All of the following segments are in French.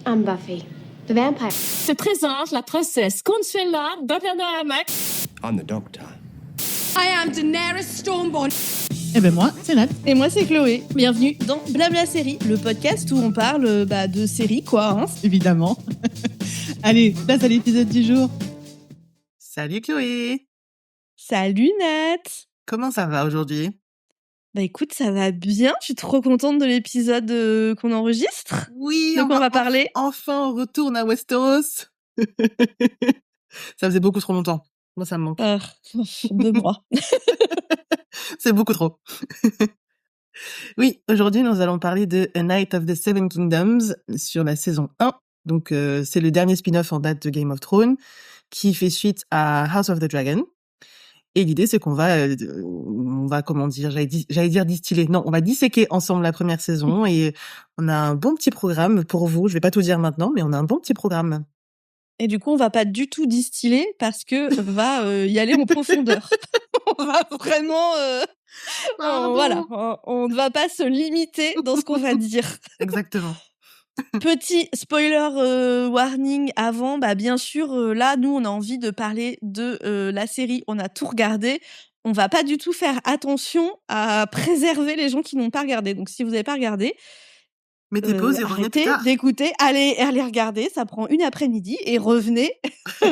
I'm Buffy, the vampire. Se présente la princesse Consuela d'Oppenheimer. I'm the Doctor. I am Daenerys Stormborn. Eh ben moi, c'est Nat. Et moi, c'est Chloé. Bienvenue dans Blabla Série, le podcast où on parle de séries, quoi. Évidemment. Allez, place à l'épisode du jour. Salut Chloé. Salut Nat. Comment ça va aujourd'hui? Bah écoute, ça va bien. Je suis trop contente de l'épisode qu'on enregistre. Oui, Donc on va parler. Enfin, on retourne à Westeros. Ça faisait beaucoup trop longtemps. Moi, ça me manque. 2 mois. C'est beaucoup trop. Oui, aujourd'hui, nous allons parler de A Night of the Seven Kingdoms sur la saison 1. Donc, c'est le dernier spin-off en date de Game of Thrones qui fait suite à House of the Dragon. Et l'idée, c'est qu'on va, comment dire, j'allais dire distiller. Non, on va disséquer ensemble la première saison et on a un bon petit programme pour vous. Je vais pas tout dire maintenant, mais on a un bon petit programme. Et du coup, on va pas du tout distiller parce que on va y aller en profondeur. On va vraiment, voilà, on ne va pas se limiter dans ce qu'on va dire. Exactement. Petit spoiler warning avant, bien sûr, là, nous, on a envie de parler de la série. On a tout regardé. On va pas du tout faire attention à préserver les gens qui n'ont pas regardé. Donc, si vous n'avez pas regardé, mettez pause et revenez plus arrêtez tard. d'écouter, allez regarder, ça prend une après-midi et revenez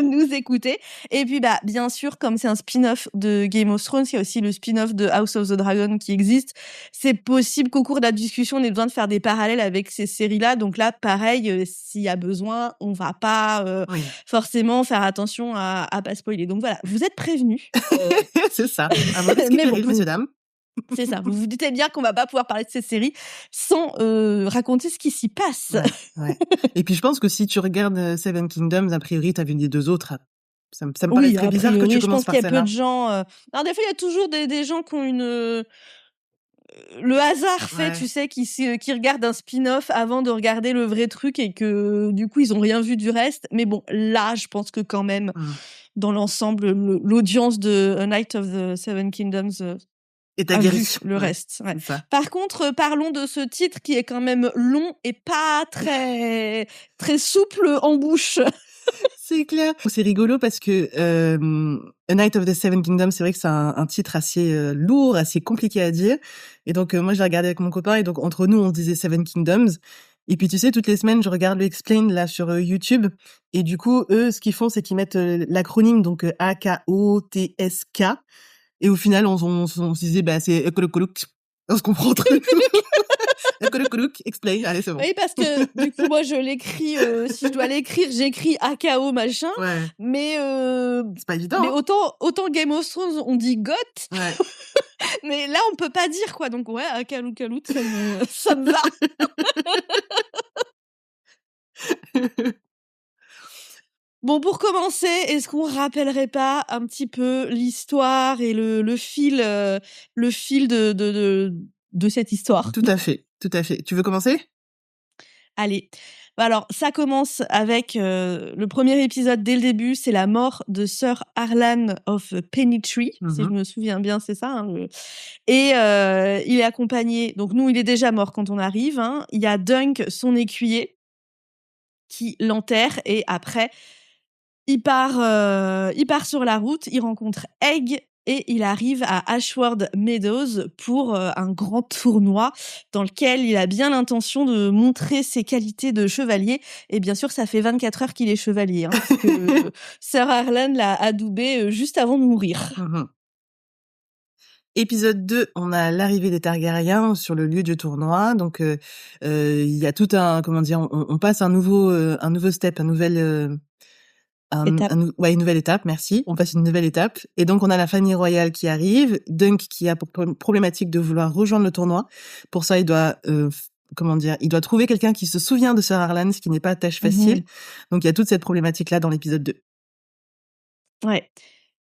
nous écouter. Et puis bien sûr, comme c'est un spin-off de Game of Thrones, il y a aussi le spin-off de House of the Dragon qui existe. C'est possible qu'au cours de la discussion, on ait besoin de faire des parallèles avec ces séries-là. Donc là, pareil, s'il y a besoin, on va pas forcément faire attention à pas spoiler. Donc voilà, vous êtes prévenus. C'est ça. À votre risque, messieurs, dames. C'est ça. Vous vous doutez bien qu'on va pas pouvoir parler de cette série sans raconter ce qui s'y passe. Ouais. Et puis je pense que si tu regardes Seven Kingdoms, a priori, t'as vu les 2 autres. Ça me paraît très bizarre que tu commences par celle-là. Je pense qu'il y a peu de gens. Alors des fois, il y a toujours des gens qui ont le hasard fait, tu sais, qui regardent un spin-off avant de regarder le vrai truc et que du coup, ils ont rien vu du reste. Mais bon, là, je pense que quand même, dans l'ensemble, l'audience de A Night of the Seven Kingdoms et a vu le reste. Ouais. Par contre, parlons de ce titre qui est quand même long et pas très très souple en bouche. C'est clair. C'est rigolo parce que A Night of the Seven Kingdoms, c'est vrai que c'est un titre assez lourd, assez compliqué à dire. Et donc moi, je l'ai regardé avec mon copain et donc entre nous, on disait Seven Kingdoms. Et puis tu sais, toutes les semaines, je regarde le Explain là sur YouTube. Et du coup, eux, ce qu'ils font, c'est qu'ils mettent l'acronyme donc AKOTSK. Et au final, on se disait, c'est Ekolokoluk. On se comprend très bien. Ekolokoluk, explain. Allez, c'est bon. Oui, parce que du coup, moi, je l'écris, si je dois l'écrire, j'écris AKO machin. Ouais. Mais, c'est pas évident. Mais autant Game of Thrones, on dit GOT. Ouais. Mais là, on peut pas dire, quoi. Donc, ouais, Akaloukalout, ça me va. Bon, pour commencer, est-ce qu'on rappellerait pas un petit peu l'histoire et le fil de cette histoire? Tout à fait. Tu veux commencer? Allez. Alors, ça commence avec le premier épisode dès le début, c'est la mort de Sir Harlan of Pennytree, si je me souviens bien, c'est ça. Et il est accompagné, donc nous, il est déjà mort quand on arrive. Il y a Dunk, son écuyer, qui l'enterre et après, il part sur la route, il rencontre Egg et il arrive à Ashword Meadows pour un grand tournoi dans lequel il a bien l'intention de montrer ses qualités de chevalier. Et bien sûr, ça fait 24 heures qu'il est chevalier, parce que Sir Harlan l'a adoubé juste avant de mourir. Épisode 2, on a l'arrivée des Targaryens sur le lieu du tournoi. Donc, il y a tout un, on passe un nouveau step, une nouvelle étape, merci. On passe une nouvelle étape. Et donc, on a la famille royale qui arrive. Dunk qui a pour problématique de vouloir rejoindre le tournoi. Pour ça, il doit, il doit trouver quelqu'un qui se souvient de Sir Harlan, ce qui n'est pas tâche facile. Donc, il y a toute cette problématique-là dans l'épisode 2. Ouais.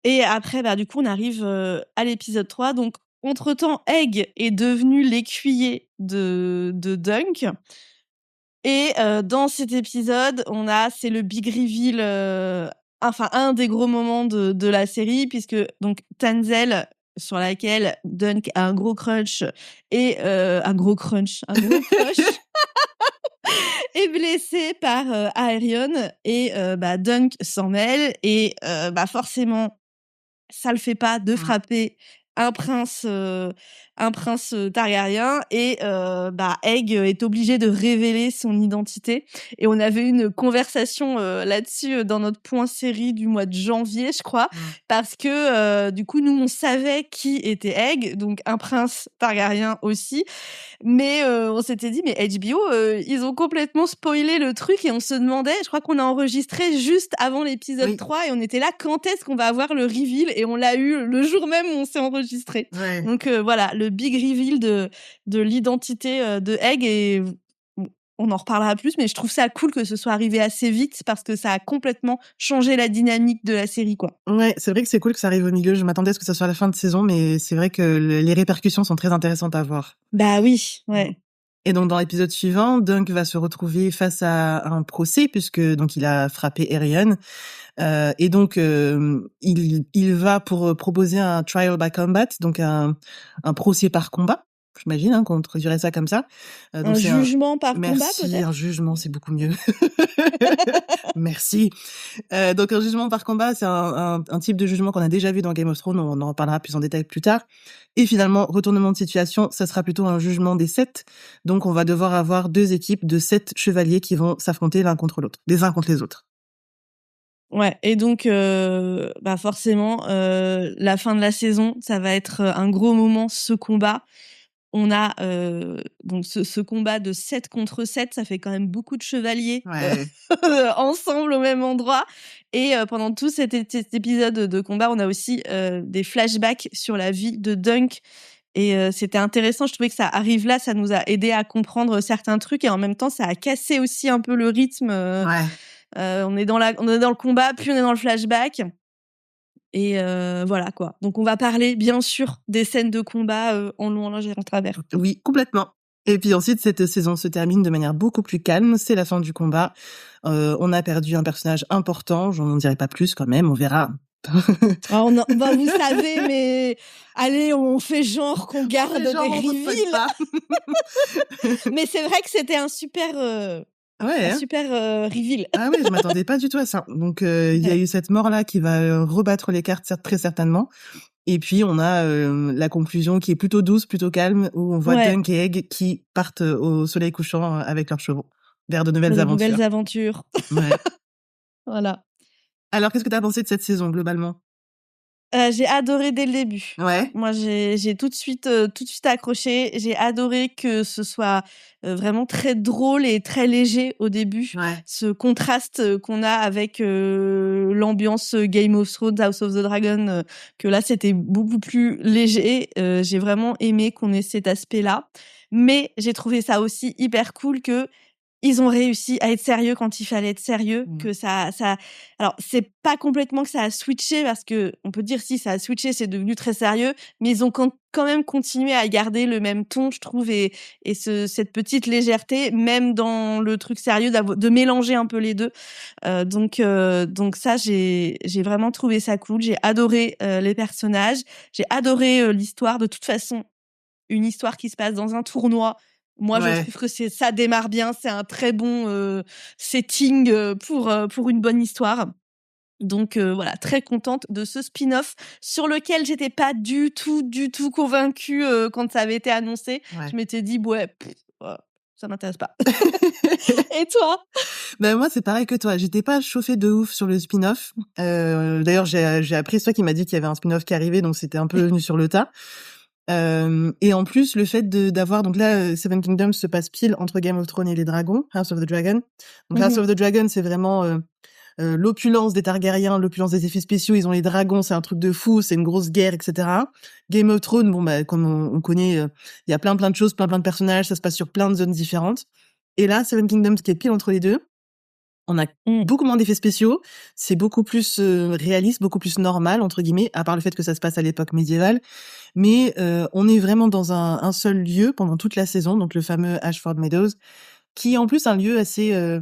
Et après, du coup, on arrive à l'épisode 3. Donc, entre-temps, Egg est devenu l'écuyer de Dunk. Et dans cet épisode, c'est le big reveal, un des gros moments de la série, puisque donc Tanzel, sur laquelle Dunk a un gros crush, et un gros crush. est blessé par Aerion et Dunk s'en mêle et forcément ça le fait pas de frapper un prince Targaryen et Egg est obligé de révéler son identité et on avait eu une conversation là-dessus dans notre point série du mois de janvier je crois parce que du coup nous on savait qui était Egg donc un prince Targaryen aussi mais on s'était dit mais HBO ils ont complètement spoilé le truc et on se demandait je crois qu'on a enregistré juste avant l'épisode 3 et on était là quand est-ce qu'on va avoir le reveal et on l'a eu le jour même où on s'est enregistré. Donc voilà, le big reveal de l'identité de Egg et on en reparlera plus, mais je trouve ça cool que ce soit arrivé assez vite parce que ça a complètement changé la dynamique de la série, quoi. Ouais, c'est vrai que c'est cool que ça arrive au milieu. Je m'attendais à ce que ça soit à la fin de saison, mais c'est vrai que les répercussions sont très intéressantes à voir. Bah oui, ouais. Et donc dans l'épisode suivant, Dunk va se retrouver face à un procès puisque donc il a frappé Aerion. Et donc il va pour proposer un trial by combat, donc un procès par combat. J'imagine qu'on traduirait ça comme ça. Donc un jugement par combat, peut-être. Merci, un jugement, c'est beaucoup mieux. Merci. Donc un jugement par combat, c'est un type de jugement qu'on a déjà vu dans Game of Thrones. On en reparlera plus en détail plus tard. Et finalement, retournement de situation, ça sera plutôt un jugement des 7. Donc on va devoir avoir 2 équipes de 7 chevaliers qui vont s'affronter l'un contre l'autre, les uns contre les autres. Ouais, et donc forcément, la fin de la saison, ça va être un gros moment, ce combat. On a donc ce combat de 7 contre 7, ça fait quand même beaucoup de chevaliers ensemble au même endroit. Et pendant tout cet épisode de combat, on a aussi des flashbacks sur la vie de Dunk. Et c'était intéressant, je trouvais que ça arrive là, ça nous a aidé à comprendre certains trucs et en même temps, ça a cassé aussi un peu le rythme. On est dans le combat, puis on est dans le flashback. Et voilà quoi. Donc on va parler bien sûr des scènes de combat en long, en large et en travers. Oui, complètement. Et puis ensuite, cette saison se termine de manière beaucoup plus calme. C'est la fin du combat. On a perdu un personnage important. Je n'en dirai pas plus quand même. On verra. Vous savez, mais allez, on fait genre qu'on garde des reveals. Mais c'est vrai que c'était un super... super reveal. Ah oui, je m'attendais pas du tout à ça. Donc il y a eu cette mort-là qui va rebattre les cartes très certainement. Et puis on a la conclusion qui est plutôt douce, plutôt calme, où on voit Dunk et Egg qui partent au soleil couchant avec leurs chevaux vers de nouvelles aventures. Ouais. Voilà. Alors qu'est-ce que tu as pensé de cette saison globalement ? J'ai adoré dès le début. Ouais. Moi, j'ai tout de suite accroché. J'ai adoré que ce soit vraiment très drôle et très léger au début. Ouais. Ce contraste qu'on a avec l'ambiance Game of Thrones, House of the Dragon, que là, c'était beaucoup plus léger. J'ai vraiment aimé qu'on ait cet aspect-là. Mais j'ai trouvé ça aussi hyper cool que ils ont réussi à être sérieux quand il fallait être sérieux, que ça alors c'est pas complètement que ça a switché parce que on peut dire si ça a switché, c'est devenu très sérieux, mais ils ont quand même continué à garder le même ton, je trouve et cette petite légèreté même dans le truc sérieux de mélanger un peu les deux. Donc ça j'ai vraiment trouvé ça cool, j'ai adoré les personnages, j'ai adoré l'histoire de toute façon, une histoire qui se passe dans un tournoi. Moi, je trouve que ça démarre bien. C'est un très bon setting pour une bonne histoire. Donc voilà, très contente de ce spin-off sur lequel j'étais pas du tout convaincue quand ça avait été annoncé. Je m'étais dit ça m'intéresse pas. Et toi ? Ben moi c'est pareil que toi. J'étais pas chauffée de ouf sur le spin-off. D'ailleurs j'ai appris, c'est toi qui m'a dit qu'il y avait un spin-off qui arrivait, donc c'était un peu venu sur le tas. Et en plus, le fait d'avoir, donc là, Seven Kingdoms se passe pile entre Game of Thrones et les dragons, House of the Dragon. Donc House of the Dragon, c'est vraiment l'opulence des Targaryens, l'opulence des effets spéciaux. Ils ont les dragons, c'est un truc de fou, c'est une grosse guerre, etc. Game of Thrones, comme on connaît, il y a plein de choses, plein de personnages, ça se passe sur plein de zones différentes. Et là, Seven Kingdoms qui est pile entre les deux. On a beaucoup moins d'effets spéciaux, c'est beaucoup plus réaliste, beaucoup plus normal, entre guillemets, à part le fait que ça se passe à l'époque médiévale. Mais on est vraiment dans un seul lieu pendant toute la saison, donc le fameux Ashford Meadows, qui est en plus un lieu assez... je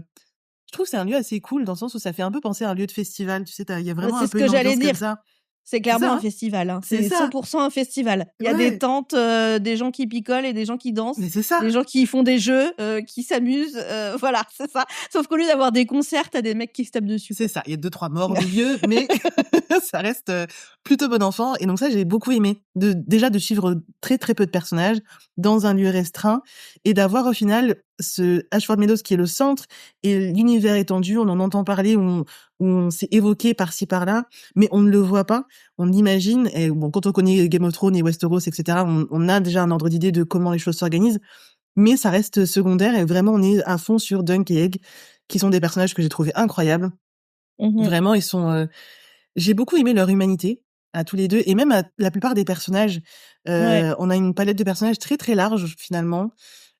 trouve que c'est un lieu assez cool, dans le sens où ça fait un peu penser à un lieu de festival, tu sais, il y a vraiment un peu une ambiance comme ça. C'est clairement ça, un hein. festival, hein. C'est C'est ça. 100% un festival. Il y a Ouais. des tentes, des gens qui picolent et des gens qui dansent, Mais c'est ça. des gens qui font des jeux, qui s'amusent, voilà, c'est ça. Sauf qu'au lieu d'avoir des concerts, tu as des mecs qui se tapent dessus, C'est quoi. ça. Il y a 2-3 morts au milieu, mais ça reste plutôt bon enfant. Et donc ça, j'ai beaucoup aimé. Déjà de suivre très très peu de personnages dans un lieu restreint et d'avoir au final ce Ashford Meadows qui est le centre et l'univers étendu. On en entend parler, on s'est évoqué par-ci par-là, mais on ne le voit pas. On imagine. Et bon, quand on connaît Game of Thrones et Westeros, etc., on a déjà un ordre d'idée de comment les choses s'organisent. Mais ça reste secondaire et vraiment on est à fond sur Dunk et Egg, qui sont des personnages que j'ai trouvés incroyables. Mmh. Vraiment, ils sont. J'ai beaucoup aimé leur humanité à tous les deux et même à la plupart des personnages. Ouais. On a une palette de personnages très très large finalement.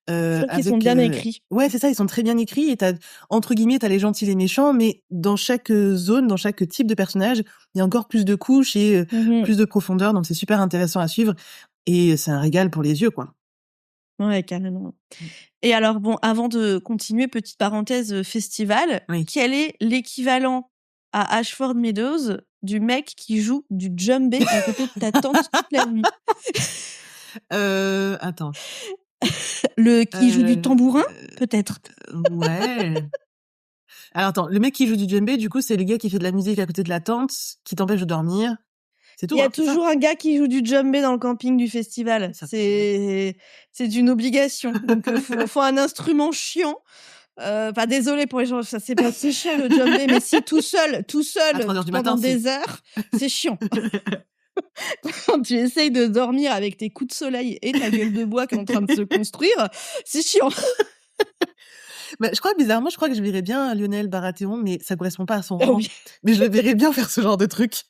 Je trouve qu'ils sont Avec bien écrits. ouais, c'est ça, ils sont très bien écrits et t'as entre guillemets t'as les gentils, les méchants, mais dans chaque zone, dans chaque type de personnage, il y a encore plus de couches et Mmh. plus de profondeur, donc c'est super intéressant à suivre et c'est un régal pour les yeux, quoi. Ouais, carrément. Mmh. Et alors bon, avant de continuer, petite parenthèse, festival, Oui. quel est l'équivalent à Ashford Meadows du mec qui joue du djembé à côté de ta tante toute la nuit? Attends. Le qui joue du Heu, tambourin, peut-être? ouais. Alors attends, le mec qui joue du djembé, du coup, c'est le gars qui fait de la musique à côté de la tente, qui t'empêche de dormir. C'est Il tout, y a hein, c'est ça? toujours un gars qui joue du djembé dans le camping du festival. Ça C'est une obligation. Donc faut un instrument chiant. Enfin désolée pour les gens, ça c'est chiant le djembé, mais si tout seul À 3:00 du pendant matin, c'est des heures, c'est chiant. Quand tu essayes de dormir avec tes coups de soleil et ta gueule de bois qui est en train de se construire, c'est chiant. Bah, bizarrement, je crois que je verrais bien Lionel Baratheon, mais ça correspond pas à son Ah rang. oui. Mais je le verrais bien faire ce genre de truc.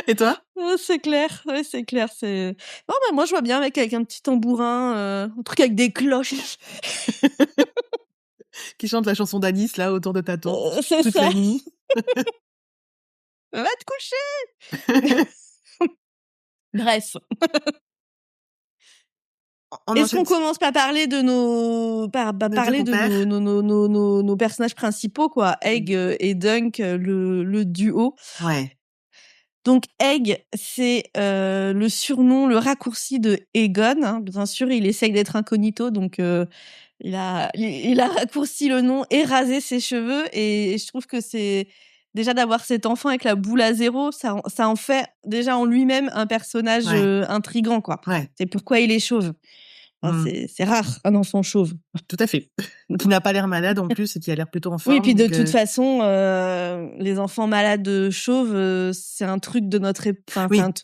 Et toi? C'est clair, ouais, c'est clair, c'est non, bah, moi je vois bien un mec avec un petit tambourin, un truc avec des cloches. Qui chante la chanson d'Alice, là, autour de ta tante, C'est toute ça. la nuit. Va te coucher! Bref. On Est-ce qu'on enchaîne commence par parler de nos 2 parler de compères. nos personnages principaux, quoi, Egg, et Dunk, le duo. Ouais. Donc Egg, c'est, le surnom, le raccourci de Aegon, hein. Bien sûr, il essaye d'être incognito, donc il a raccourci le nom et rasé ses cheveux et je trouve que c'est déjà d'avoir cet enfant avec la boule à 0, ça en fait déjà en lui-même un personnage, Ouais. intriguant, quoi. Ouais. C'est pourquoi il est chauve. Enfin, Mmh. c'est rare un enfant chauve. Tout à fait. Qui n'a pas l'air malade en plus et qui a l'air plutôt en Oui, et forme, puis de donc toute façon, les enfants malades, chauves, c'est un truc de notre enfin, c'est oui. un t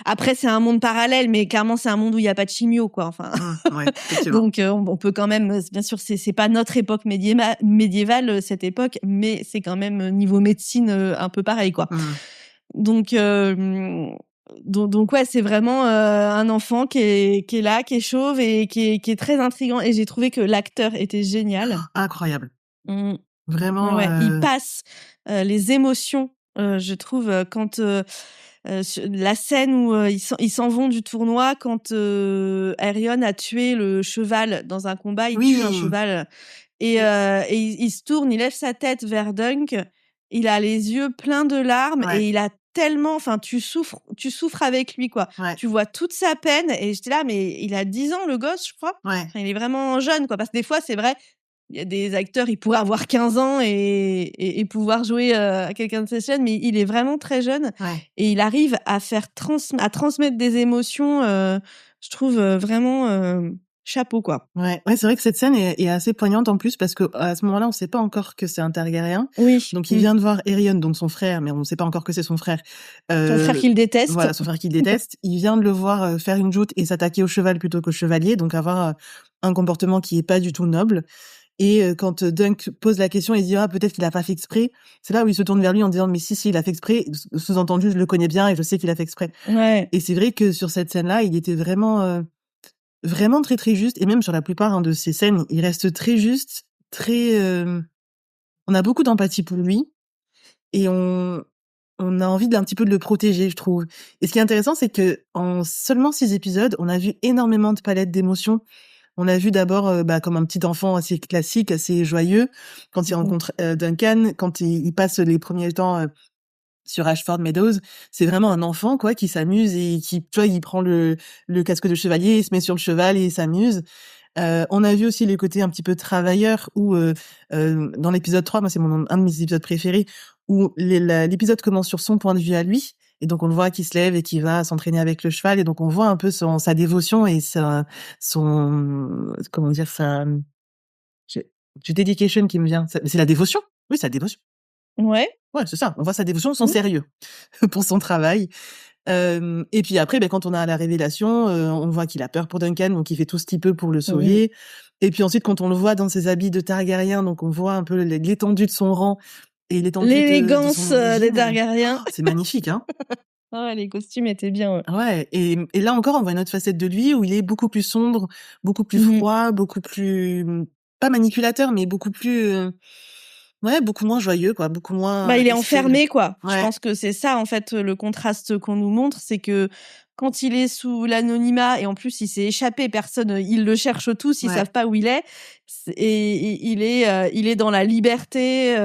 après c'est un monde parallèle, mais clairement c'est un monde où il y a pas de chimio, quoi, enfin. Ouais, effectivement. Donc on peut quand même, bien sûr, c'est pas notre époque médiévale, cette époque, mais c'est quand même, niveau médecine, un peu pareil, quoi. Mmh. Donc donc ouais, c'est vraiment, un enfant qui est là, qui est chauve et qui est très intriguant et j'ai trouvé que l'acteur était génial. Incroyable. Mmh. Vraiment, Ouais, il passe, les émotions, je trouve, quand, la scène où, ils s'en vont du tournoi quand, Aerion a tué le cheval dans un combat, il tue un oui. cheval et il se tourne, il lève sa tête vers Dunk, il a les yeux pleins de larmes Ouais. et il a tellement enfin tu souffres avec lui, quoi. Ouais. Tu vois toute sa peine et j'étais là: «Mais il a 10 ans le gosse, je crois». Ouais. Enfin, il est vraiment jeune, quoi, parce que des fois, c'est vrai, il y a des acteurs, ils pourraient avoir 15 ans et pouvoir jouer, à quelqu'un de ces chaînes, mais il est vraiment très jeune Ouais. et il arrive à faire transmettre des émotions, je trouve, vraiment, chapeau, quoi. Ouais. Ouais, c'est vrai que cette scène est assez poignante en plus parce qu'à ce moment-là, on sait pas encore que c'est un Targaryen. Oui. Donc il vient de voir Aerion, donc son frère, mais on sait pas encore que c'est son frère. Son frère qu'il déteste. Voilà, son frère qu'il déteste. Il vient de le voir, faire une joute et s'attaquer au cheval plutôt qu'au chevalier, donc avoir, un comportement qui est pas du tout noble. Et quand Dunk pose la question, il dit: «Ah, peut-être qu'il a pas fait exprès». C'est là où il se tourne vers lui en disant: «Mais si, il a fait exprès. Sous-entendu, je le connais bien et je sais qu'il a fait exprès». Ouais. Et c'est vrai que sur cette scène-là, il était vraiment, vraiment très, très juste et même sur la plupart, hein, de ces scènes, il reste très juste, très, on a beaucoup d'empathie pour lui et on a envie d'un petit peu de le protéger, je trouve. Et ce qui est intéressant, c'est qu'en seulement 6 épisodes, on a vu énormément de palettes d'émotions. On a vu d'abord, comme un petit enfant assez classique, assez joyeux, quand il rencontre, Duncan, quand il passe les premiers temps, sur Ashford Meadows, c'est vraiment un enfant quoi qui s'amuse et qui, tu vois, il prend le casque de chevalier, il se met sur le cheval et il s'amuse. On a vu aussi les côtés un petit peu travailleurs où dans l'épisode 3, moi c'est un de mes épisodes préférés, où l'épisode commence sur son point de vue à lui, et donc on le voit qui se lève et qui va s'entraîner avec le cheval, et donc on voit un peu sa dévotion et son comment dire, j'ai dedication qui me vient. C'est la dévotion. Oui, c'est la dévotion. Ouais. Ouais, c'est ça. On voit sa dévotion, son sérieux pour son travail. Et puis après, quand on a la révélation, on voit qu'il a peur pour Duncan, donc il fait tout ce qu'il peut pour le sauver. Et puis ensuite, quand on le voit dans ses habits de Targaryen, donc on voit un peu l'étendue de son rang et l'étendue de L'élégance son origine. des Targaryens. C'est magnifique, hein. Ouais, les costumes étaient bien. Ouais. Ouais. Et là encore, on voit une autre facette de lui où il est beaucoup plus sombre, beaucoup plus froid, beaucoup plus pas manipulateur, mais beaucoup plus beaucoup moins joyeux, quoi, beaucoup moins Il est espiègle. enfermé, quoi. Ouais. Je pense que c'est ça, en fait, le contraste qu'on nous montre, c'est que quand il est sous l'anonymat et en plus il s'est échappé, ils le cherchent tous, ils savent pas où il est, et il est dans la liberté.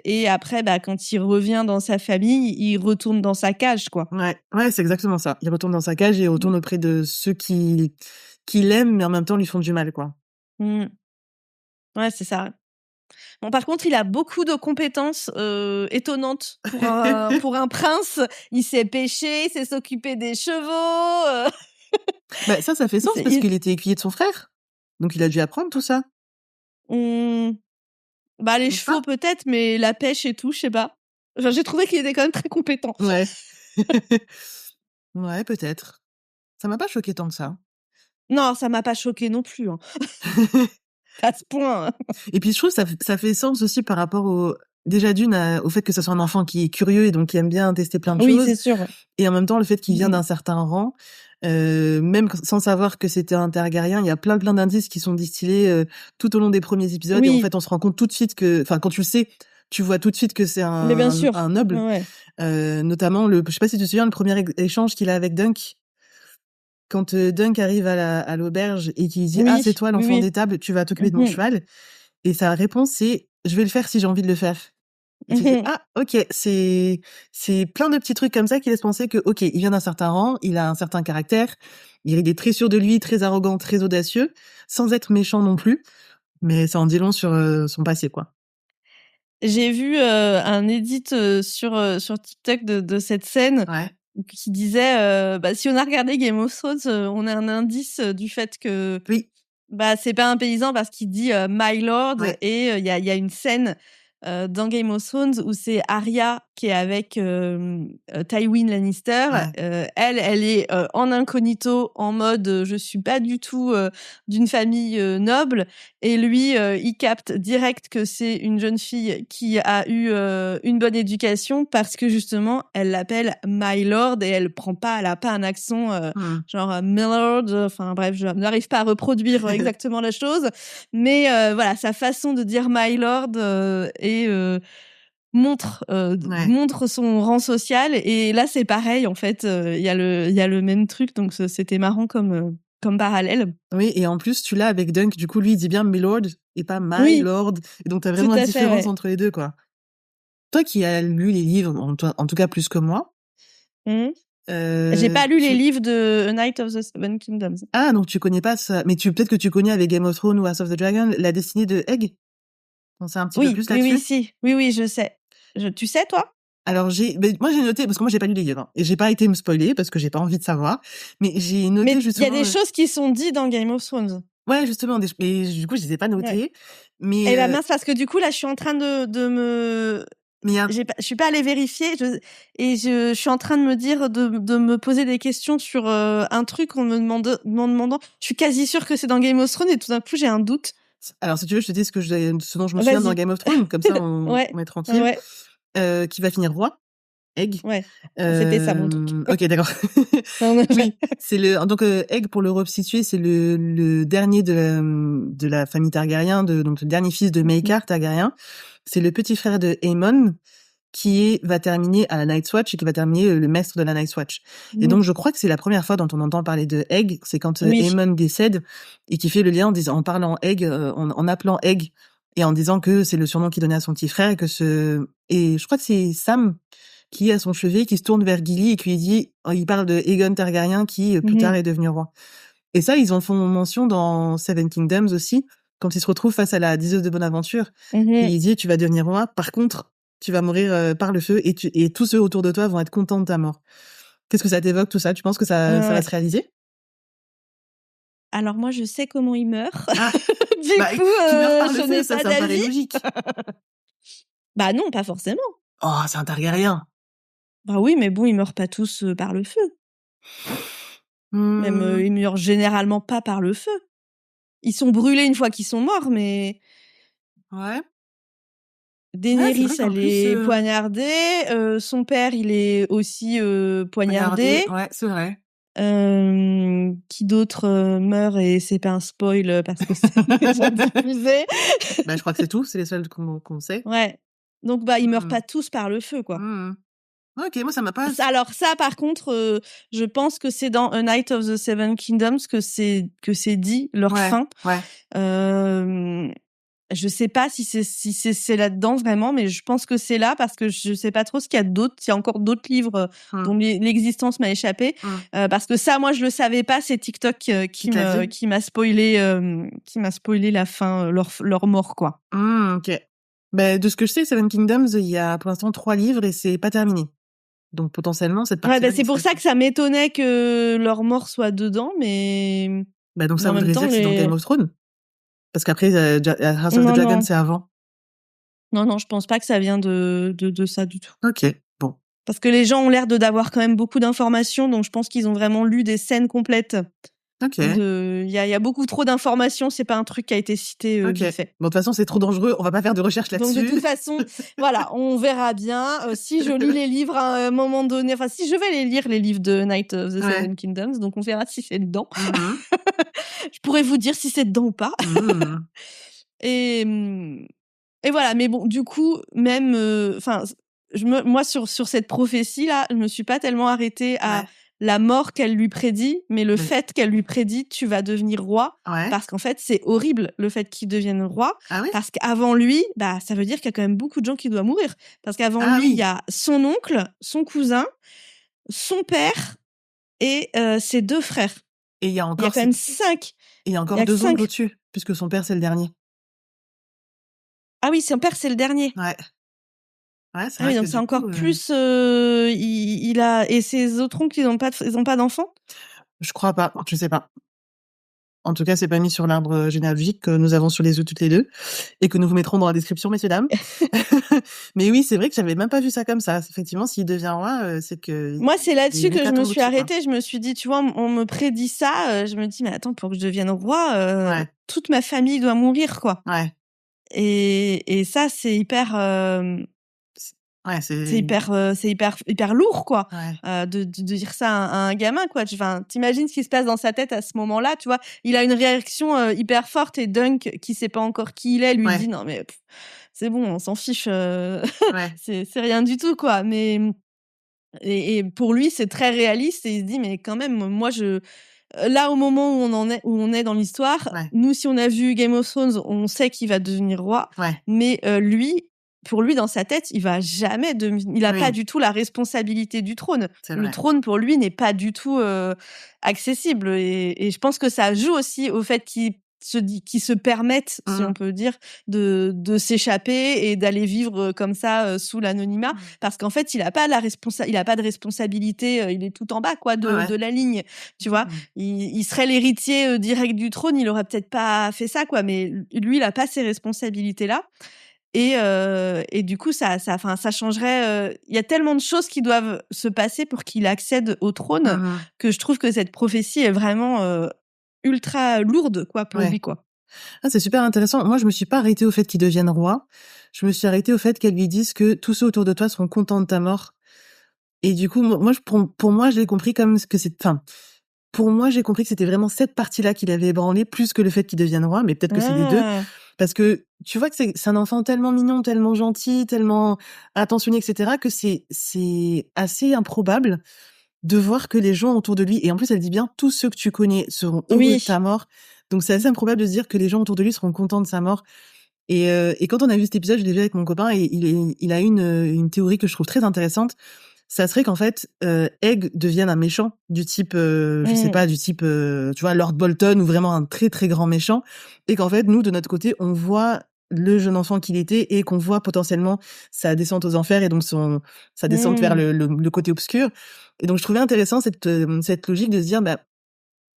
Et après, quand il revient dans sa famille, il retourne dans sa cage, quoi. Ouais, c'est exactement ça. Il retourne dans sa cage et il retourne auprès de ceux qui l'aiment, mais en même temps lui font du mal, quoi. Ouais, c'est ça. Bon, par contre, il a beaucoup de compétences étonnantes pour un prince. Il sait pêcher, il sait s'occuper des chevaux. Ça fait sens parce qu'il était écuyer de son frère. Donc il a dû apprendre tout ça. Les chevaux peut-être, mais la pêche et tout, je sais pas. Enfin, j'ai trouvé qu'il était quand même très compétent. Ouais. Ouais, peut-être. Ça m'a pas choqué tant que ça. Non, ça m'a pas choqué non plus. Hein. À ce point. Et puis je trouve que ça fait sens aussi par rapport au fait que ce soit un enfant qui est curieux et donc qui aime bien tester plein de choses. Oui, c'est sûr. Et en même temps, le fait qu'il vient d'un certain rang, même sans savoir que c'était un Targaryen, il y a plein d'indices qui sont distillés tout au long des premiers épisodes. Oui. Et en fait, on se rend compte tout de suite quand tu le sais, tu vois tout de suite que c'est Mais bien sûr. un noble. Ouais. Notamment, je sais pas si tu te souviens, le premier échange qu'il a avec Dunk. Quand Dunk arrive à l'auberge et qu'il dit « c'est toi l'enfant des tables, tu vas t'occuper de mon cheval ». Et sa réponse, c'est « Je vais le faire si j'ai envie de le faire ». Et tu fais « Ah, ok, c'est plein de petits trucs comme ça qui laissent penser que, ok, il vient d'un certain rang, il a un certain caractère, il est très sûr de lui, très arrogant, très audacieux, sans être méchant non plus, mais ça en dit long sur son passé, quoi. » J'ai vu un edit sur TikTok de cette scène. Ouais. Qui disait si on a regardé Game of Thrones, on a un indice du fait que c'est pas un paysan parce qu'il dit my lord. Et il y a une scène dans Game of Thrones où c'est Arya qui est avec Tywin Lannister. Elle est en incognito, en mode je suis pas du tout d'une famille noble, et lui il capte direct que c'est une jeune fille qui a eu une bonne éducation parce que justement elle l'appelle my lord et elle a pas un accent genre Millard, enfin bref, je n'arrive pas à reproduire exactement la chose, mais voilà, sa façon de dire my lord montre son rang social. Et là c'est pareil en fait, il y a le même truc, donc c'était marrant comme parallèle. Oui, et en plus tu l'as avec Dunk, du coup lui il dit bien my lord et pas my lord, et donc t'as vraiment une différence entre les deux, quoi. Toi qui as lu les livres, en tout cas plus que moi. J'ai pas lu les livres de A Night of the Seven Kingdoms. Ah, donc tu connais pas ça, mais peut-être que tu connais avec Game of Thrones ou House of the Dragon la destinée de Egg. On sait un petit peu plus là-dessus. Oui, je sais. Tu sais, toi? Alors moi j'ai noté, parce que moi j'ai pas lu les livres, et j'ai pas été me spoiler parce que j'ai pas envie de savoir, mais j'ai noté justement. Il y a des choses qui sont dites dans Game of Thrones. Ouais, justement, mais du coup je les ai pas notées. Mais et mince, parce que du coup là je suis en train de me. Je suis pas allée vérifier je suis en train de me dire de me poser des questions sur un truc en me demandant. Je suis quasi sûre que c'est dans Game of Thrones et tout d'un coup j'ai un doute. Alors si tu veux, je te dis ce dont je me souviens dans Game of Thrones, comme ça on est tranquille. Qui va finir roi, Egg. Ouais. C'était ça mon truc. Ok, d'accord. Oui, c'est donc Egg, pour le resituer, c'est le dernier de la famille Targaryen, donc le dernier fils de Maekar Targaryen. C'est le petit frère de Aemon qui va terminer à la Night's Watch et qui va terminer le maître de la Night's Watch. Et donc je crois que c'est la première fois dont on entend parler de Egg, c'est quand Aemon décède et qui fait le lien en parlant Egg, en appelant Egg et en disant que c'est le surnom qu'il donnait à son petit frère, et je crois que c'est Sam qui est à son chevet, qui se tourne vers Gilly et qui lui dit, il parle de Aegon Targaryen qui plus tard est devenu roi. Et ça, ils en font mention dans Seven Kingdoms aussi, quand ils se retrouvent face à la diseuse de Bonaventure. Et il dit, tu vas devenir roi, par contre, tu vas mourir par le feu et tous ceux autour de toi vont être contents de ta mort. Qu'est-ce que ça t'évoque tout ça? Tu penses que ça va se réaliser? Alors moi, je sais comment il meurt. Ah, Du coup, tu meurs par le je feu, n'ai ça pas me paraît d'avis. logique. Bah non, pas forcément. Oh, c'est un Targaryen. Bah oui, mais bon, ils meurent pas tous par le feu. Même ils meurent généralement pas par le feu. Ils sont brûlés une fois qu'ils sont morts, mais Ouais. Daenerys, vrai qu'en elle plus, est poignardée. Son père, il est aussi poignardé. Ouais, c'est vrai. Qui d'autre meurt et c'est pas un spoil parce que c'est déjà diffusé. Je crois que c'est tout. C'est les seuls qu'on sait. Ouais. Donc bah ils meurent pas tous par le feu, quoi. Ok, moi ça m'a pas. Alors ça, par contre, je pense que c'est dans A Night of the Seven Kingdoms que c'est dit leur fin. Ouais. Je sais pas si c'est là-dedans vraiment, mais je pense que c'est là parce que je sais pas trop ce qu'il y a d'autre. Il y a encore d'autres livres dont l'existence m'a échappé. Parce que ça, moi, je le savais pas. C'est TikTok qui m'a spoilé la fin, leur mort, quoi. Ok. De ce que je sais, Seven Kingdoms, il y a pour l'instant 3 livres et c'est pas terminé. Donc potentiellement cette partie. Ouais, c'est pour ça que ça m'étonnait que leur mort soit dedans, mais. Donc ça voudrait dire que c'est dans Game of Thrones. Parce qu'après, House of the Dragon, c'est avant. Non, je pense pas que ça vient de ça du tout. Ok, bon. Parce que les gens ont l'air d'avoir quand même beaucoup d'informations, donc je pense qu'ils ont vraiment lu des scènes complètes. Ok. Il y a beaucoup trop d'informations, c'est pas un truc qui a été cité vite fait. Bon, de toute façon, c'est trop dangereux, on va pas faire de recherche là-dessus. Donc de toute façon, voilà, on verra bien. Si je lis les livres à un moment donné, enfin si je vais les lire, les livres de Night of the Seven Kingdoms, donc on verra si c'est dedans. Je pourrais vous dire si c'est dedans ou pas. Et voilà, mais bon, du coup, même, moi sur cette prophétie là, je me suis pas tellement arrêtée à la mort qu'elle lui prédit, mais le fait qu'elle lui prédit tu vas devenir roi, parce qu'en fait c'est horrible le fait qu'il devienne roi, parce qu'avant lui, ça veut dire qu'il y a quand même beaucoup de gens qui doivent mourir, parce qu'avant lui il y a son oncle, son cousin, son père et ses 2 frères. Et il y a quand même 5. Et il y a encore 2 oncles au-dessus, puisque son père c'est le dernier. Ah oui, son père c'est le dernier. Ouais, c'est vrai donc c'est encore plus. Il a et ses autres oncles, ils ont pas d'enfants. Je crois pas, je sais pas. En tout cas, c'est pas mis sur l'arbre généalogique que nous avons sur les yeux toutes les deux et que nous vous mettrons dans la description, messieurs dames. Mais oui, c'est vrai que j'avais même pas vu ça comme ça. Effectivement, s'il devient roi, c'est que. Moi, c'est là-dessus que je me suis arrêtée. Je me suis dit, tu vois, on me prédit ça. Je me dis, mais attends, pour que je devienne roi, toute ma famille doit mourir, quoi. Ouais. Et ça, c'est hyper. C'est hyper lourd, quoi. De dire ça à un gamin, quoi. Enfin, t'imagines ce qui se passe dans sa tête à ce moment-là, tu vois. Il a une réaction hyper forte et Dunk, qui sait pas encore qui il est, lui dit non mais c'est bon, on s'en fiche. C'est rien du tout, quoi. Mais et pour lui, c'est très réaliste et il se dit mais quand même, moi là, au moment où on est dans l'histoire, nous, si on a vu Game of Thrones, on sait qu'il va devenir roi. Mais pour lui, dans sa tête, il va jamais il a pas du tout la responsabilité du trône. Le trône, pour lui, n'est pas du tout accessible. Et je pense que ça joue aussi au fait qu'il se permettent, si on peut dire, de s'échapper et d'aller vivre comme ça sous l'anonymat, parce qu'en fait, il a pas de responsabilité, il est tout en bas, quoi, de la ligne, tu vois. Il serait l'héritier direct du trône, il aurait peut-être pas fait ça, quoi, mais lui, il a pas ces responsabilités-là. Et du coup, ça changerait. Il y a tellement de choses qui doivent se passer pour qu'il accède au trône que je trouve que cette prophétie est vraiment ultra lourde, quoi, pour lui, quoi. Ah, c'est super intéressant. Moi, je me suis pas arrêtée au fait qu'il devienne roi. Je me suis arrêtée au fait qu'elle lui dise que tous ceux autour de toi seront contents de ta mort. Et du coup, moi, pour moi, je l'ai compris comme ce que c'est. Enfin, pour moi, j'ai compris que c'était vraiment cette partie-là qu'il avait ébranlé plus que le fait qu'il devienne roi. Mais peut-être que c'est les deux. Parce que tu vois que c'est un enfant tellement mignon, tellement gentil, tellement attentionné, etc., que c'est assez improbable de voir que les gens autour de lui, et en plus elle dit bien, tous ceux que tu connais seront heureux de ta mort. Donc c'est assez improbable de se dire que les gens autour de lui seront contents de sa mort. Et quand on a vu cet épisode, je l'ai vu avec mon copain et il a une théorie que je trouve très intéressante. Ça serait qu'en fait, Egg devienne un méchant du type, je sais pas, du type, tu vois, Lord Bolton ou vraiment un très très grand méchant, et qu'en fait, nous de notre côté, on voit le jeune enfant qu'il était et qu'on voit potentiellement sa descente aux enfers et donc sa descente vers le côté obscur. Et donc je trouvais intéressant cette logique de se dire, bah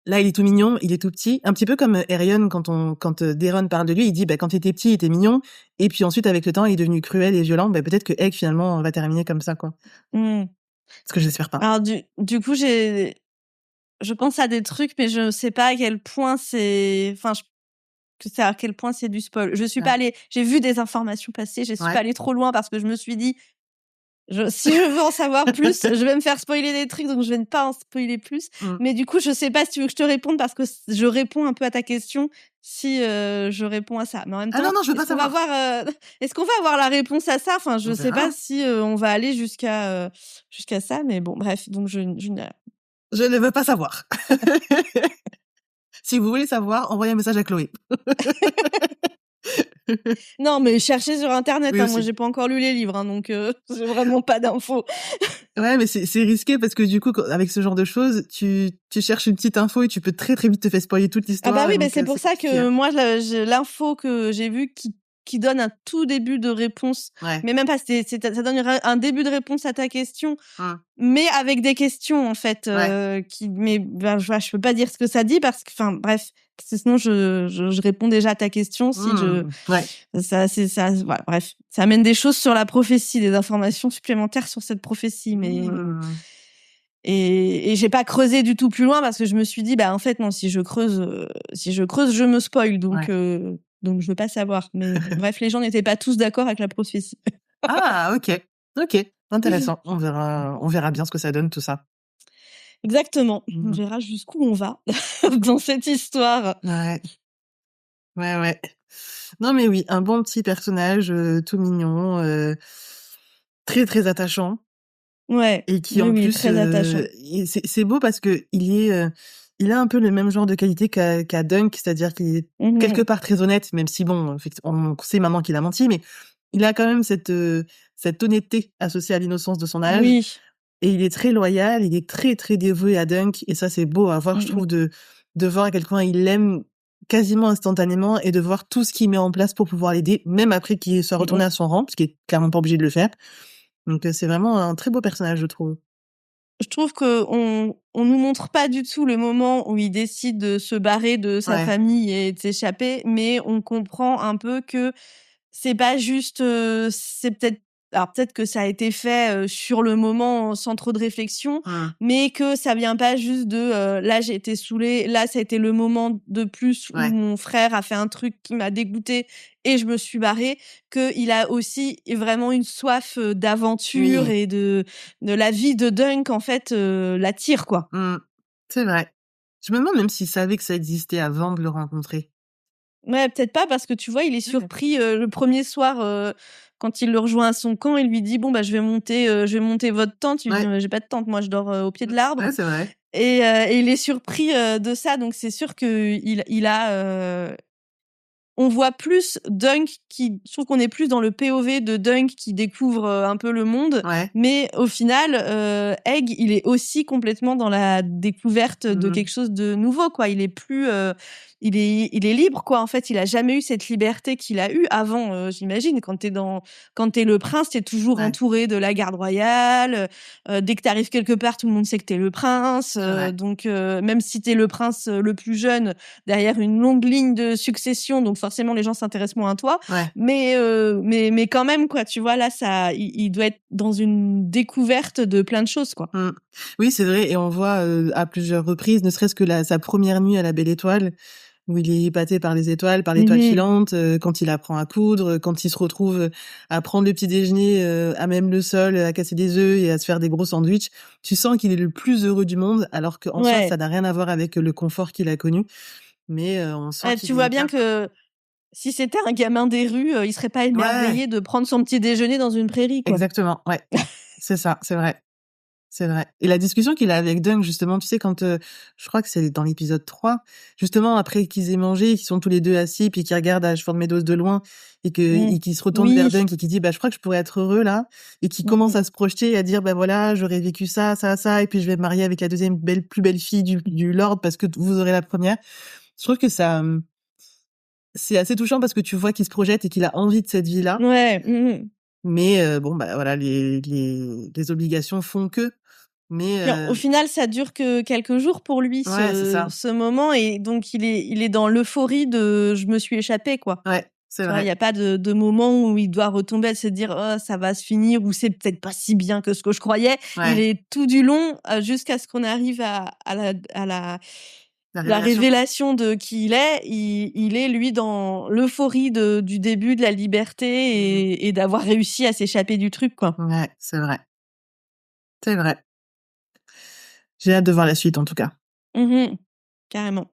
là, il est tout mignon, il est tout petit, un petit peu comme Arion quand Daeron parle de lui, il dit bah quand il était petit, il était mignon, et puis ensuite avec le temps, il est devenu cruel et violent. Bah peut-être que Egg finalement va terminer comme ça, quoi. Mmh. Ce que j'espère pas. Alors du coup, je pense à des trucs, mais je sais pas à quel point c'est, enfin, que c'est à quel point c'est du spoil. Je suis pas allée, j'ai vu des informations passer, je suis pas allée trop loin parce que je me suis dit, si je veux en savoir plus, je vais me faire spoiler des trucs, donc je vais ne pas en spoiler plus. Mais du coup, je sais pas si tu veux que je te réponde parce que je réponds un peu à ta question si je réponds à ça. Mais en même temps, non, je veux pas savoir. Est-ce qu'on va avoir la réponse à ça? Enfin, je On sais verra. pas si on va aller jusqu'à ça, mais bon, bref. Donc je Je ne veux pas savoir. Si vous voulez savoir, envoyez un message à Chloé. Non, mais cherchez sur internet, Oui, hein, moi aussi. j'ai pas encore lu les livres, hein, donc j'ai vraiment pas d'infos. Ouais, mais c'est risqué parce que du coup, avec ce genre de choses, tu cherches une petite info et tu peux très très vite te faire spoiler toute Ah l'histoire. bah oui, mais donc, c'est pour ça compliqué, que hein. moi l'info que j'ai vue qui donne un tout début de réponse, Ouais. mais même pas, ça donne un début de réponse à ta question, mais avec des questions en fait, mais ben, je peux pas dire ce que ça dit parce que, enfin bref, parce que sinon je réponds déjà à ta question si ça, voilà, bref, ça amène des choses sur la prophétie, des informations supplémentaires sur cette prophétie, mais et j'ai pas creusé du tout plus loin parce que je me suis dit bah en fait non, si je creuse je me spoil, donc je veux pas savoir. Mais bref, les gens n'étaient pas tous d'accord avec la prophétie. Ah, ok, intéressant. On verra bien ce que ça donne tout ça. Exactement. On verra jusqu'où on va dans cette histoire. Ouais. Non mais oui, un bon petit personnage, tout mignon, très très attachant. Ouais. Et qui Oui, en oui, plus, très attachant. c'est beau parce que il a un peu le même genre de qualité qu'a Dunk, c'est-à-dire qu'il est quelque part très honnête, même si bon, on sait maintenant qu'il a menti, mais il a quand même cette honnêteté associée à l'innocence de son âge. Oui. Et il est très loyal, il est très très dévoué à Dunk, et ça c'est beau à voir, je trouve, de voir à quel point il l'aime quasiment instantanément et de voir tout ce qu'il met en place pour pouvoir l'aider, même après qu'il soit retourné à son rang, parce qu'il est clairement pas obligé de le faire. Donc c'est vraiment un très beau personnage, je trouve. Je trouve qu'on nous montre pas du tout le moment où il décide de se barrer de sa famille et de s'échapper, mais on comprend un peu que c'est pas juste, c'est peut-être que ça a été fait sur le moment sans trop de réflexion, mais que ça vient pas juste de là j'ai été saoulée, là ça a été le moment de plus où mon frère a fait un truc qui m'a dégoûtée et je me suis barrée, qu'il a aussi vraiment une soif d'aventure et de la vie de Dunk en fait l'attire quoi. C'est vrai. Je me demande même s'il savait que ça existait avant de le rencontrer. Ouais, peut-être pas parce que tu vois, il est surpris le premier soir quand il le rejoint à son camp, il lui dit bon bah je vais monter votre tente. Il lui dit j'ai pas de tente, moi je dors au pied de l'arbre. Ouais, c'est vrai. Et il est surpris de ça, donc c'est sûr que il a on voit plus Dunk je trouve qu'on est plus dans le POV de Dunk qui découvre un peu le monde, mais au final, Egg, il est aussi complètement dans la découverte de quelque chose de nouveau, quoi. Il est plus, il est libre, quoi. En fait, il a jamais eu cette liberté qu'il a eu avant, j'imagine. Quand t'es le prince, t'es toujours entouré de la garde royale. Dès que t'arrives quelque part, tout le monde sait que t'es le prince. Donc, même si t'es le prince le plus jeune, derrière une longue ligne de succession, donc forcément les gens s'intéressent moins à toi. Mais quand même, quoi, tu vois, là, il doit être dans une découverte de plein de choses, quoi. Oui, c'est vrai, et on voit à plusieurs reprises, ne serait-ce que sa première nuit à la Belle Étoile, où il est épaté par les étoiles, par l'étoile filante, quand il apprend à coudre, quand il se retrouve à prendre le petit déjeuner à même le sol, à casser des œufs et à se faire des gros sandwichs. Tu sens qu'il est le plus heureux du monde, alors qu'en soi, ça n'a rien à voir avec le confort qu'il a connu. Mais on sent qu'il tu vois bien que si c'était un gamin des rues, il serait pas émerveillé de prendre son petit déjeuner dans une prairie, quoi. Exactement, ouais. C'est ça, c'est vrai. c'est vrai. Et la discussion qu'il a avec Dunk, justement, tu sais, quand, je crois que c'est dans l'épisode 3, justement, après qu'ils aient mangé, qu'ils sont tous les 2 assis, puis qu'ils regardent Ashford Meadows de loin, et qu'ils se retournent vers Oui. Dunk et qu'il dit, bah, je crois que je pourrais être heureux, là. Et qu'il commence à se projeter et à dire, bah, voilà, j'aurais vécu ça, ça, ça, et puis je vais me marier avec la deuxième plus belle fille du Lord parce que vous aurez la première. Je trouve que ça, c'est assez touchant parce que tu vois qu'il se projette et qu'il a envie de cette vie-là. Ouais. Mais, bon, bah, voilà, les obligations font que. Mais, Au final, ça dure que quelques jours pour lui, ouais, c'est ça. ce moment, et donc il est dans l'euphorie de je me suis échappé, quoi. Ouais, c'est Tu vois, il vrai. y a pas de moment où il doit retomber à se dire oh, ça va se finir, ou c'est peut-être pas si bien que ce que je croyais. Ouais. Il est tout du long jusqu'à ce qu'on arrive à la révélation de qui il est. Il est lui dans l'euphorie du début de la liberté et d'avoir réussi à s'échapper du truc, quoi. Ouais, c'est vrai. C'est vrai. J'ai hâte de voir la suite, en tout cas. Carrément.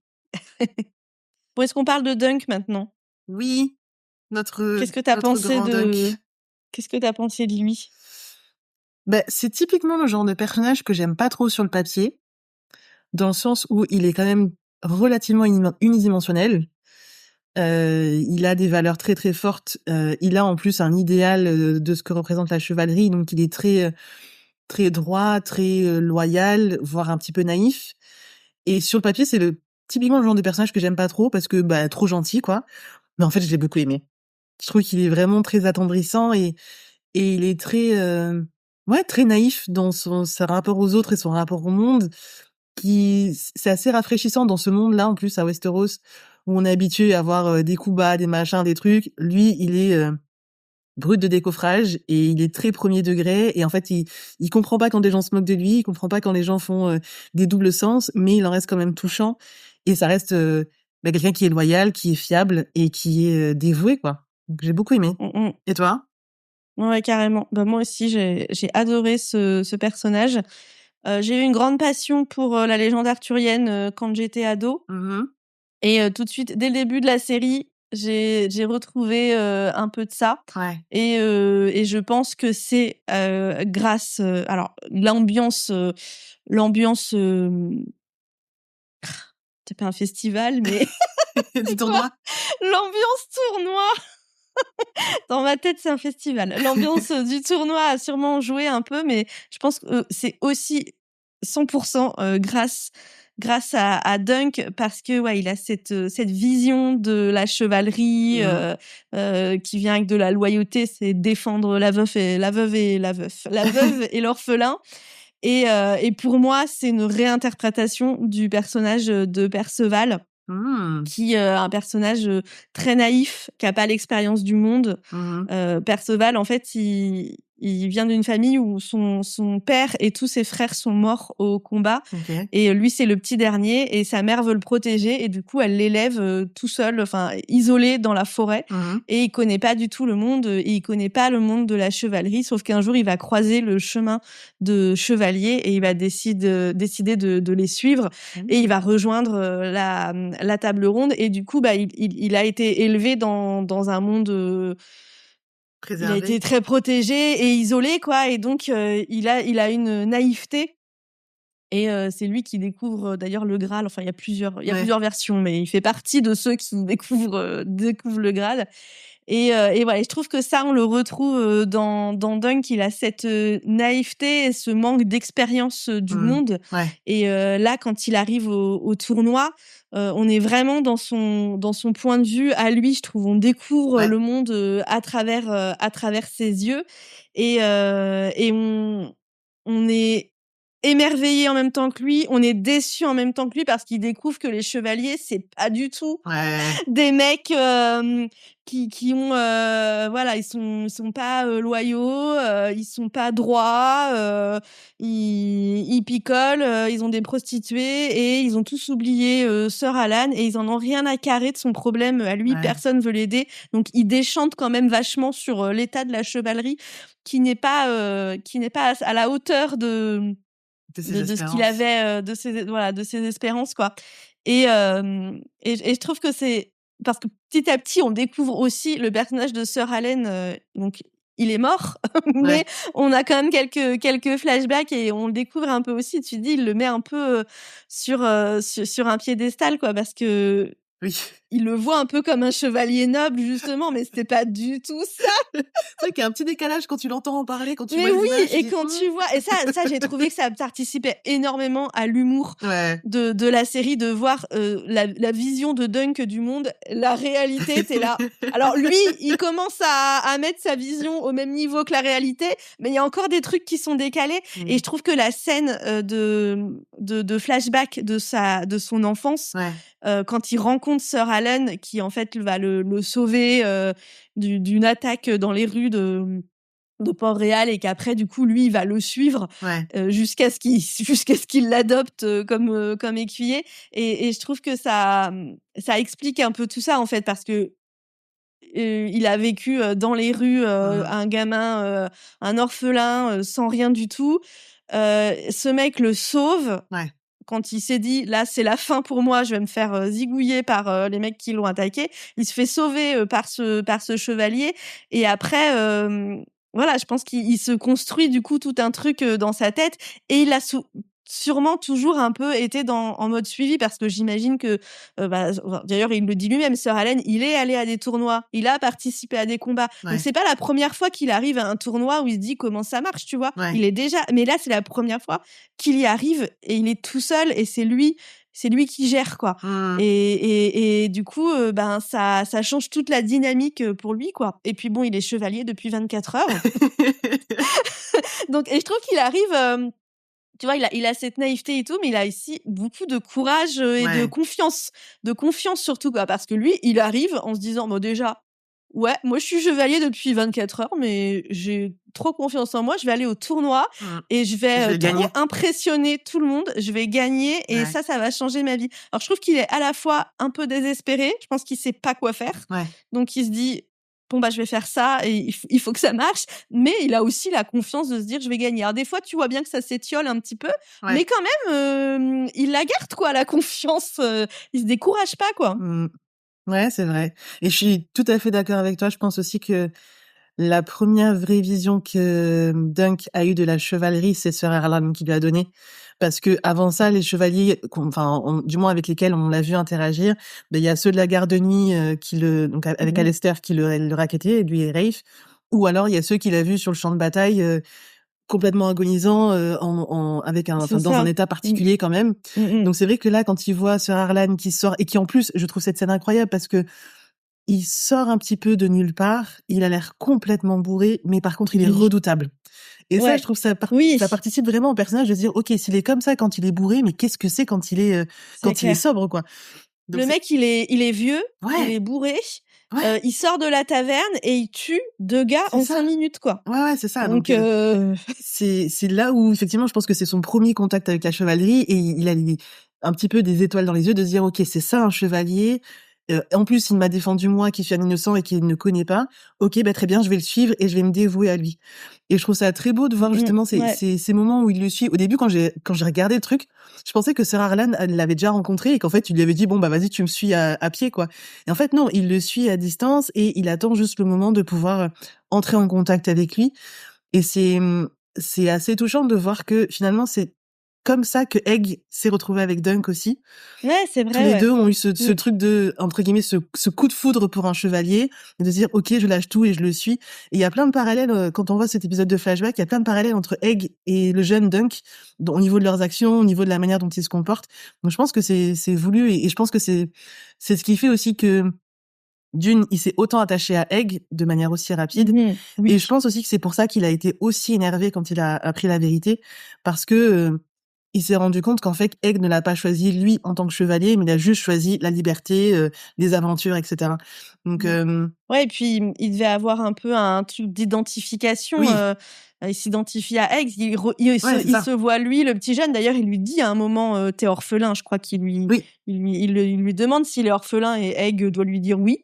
Bon, est-ce qu'on parle de Dunk maintenant? Oui, notre Qu'est-ce que t'as pensé grand Dunk. Qu'est-ce que t'as pensé de lui? Bah, c'est typiquement le genre de personnage que j'aime pas trop sur le papier, dans le sens où il est quand même relativement unidimensionnel. Il a des valeurs très, très fortes. Il a en plus un idéal de ce que représente la chevalerie, donc il est très, très droit, très loyal, voire un petit peu naïf. Et sur le papier, c'est typiquement le genre de personnage que j'aime pas trop parce que, bah, trop gentil, quoi. Mais en fait, je l'ai beaucoup aimé. Je trouve qu'il est vraiment très attendrissant et il est très, ouais, très naïf dans son rapport aux autres et son rapport au monde, c'est assez rafraîchissant dans ce monde-là, en plus, à Westeros, où on est habitué à avoir, des coups bas, des machins, des trucs. Lui, il est, brut de décoffrage et il est très premier degré et en fait, il comprend pas quand des gens se moquent de lui, il comprend pas quand les gens font, des doubles sens, mais il en reste quand même touchant et ça reste, bah, quelqu'un qui est loyal, qui est fiable et qui est, dévoué, quoi. Donc j'ai beaucoup aimé. Et toi? Ouais, carrément. Bah, moi aussi, j'ai adoré ce personnage. J'ai eu une grande passion pour la légende arthurienne quand j'étais ado. Et tout de suite, dès le début de la série, j'ai retrouvé un peu de ça. Ouais. Et je pense que c'est grâce. Alors, l'ambiance. C'est pas un festival, mais Du tournoi? l'ambiance tournoi. Dans ma tête, c'est un festival. L'ambiance du tournoi a sûrement joué un peu, mais je pense que c'est aussi 100% grâce à Dunk, parce que ouais, il a cette vision de la chevalerie qui vient avec de la loyauté, c'est défendre la veuve et l'orphelin. Et pour moi, c'est une réinterprétation du personnage de Perceval, qui un personnage très naïf, qui a pas l'expérience du monde. Perceval, en fait, il vient d'une famille où son père et tous ses frères sont morts au combat. Et lui, c'est le petit dernier, et sa mère veut le protéger, et du coup, elle l'élève tout seul, enfin, isolé dans la forêt. Et il connaît pas du tout le monde, et il connaît pas le monde de la chevalerie, sauf qu'un jour, il va croiser le chemin de chevaliers, et il va décider de les suivre, et il va rejoindre la table ronde. Et du coup, bah, il a été élevé dans un monde... il a été très protégé et isolé, quoi. Et donc, il a une naïveté. Et c'est lui qui découvre d'ailleurs le Graal. Enfin, il y a plusieurs versions, mais il fait partie de ceux qui découvrent le Graal. Et voilà, et je trouve que ça, on le retrouve dans Dunk. Il a cette naïveté et ce manque d'expérience du monde. Et là, quand il arrive au tournoi, on est vraiment dans son point de vue à lui, je trouve. On découvre le monde à travers ses yeux. Et on est émerveillé en même temps que lui, on est déçu en même temps que lui, parce qu'il découvre que les chevaliers, c'est pas du tout des mecs qui ont voilà, ils sont pas loyaux, ils sont pas droits, ils picolent, ils ont des prostituées, et ils ont tous oublié Sir Alan, et ils en ont rien à carrer de son problème à lui. Personne veut l'aider, donc il déchante quand même vachement sur l'état de la chevalerie, qui n'est pas à la hauteur de ce qu'il avait, de ses espérances, quoi. Et je trouve que c'est parce que petit à petit, on découvre aussi le personnage de Sir Allen, donc il est mort, mais Ouais. on a quand même quelques flashbacks et on le découvre un peu aussi. Tu te dis, il le met un peu sur un piédestal, quoi, parce que Oui. il le voit un peu comme un chevalier noble, justement, mais c'était pas du tout ça. C'est vrai qu'il y a un petit décalage quand tu l'entends en parler, quand tu Mais vois les oui, images, tu et dis: quand tu vois, et ça, j'ai trouvé que ça participait énormément à l'humour Ouais. de la série, de voir la vision de Dunk du monde, la réalité, t'es là. Alors lui, il commence à mettre sa vision au même niveau que la réalité, mais il y a encore des trucs qui sont décalés. Et je trouve que la scène de flashback de son enfance, Ouais. quand il rencontre Sir Alan, qui en fait va le sauver d'une attaque dans les rues de Port-Réal, et qu'après du coup lui il va le suivre Ouais. jusqu'à ce qu'il l'adopte comme écuyer, et je trouve que ça explique un peu tout ça en fait, parce que il a vécu dans les rues, un gamin, un orphelin, sans rien du tout. Ce mec le sauve Ouais. quand il s'est dit: «Là, c'est la fin pour moi, je vais me faire zigouiller par les mecs qui l'ont attaqué». Il se fait sauver par ce chevalier, et après, voilà, je pense qu'il se construit du coup tout un truc dans sa tête, et il a sûrement toujours un peu été en mode suivi, parce que j'imagine que, enfin, d'ailleurs, il le dit lui-même, Sir Allen, il est allé à des tournois, il a participé à des combats. Donc Ouais. c'est pas la première fois qu'il arrive à un tournoi où il se dit comment ça marche, tu vois. Ouais. Il est déjà, mais là, c'est la première fois qu'il y arrive, et il est tout seul, et c'est lui qui gère, quoi. Mmh. Et du coup, ben ça change toute la dynamique pour lui, quoi. Et puis bon, il est chevalier depuis 24 heures. Donc, et je trouve qu'il arrive, tu vois, il a cette naïveté et tout, mais il a ici beaucoup de courage et Ouais. de confiance surtout, quoi, parce que lui, il arrive en se disant, bon, déjà, ouais, moi je suis chevalier depuis 24 heures, mais j'ai trop confiance en moi, je vais aller au tournoi Mmh. et je Je vais vais trop gagner. impressionner tout le monde, je vais gagner, et Ouais. ça va changer ma vie. Alors je trouve qu'il est à la fois un peu désespéré, je pense qu'il sait pas quoi faire, Ouais. donc il se dit, bon bah je vais faire ça et il faut que ça marche, mais il a aussi la confiance de se dire, je vais gagner. Alors des fois tu vois bien que ça s'étiole un petit peu, Ouais. mais quand même il la garde, quoi, la confiance, il se décourage pas, quoi. Mmh. Ouais, c'est vrai. Et je suis tout à fait d'accord avec toi. Je pense aussi que la première vraie vision que Dunk a eue de la chevalerie, c'est Sir Erland qui lui a donné. Parce que avant ça, les chevaliers, du moins avec lesquels on l'a vu interagir, ben, il y a ceux de la garde de nuit donc avec Alistair qui le rackettait, lui et Rafe. Ou alors il y a ceux qu'il a vus sur le champ de bataille, complètement agonisant, C'est dans un ça. état particulier quand même. Donc c'est vrai que là, quand il voit Sir Erland qui sort, et qui en plus, je trouve cette scène incroyable parce que il sort un petit peu de nulle part, il a l'air complètement bourré, mais par contre, il est Oui. redoutable. Et ça, Ouais. je trouve ça Oui. ça participe vraiment au personnage de se dire, OK, s'il est comme ça quand il est bourré, mais qu'est-ce que c'est quand il est clair. sobre, quoi. Donc Le c'est mec, il est vieux, il ouais, est bourré, ouais, il sort de la taverne et il tue 2 gars c'est en ça. 5 minutes, quoi. Ouais, c'est ça. Donc C'est là où effectivement, je pense que c'est son premier contact avec la chevalerie, et il a un petit peu des étoiles dans les yeux de se dire, OK, c'est ça un chevalier. En plus, il m'a défendu moi qui suis un innocent et qui ne connaît pas. OK, bah, très bien, je vais le suivre et je vais me dévouer à lui. Et je trouve ça très beau de voir justement ouais. ces moments où il le suit. Au début, quand j'ai regardé le truc, je pensais que Sir Arlan l'avait déjà rencontré et qu'en fait, il lui avait dit, bon, bah, vas-y, tu me suis à pied, quoi. Et en fait, non, il le suit à distance et il attend juste le moment de pouvoir entrer en contact avec lui. Et c'est assez touchant de voir que finalement, c'est comme ça que Egg s'est retrouvé avec Dunk aussi. Ouais, c'est vrai, Tous les ouais. deux ont eu ce truc de, entre guillemets, ce coup de foudre pour un chevalier, et de se dire, OK, je lâche tout et je le suis. Et il y a plein de parallèles, quand on voit cet épisode de flashback, il y a plein de parallèles entre Egg et le jeune Dunk, au niveau de leurs actions, au niveau de la manière dont ils se comportent. Donc je pense que c'est voulu, et je pense que c'est ce qui fait aussi que, d'une, il s'est autant attaché à Egg de manière aussi rapide. Oui. Et je pense aussi que c'est pour ça qu'il a été aussi énervé quand il a appris la vérité, parce que il s'est rendu compte qu'en fait, Egg ne l'a pas choisi lui en tant que chevalier, mais il a juste choisi la liberté, les aventures, etc. Donc, Ouais, et puis il devait avoir un peu un truc d'identification. oui, Il s'identifie à Egg, ouais, c'est ça. se voit lui, le petit jeune. D'ailleurs, il lui dit à un moment, t'es orphelin. Je crois Oui, il lui demande s'il est orphelin, et Egg doit lui dire oui.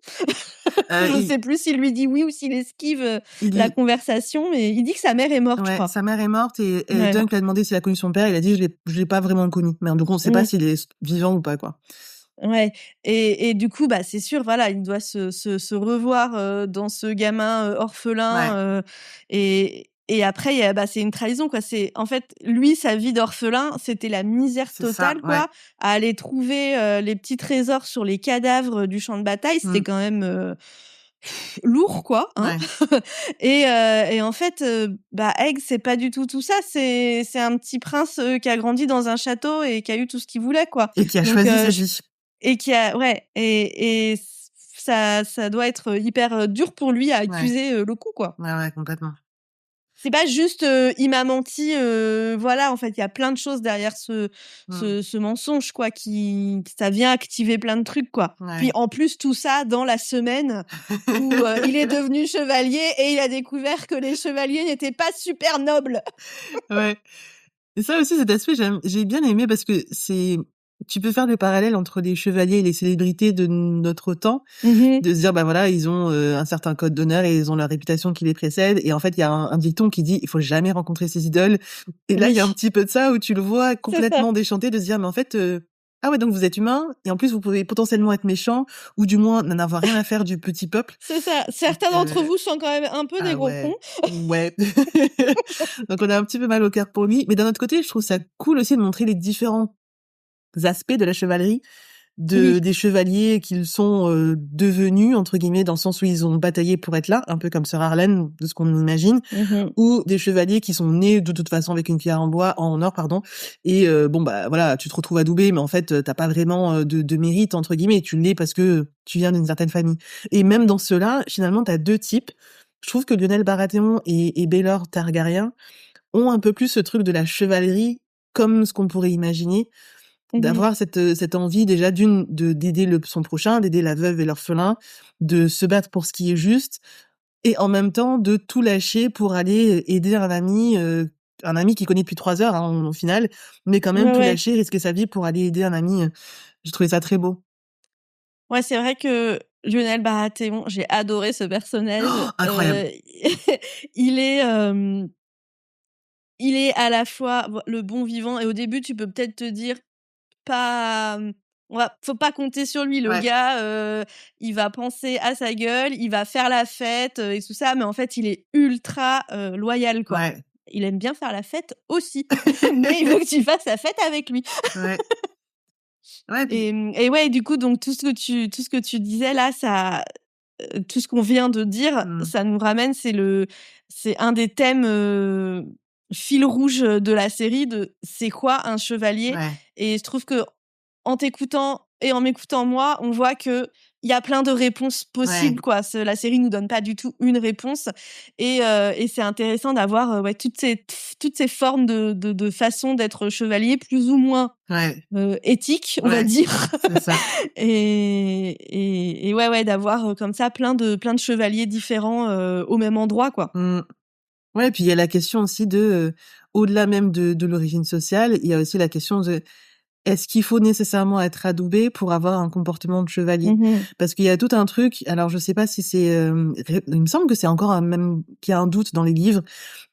Je ne il, sais plus s'il lui dit oui ou s'il esquive il la dit, conversation, mais il dit que sa mère est morte, je ouais, crois. sa mère est morte, et Ouais. Dunk lui a demandé s'il a connu son père. Il a dit, je l'ai pas vraiment connu. Mais donc, on sait pas s'il est vivant ou pas, quoi. Ouais et du coup, bah, c'est sûr, voilà, il doit se revoir, dans ce gamin, Ouais, orphelin, et après il y a bah, c'est une trahison, quoi. C'est en fait, lui, sa vie d'orphelin, c'était la misère c'est ça, totale, ouais. quoi. À aller trouver, les petits trésors sur les cadavres du champ de bataille, c'était Mmh, quand même, lourd, quoi, hein. ouais. Et en fait, bah, Egg, c'est pas du tout ça. C'est un petit prince, qui a grandi dans un château et qui a eu tout ce qu'il voulait, quoi. Et qui a Donc choisi sa j vie. et qui a ouais ça doit être, hyper, dur pour lui à Ouais, accuser, le coup, quoi. ouais, ouais, complètement. C'est pas juste, il m'a menti, voilà, en fait, il y a plein de choses derrière Mmh, ce mensonge, quoi, qui ça vient activer plein de trucs, quoi. Puis, ouais. en plus, tout ça dans la semaine où, il est devenu chevalier et il a découvert que les chevaliers n'étaient pas super nobles. Ouais. Et ça aussi, cet aspect, j'ai bien aimé parce que tu peux faire le parallèle entre les chevaliers et les célébrités de notre temps, Mmh. de se dire, bah voilà, ils ont un certain code d'honneur et ils ont leur réputation qui les précède. Et en fait, il y a un dicton qui dit, il faut jamais rencontrer ses idoles. Et là, il y a un Oui, petit peu de ça où tu le vois c'est ça. complètement déchanté de se dire, mais en fait, ah ouais, donc vous êtes humain et en plus vous pouvez potentiellement être méchant ou du moins n'en avoir rien à faire du petit peuple. C'est ça. Donc, Certains d'entre vous sont quand même un peu des ah gros ouais, cons. ouais. Donc on a un petit peu mal au cœur pour lui, mais d'un autre côté, je trouve ça cool aussi de montrer les différents aspects de la chevalerie, Oui. des chevaliers qu'ils sont devenus entre guillemets dans le sens où ils ont bataillé pour être là, un peu comme Sir Arlen de ce qu'on imagine, Mmh. ou des chevaliers qui sont nés de toute façon avec une pierre en or pardon, et bon bah voilà, tu te retrouves adoubé, mais en fait t'as pas vraiment de mérite entre guillemets, tu l'es parce que tu viens d'une certaine famille. Et même dans ceux-là, finalement t'as deux types. Je trouve que Lionel Baratheon et Baelor Targaryen ont un peu plus ce truc de la chevalerie comme ce qu'on pourrait imaginer, Mmh. d'avoir cette envie déjà d'aider son prochain, d'aider la veuve et l'orphelin, de se battre pour ce qui est juste et en même temps de tout lâcher pour aller aider un ami qu'il connaît depuis 3 heures, hein, au final, mais quand même Ouais, tout ouais. lâcher, risquer sa vie pour aller aider un ami, j'ai trouvé ça très beau. Ouais, c'est vrai que Lionel Baratheon, j'ai adoré ce personnage. Incroyable. Il est, il est à la fois le bon vivant et au début, tu peux peut-être te dire pas, faut pas compter sur lui. Le Ouais, gars, il va penser à sa gueule, il va faire la fête, et tout ça, mais en fait, il est ultra, loyal, quoi. ouais. Il aime bien faire la fête aussi, mais il veut que tu fasses la fête avec lui. Ouais. Ouais, puis Et ouais, du coup, donc tout ce que tu disais là, ça, tout ce qu'on vient de dire, mmh, ça nous ramène c'est un des thèmes, fil rouge, de la série de c'est quoi un chevalier? ouais, Et je trouve que en t'écoutant et en m'écoutant moi, on voit que il y a plein de réponses ouais, possibles, quoi. La série nous donne pas du tout une réponse et c'est intéressant d'avoir, ouais, toutes ces formes de façons d'être chevalier plus ou moins, ouais, éthiques, on va ouais, dire. c'est ça. Et ouais, ouais, d'avoir, comme ça plein de chevaliers différents, au même endroit, quoi. Mmh. Ouais, puis il y a la question aussi au-delà même de l'origine sociale, il y a aussi la question de est-ce qu'il faut nécessairement être adoubé pour avoir un comportement de chevalier? Mmh. Parce qu'il y a tout un truc, alors je sais pas si c'est, il me semble que c'est encore même qu'il y a un doute dans les livres.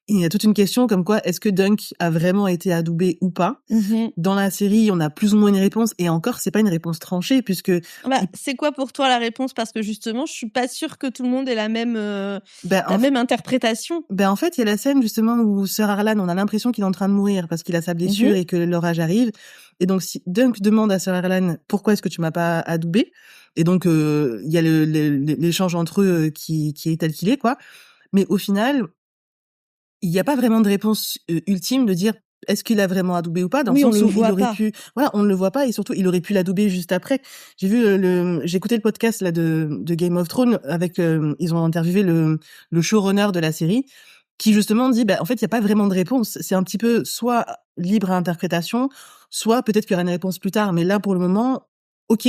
Il y a toute une question comme quoi est-ce que Dunk a vraiment été adoubé ou pas? Mmh. Dans la série, on a plus ou moins une réponse et encore, c'est pas une réponse tranchée puisque Bah, il c'est quoi pour toi la réponse? Parce que justement, je suis pas sûre que tout le monde ait bah, la même interprétation. ben, en fait, il y a la scène justement où Sir Arlan, on a l'impression qu'il est en train de mourir parce qu'il a sa blessure Mmh. et que l'orage arrive. Et donc, si Dunk demande à Sir Arlan, pourquoi est-ce que tu m'as pas adoubé? Et donc, il y a l'échange entre eux qui est tel qu'il est, quoi. Mais au final, il n'y a pas vraiment de réponse ultime de dire est-ce qu'il a vraiment adoubé ou pas, dans le Oui, on sens le où il voit aurait pas. pu, voilà, on ne le voit pas et surtout il aurait pu l'adouber juste après. J'ai écouté le podcast là de Game of Thrones avec, ils ont interviewé le showrunner de la série qui justement dit, bah, en fait, il y a pas vraiment de réponse. C'est un petit peu soit libre à interprétation, soit peut-être qu'il y aura une réponse plus tard. Mais là, pour le moment, OK,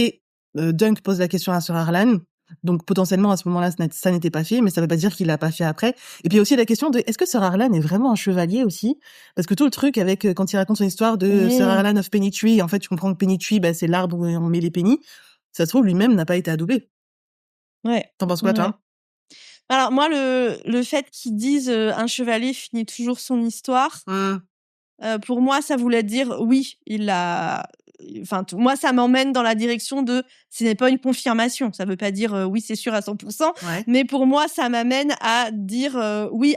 Dunk pose la question à Sir Arlan. Donc potentiellement, à ce moment-là, ça n'était pas fait, mais ça veut pas dire qu'il l'a pas fait après. Et puis il y a aussi la question de, est-ce que Sir Arlan est vraiment un chevalier aussi? Parce que tout le truc avec, quand il raconte son histoire de Sir Mmh. Arlan of Pennytree, en fait, tu comprends que Pennytree, bah, c'est l'arbre où on met les pennies. Ça se trouve, lui-même n'a pas été adoubé. Ouais. T'en penses quoi, Ouais, ouais. toi? Alors moi, le fait qu'ils disent, «Un chevalier finit toujours son histoire», Mmh. pour moi, ça voulait dire oui, il l'a enfin, moi, ça m'emmène dans la direction de, ce n'est pas une confirmation. Ça veut pas dire oui, c'est sûr à 100%. Ouais. Mais pour moi, ça m'amène à dire oui,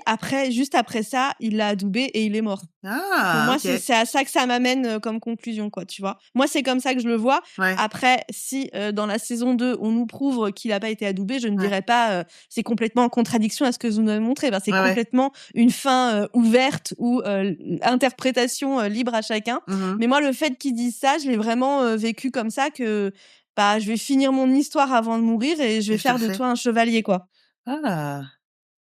juste après ça, il l'a adoubé et il est mort. Pour moi, Ok. c'est à ça que ça m'amène comme conclusion, quoi, tu vois. Moi, c'est comme ça que je le vois. Ouais. Après, si dans la saison 2, on nous prouve qu'il n'a pas été adoubé, je ne Ouais. dirais pas c'est complètement en contradiction à ce que vous nous avez montré. Ben, c'est Ouais, ouais. complètement une fin ouverte ou interprétation libre à chacun. Mhm. Mais moi, le fait qu'ils disent ça, je l'ai vraiment vécu comme ça que bah, je vais finir mon histoire avant de mourir et je vais Et je te faire le de fais. toi un chevalier, quoi. Ah,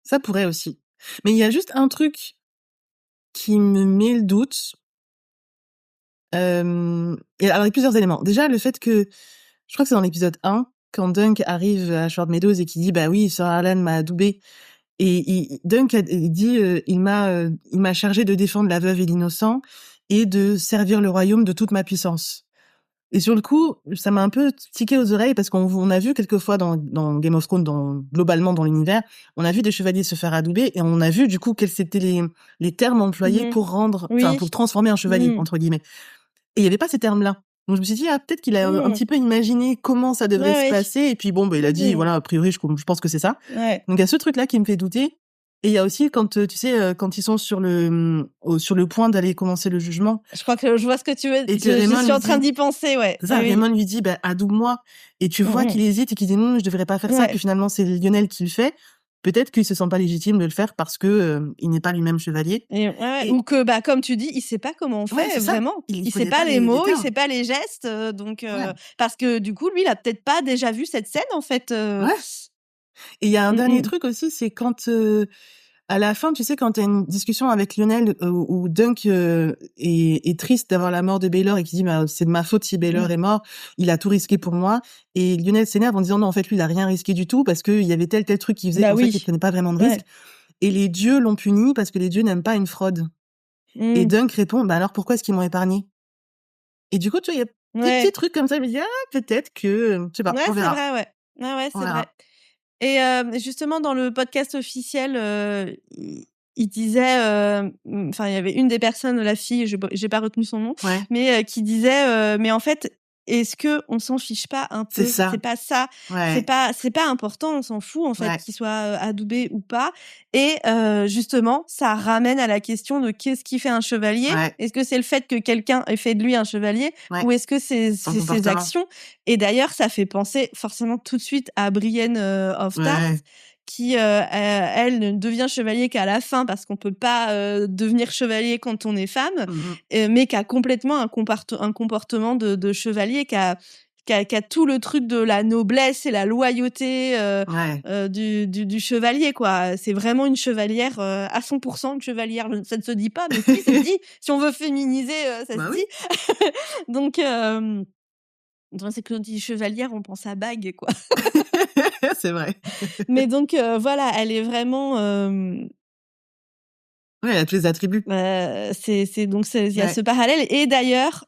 ça pourrait aussi. Mais il y a juste un truc qui me met le doute. Et alors, il y a plusieurs éléments. Déjà, le fait que, je crois que c'est dans l'épisode 1, quand Dunk arrive à Short Meadows et qui dit, bah oui, Sir Harlan m'a adoubé. Et Dunk il dit, il m'a chargé de défendre la veuve et l'innocent et de servir le royaume de toute ma puissance. Et sur le coup, ça m'a un peu tiqué aux oreilles parce qu'on a vu quelquefois dans Game of Thrones, globalement dans l'univers, on a vu des chevaliers se faire adouber et on a vu du coup quels étaient les termes employés Mhm. pour Oui. pour transformer un chevalier, Mhm. entre guillemets. Et il y avait pas ces termes-là. Donc je me suis dit, peut-être qu'il a un Mhm. petit peu imaginé comment ça devrait Ouais, se ouais. passer. Et puis bon, il a dit, Mhm. voilà, a priori, je pense que c'est ça. Ouais. Donc il y a ce truc-là qui me fait douter. Et il y a aussi quand, tu sais, quand ils sont sur le point d'aller commencer le jugement. Je crois que je vois ce que tu veux. Et que Je Raymond suis en lui train dit- d'y penser, ouais. C'est ça, Oui, oui. Raymond lui dit, adoube-moi. Et tu vois Mhm. qu'il hésite et qu'il dit non, je devrais pas faire ça, Ouais. que finalement c'est Lionel qui le fait. Peut-être qu'il se sent pas légitime de le faire parce que il n'est pas lui-même chevalier. Ouais. Et- Ou que, bah, comme tu dis, il sait pas comment on fait, Ouais, c'est ça. vraiment. Il Il sait connaît pas pas les les mots, il termes. sait pas les gestes, Ouais. parce que du coup, lui, il a peut-être pas déjà vu cette scène, en fait. Ouais. Et il y a un Mm, dernier mm. truc aussi, c'est quand à la fin, tu sais, quand t'as une discussion avec Lionel où Dunk est triste d'avoir la mort de Baylor et qui dit c'est de ma faute si Baylor est mort, il a tout risqué pour moi. Et Lionel s'énerve en disant non, en fait lui il a rien risqué du tout parce qu'il y avait tel truc qui faisait Bah qu'en fait oui. il prenait pas vraiment de Ouais. risque. Et les dieux l'ont puni parce que les dieux n'aiment pas une fraude. Et Mm. Dunk répond alors pourquoi est-ce qu'ils m'ont épargné? Et du coup tu vois, il y a des Ouais. petits trucs comme ça, je me dis peut-être que je sais pas, Ouais, on c'est verra. vrai, ouais. Ouais, On c'est verra. vrai. Et justement, dans le podcast officiel, il disait, enfin, il y avait une des personnes, la fille, j'ai pas retenu son nom, Ouais, mais qui disait, mais en fait, est-ce que on s'en fiche pas un c'est peu? ça. C'est pas ça. Ouais. C'est pas important, on s'en fout en fait Ouais. qu'il soit adoubé ou pas. Et justement, ça ramène à la question de qu'est-ce qui fait un chevalier? Ouais. Est-ce que c'est le fait que quelqu'un ait fait de lui un chevalier, Ouais. ou est-ce que c'est Son ses comportement. actions? Et d'ailleurs, ça fait penser forcément tout de suite à Brienne of Tarth, Ouais. qui elle ne devient chevalier qu'à la fin parce qu'on peut pas devenir chevalier quand on est femme, Mhm. mais qui a complètement un comportement de chevalier, qui a tout le truc de la noblesse et la loyauté Ouais. du chevalier, quoi. C'est vraiment une chevalière à 100%, une chevalière. Ça ne se dit pas, mais si, ça se dit. Si on veut féminiser, ça Bah se oui. dit. Donc c'est que quand on dit chevalière, on pense à bague, quoi. C'est vrai. Mais donc voilà, elle est vraiment Ouais, elle a tous les attributs. c'est donc il y a Ouais. ce parallèle. Et d'ailleurs,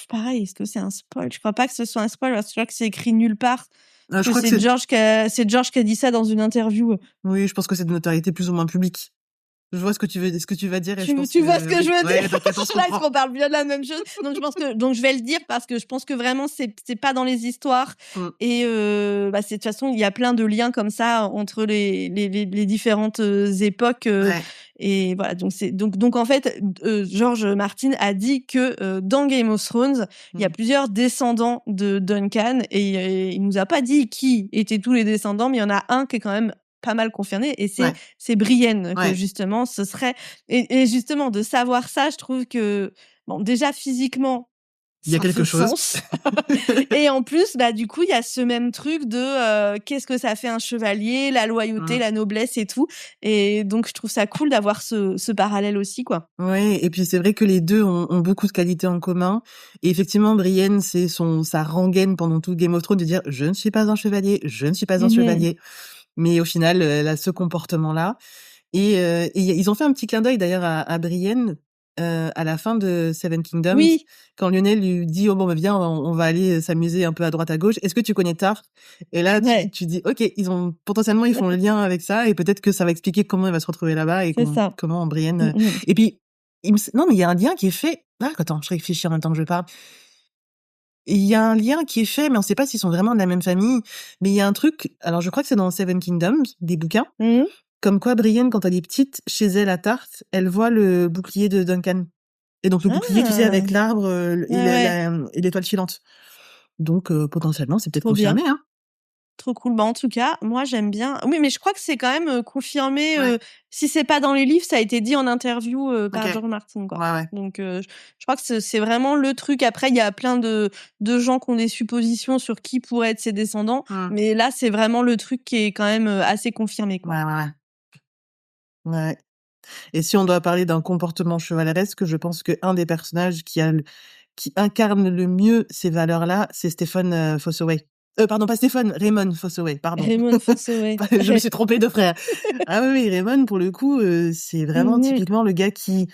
pareil, est-ce que c'est un spoil? Je crois pas que ce soit un spoil parce que je crois que c'est écrit nulle part. Je crois que C'est George qui a dit ça dans une interview. oui, je pense que c'est de notoriété plus ou moins publique. Je vois ce que tu vas dire et je pense Tu vois ce que je veux ouais, dire? t'inquiète, on se Là, est-ce comprend. qu'on parle bien de la même chose? Donc je vais le dire parce que je pense que vraiment c'est pas dans les histoires. Et de toute façon, il y a plein de liens comme ça entre les différentes époques. Ouais. Et voilà, donc en fait, George Martin a dit que dans Game of Thrones, il y a plusieurs descendants de Duncan, et il nous a pas dit qui étaient tous les descendants, mais il y en a un qui est quand même pas mal confirmé, et c'est Brienne, que Ouais. justement ce serait, et justement de savoir ça, je trouve que bon, déjà physiquement Il y a ça quelque fait chose. sens. Et en plus, du coup, il y a ce même truc de qu'est-ce que ça fait un chevalier, la loyauté, la noblesse et tout. Et donc, je trouve ça cool d'avoir ce parallèle aussi, quoi. Ouais, et puis c'est vrai que les deux ont beaucoup de qualités en commun. Et effectivement, Brienne, c'est sa rengaine pendant tout Game of Thrones de dire je ne suis pas un chevalier, je ne suis pas un chevalier. Mais au final, elle a ce comportement-là. Et ils ont fait un petit clin d'œil d'ailleurs à Brienne à la fin de Seven Kingdoms, Oui. quand Lionel lui dit oh bon bah viens on va aller s'amuser un peu à droite à gauche, est-ce que tu connais Tarth? Et là tu dis ok, ils font le lien avec ça, et peut-être que ça va expliquer comment il va se retrouver là-bas et comment Brienne et puis non mais il y a un lien qui est fait. Attends, je réfléchis en même temps que je parle. il y a un lien qui est fait, mais on sait pas s'ils sont vraiment de la même famille. Mais il y a un truc, alors je crois que c'est dans Seven Kingdoms, des bouquins, Mhm. comme quoi Brienne, quand elle est petite, chez elle à Tarte, elle voit le bouclier de Duncan. Et donc le bouclier, tu sais, Ah, avec l'arbre et ouais, et l'étoile filante. Donc potentiellement, c'est peut-être trop bien. confirmé, hein. Trop cool. Bah, en tout cas, moi, j'aime bien. Oui, mais je crois que c'est quand même confirmé. Ouais. Si c'est pas dans les livres, ça a été dit en interview par Ok. George Martin, quoi. Ouais, ouais. Donc, je crois que c'est vraiment le truc. Après, il y a plein de gens qui ont des suppositions sur qui pourrait être ses descendants. Hmm. Mais là, c'est vraiment le truc qui est quand même assez confirmé, quoi. Ouais, ouais, ouais. Ouais. Et si on doit parler d'un comportement chevaleresque, je pense que un des personnages qui incarne le mieux ces valeurs-là, c'est Stephen Fossoway. Pardon, pas Stephen, Raymond Fossoway, pardon. Raymond Fossoway. Je me suis trompée de frère. Ah oui, oui, Raymond, pour le coup, c'est vraiment Mhm. typiquement le gars qui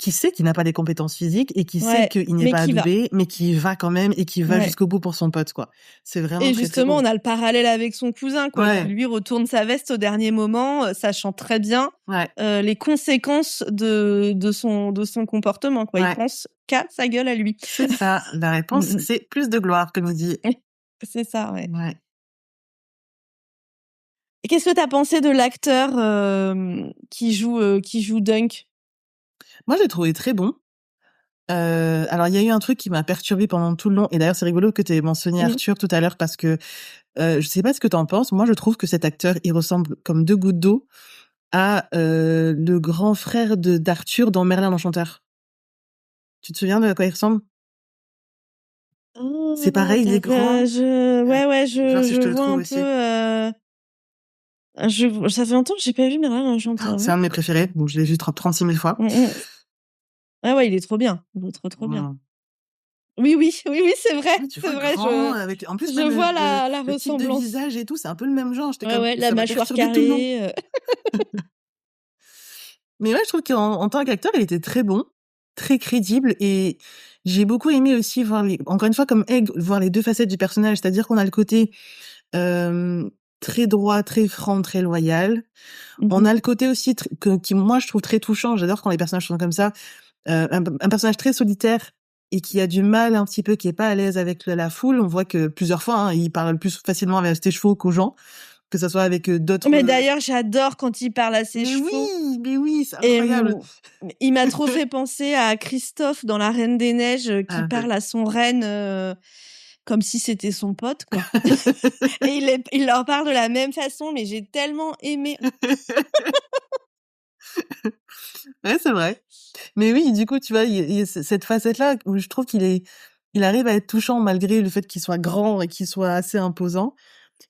sait qu'il n'a pas les compétences physiques et qui sait Ouais, qu'il n'est mais pas qui va. adoubé, mais qui va quand même et qui va Ouais. jusqu'au bout pour son pote, quoi. C'est vraiment Et très, très justement, beau. on a le parallèle avec son cousin, quoi, qui Ouais, lui retourne sa veste au dernier moment, sachant très bien ouais, les conséquences de son comportement, quoi. Il ouais. pense qu'à sa gueule à lui. C'est ça. La réponse, Mhm. c'est plus de gloire, comme on dit. C'est ça, ouais. Ouais. Et qu'est-ce que t'as pensé de l'acteur qui joue Dunk? Moi, je l'ai trouvé très bon. Alors, il y a eu un truc qui m'a perturbée pendant tout le long. Et d'ailleurs, c'est rigolo que tu aies mentionné Mhm. Arthur tout à l'heure parce que je sais pas ce que t'en penses. Moi, je trouve que cet acteur, il ressemble comme deux gouttes d'eau à le grand frère d'Arthur dans Merlin l'Enchanteur. Tu te souviens de quoi il ressemble? C'est pareil, il est grand. Ouais, Je vais voir si je je te le vois trouve un aussi. peu. Ça fait longtemps que j'ai pas vu Merlin l'Enchanteur. C'est un de mes préférés. Bon, je l'ai vu 36 000 fois. Ah ouais, il est trop bien. Il est trop bien. Mm. Oui, c'est vrai, Ouais, tu c'est vois, vrai. grand, avec, en plus, Je même vois la le type de ressemblance. visage et tout, c'est un peu le même genre. J'étais comme, Ouais, la ça m'a mâchoire perturbé tout le long. carrée. Mais ouais, je trouve qu'en tant qu'acteur, il était très bon, très crédible et j'ai beaucoup aimé aussi voir encore une fois, comme Egg, voir les deux facettes du personnage. C'est-à-dire qu'on a le côté, très droit, très franc, très loyal. On Mhm. a le côté aussi qui, moi, je trouve très touchant. J'adore quand les personnages sont comme ça. Un personnage très solitaire et qui a du mal un petit peu, qui est pas à l'aise avec la foule. On voit que plusieurs fois, hein, il parle plus facilement avec ses chevaux qu'aux gens, que ça soit avec d'autres. Mais d'ailleurs, j'adore quand il parle à ses chevaux. Mais oui, c'est Et incroyable. il m'a trop fait penser à Christophe dans La Reine des Neiges qui Ah, parle à son reine comme si c'était son pote, quoi. Et il leur parle de la même façon, mais j'ai tellement aimé. Ouais, c'est vrai. Mais oui, du coup, tu vois, il y a cette facette-là où je trouve il arrive à être touchant malgré le fait qu'il soit grand et qu'il soit assez imposant.